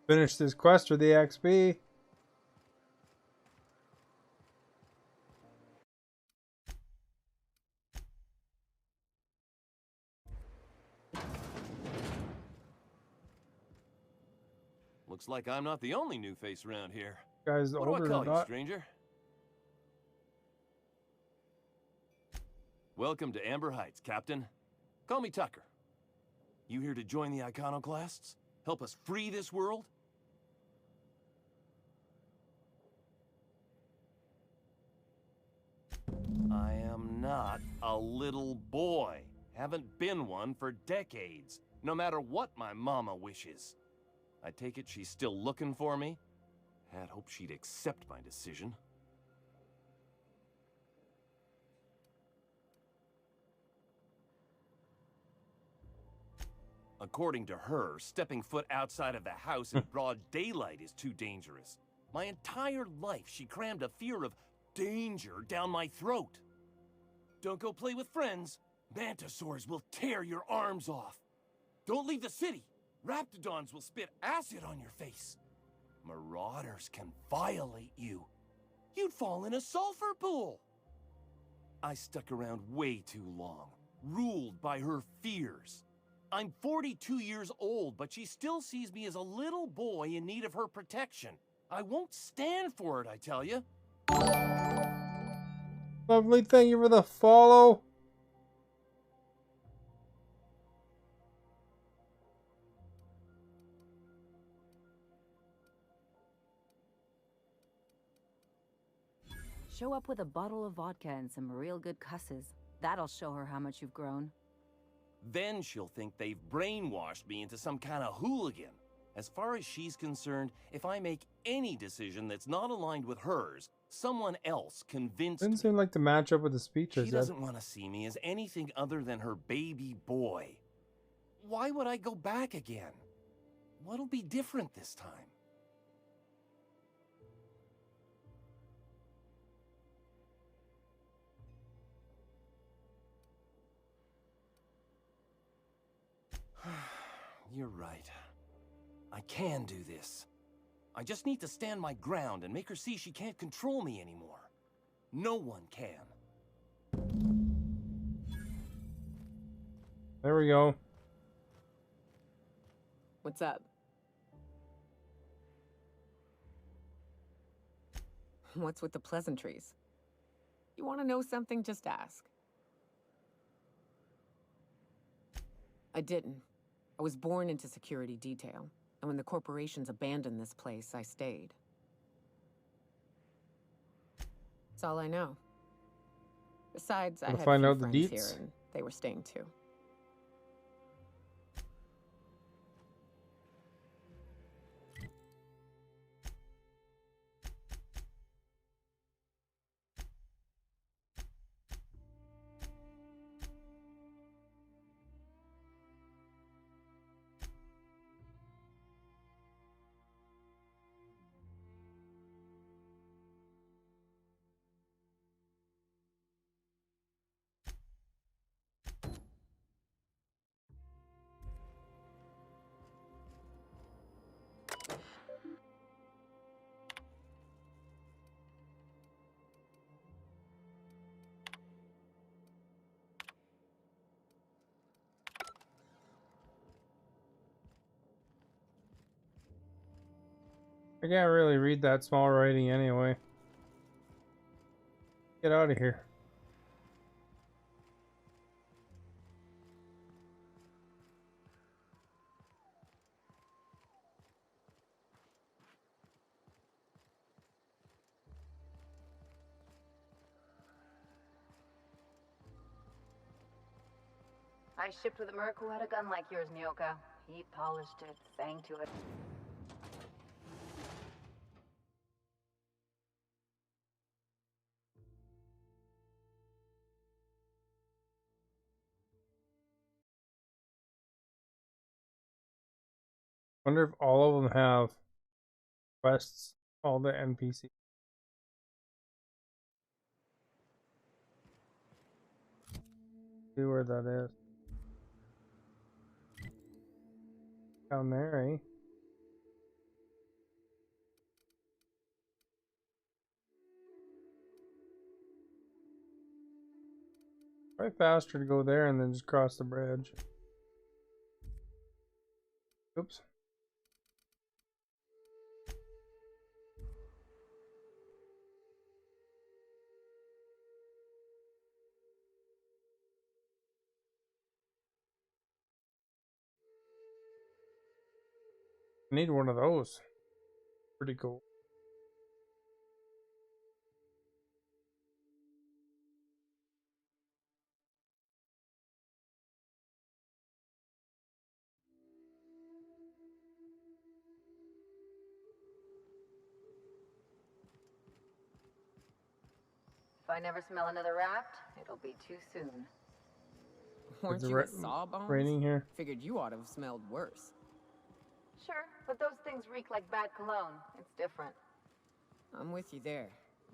Finish this quest for the XP. Looks like I'm not the only new face around here. Guys, What do I older call than you, that. stranger? Welcome to Amber Heights, Captain. Call me Tucker. You here to join the Iconoclasts? Help us free this world? I am not a little boy. Haven't been one for decades, no matter what my mama wishes. I take it she's still looking for me? Had hoped she'd accept my decision. According to her, stepping foot outside of the house in broad daylight is too dangerous. My entire life, she crammed a fear of danger down my throat. Don't go play with friends. Mantisaurs will tear your arms off. Don't leave the city. Raptidons will spit acid on your face. Marauders can violate you. You'd fall in a sulfur pool. I stuck around way too long, ruled by her fears. I'm 42 years old, but she still sees me as a little boy in need of her protection. I won't stand for it, I tell you. Lovely, thank you for the follow. Show up with a bottle of vodka and some real good cusses. That'll show her how much you've grown. Then she'll think they've brainwashed me into some kind of hooligan. As far as she's concerned, if I make any decision that's not aligned with hers, someone else convinced Didn't me. seem like to match up with the speeches. She doesn't want to see me as anything other than her baby boy. Why would I go back again? What'll be different this time? You're right. I can do this. I just need to stand my ground and make her see she can't control me anymore. No one can. There we go. What's up? What's with the pleasantries? You want to know something? Just ask. I didn't. I was born into security detail, and when the corporations abandoned this place, I stayed. That's all I know. Besides, I had find few out the friends deets? here, and they were staying too. I can't really read that small writing anyway. Get out of here. I shipped with a merc who had a gun like yours, Nyoka. He polished it, sang to it. Wonder if all of them have quests, all the NPCs. See where that is. Down there, eh? Probably faster to go there and then just cross the bridge. Oops. I need one of those. Pretty cool. If I never smell another raft, it'll be too soon. Weren't Is it you a sawbones? raining here? Figured you ought to have smelled worse. Sure, but those things reek like bad cologne. It's different. I'm with you there.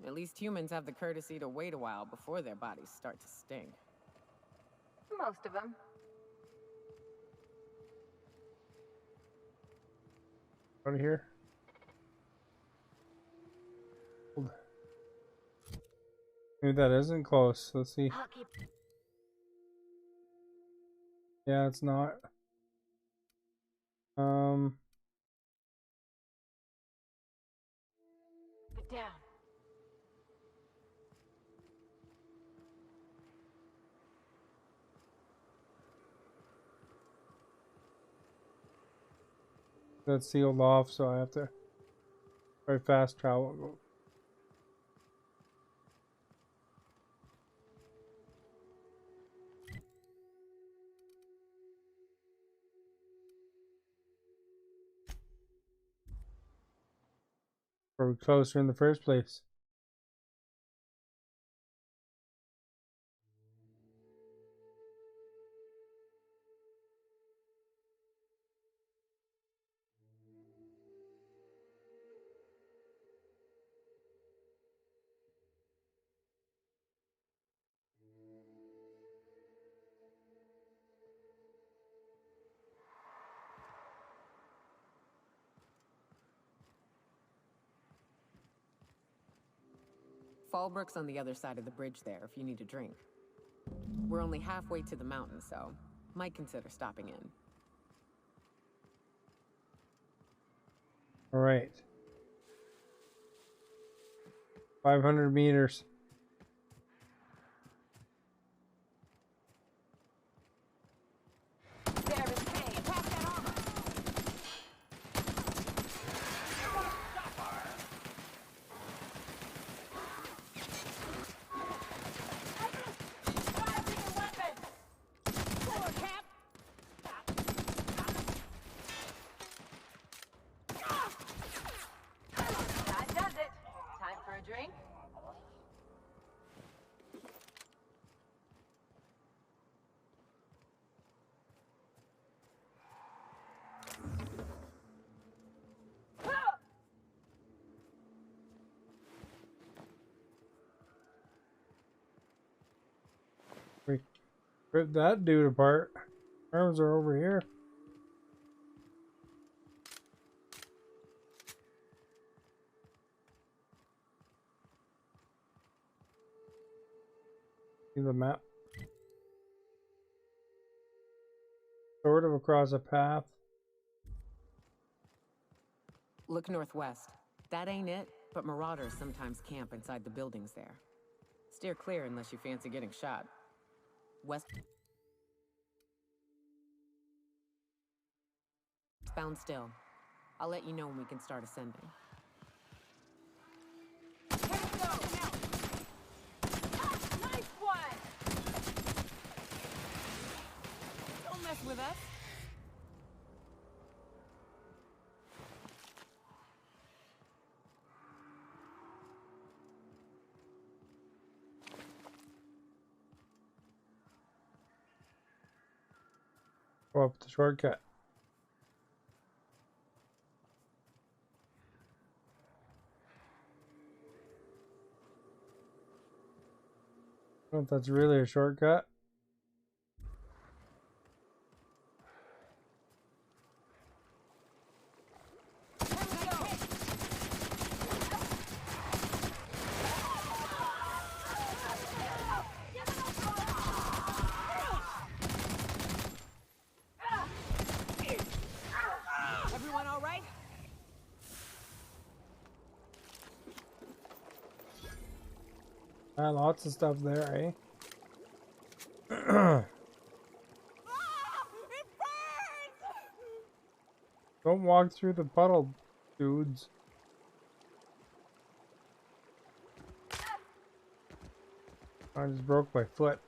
At least humans have the courtesy to wait a while before their bodies start to stink. Most of them. Out of here. Maybe that isn't close. Let's see. Yeah, it's not. Get down. That's sealed off, so I have to very fast travel. Or closer in the first place. Fallbrook's on the other side of the bridge there if you need a drink. We're only halfway to the mountain, so might consider stopping in. All right. 500 meters. We ripped that dude apart. Arms are over here. See the map? Sort of across a path. Look northwest. That ain't it, but marauders sometimes camp inside the buildings there. Steer clear unless you fancy getting shot. Westbound still. I'll let you know when we can start ascending. Nice one! Don't mess with us. Go up the shortcut. I don't know if that's really a shortcut. Everyone all right? Lots of stuff there, eh? Don't walk through the puddle, dudes. I just broke my foot.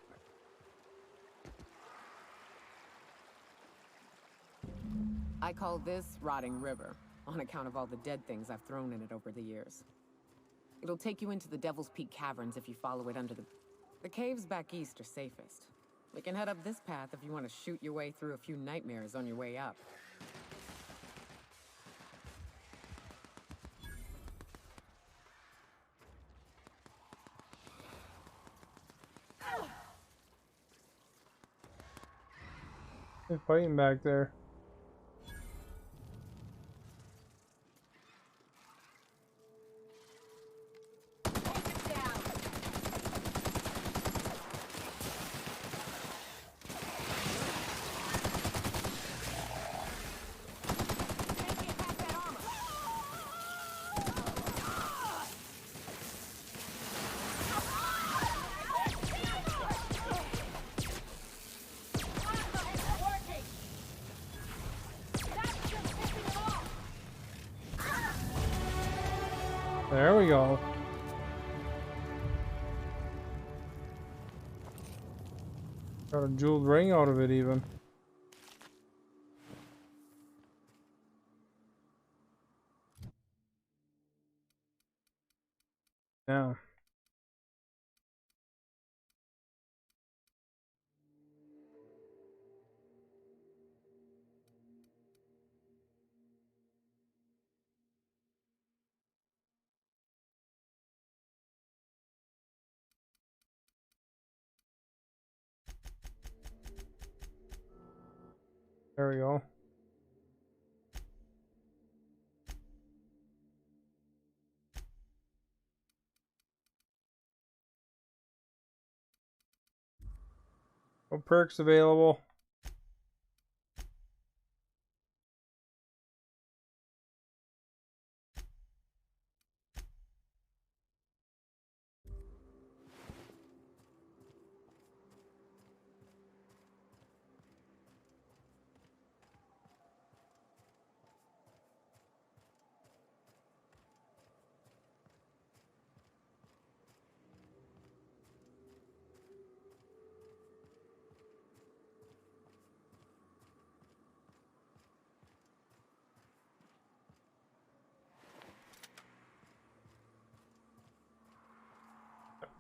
I call this Rotting River, on account of all the dead things I've thrown in it over the years. It'll take you into the Devil's Peak Caverns if you follow it under the... The caves back east are safest. We can head up this path if you want to shoot your way through a few nightmares on your way up. They're fighting back there. There we go. Got a jeweled ring out of it even. Now. There we go. No perks available.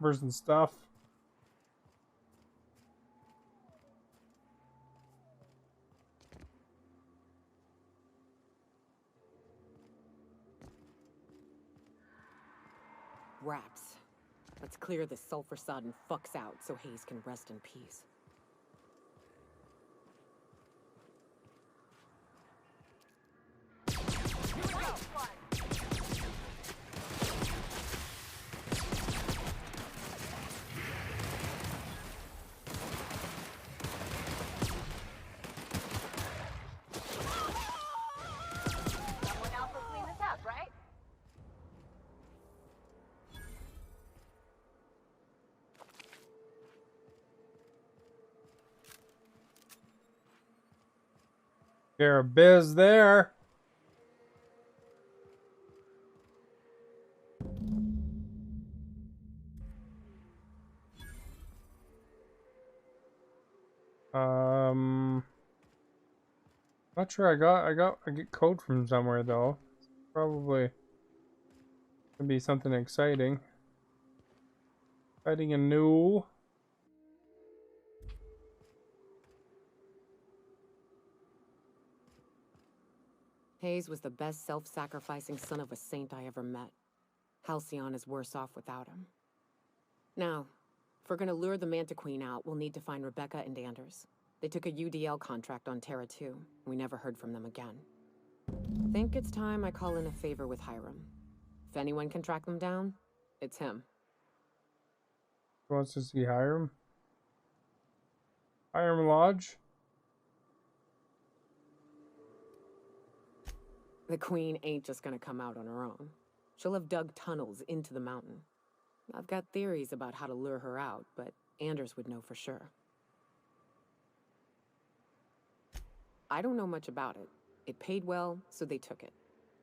Person stuff. Wraps. Let's clear this sulfur-sodden fucks out so Hayes can rest in peace. Someone else will clean this up, right? Pair of biz there. Not sure. I get code from somewhere though. Probably gonna be something exciting. Exciting and new. Hayes was the best self-sacrificing son of a saint I ever met. Halcyon is worse off without him. Now, if we're gonna lure the Manta Queen out, we'll need to find Rebecca and Anders. They took a UDL contract on Terra 2. We never heard from them again. I think it's time I call in a favor with Hiram. If anyone can track them down, it's him. Who wants to see Hiram? Hiram Lodge? The Queen ain't just gonna come out on her own. She'll have dug tunnels into the mountain. I've got theories about how to lure her out, but Anders would know for sure. I don't know much about it. It paid well, so they took it.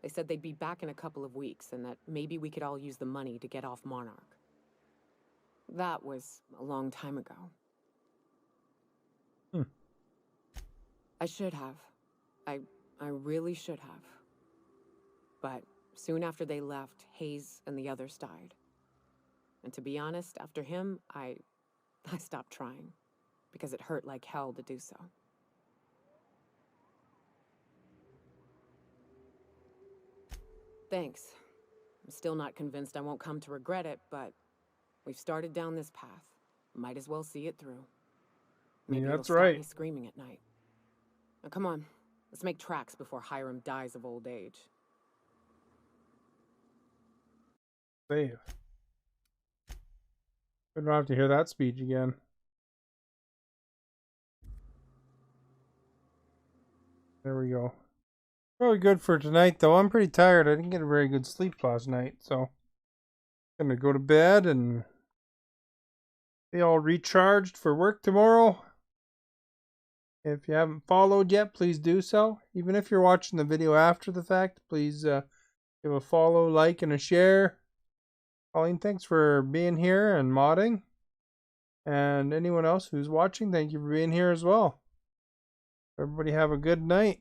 They said they'd be back in a couple of weeks, and that maybe we could all use the money to get off Monarch. That was a long time ago. I should have. I really should have. But soon after they left, Hayes and the others died. And to be honest, after him, I stopped trying. Because it hurt like hell to do so. Thanks. I'm still not convinced I won't come to regret it, but we've started down this path. Might as well see it through. Maybe Yeah, it'll that's stop right. me screaming at night. Now come on, let's make tracks before Hiram dies of old age. Save. We don't have to hear that speech again. There we go. Probably good for tonight, though. I'm pretty tired. I didn't get a very good sleep last night, so I'm gonna go to bed and be all recharged for work tomorrow. If you haven't followed yet, please do so. Even if you're watching the video after the fact, please give a follow, like, and a share. Colleen, thanks for being here and modding. And anyone else who's watching, thank you for being here as well. Everybody have a good night.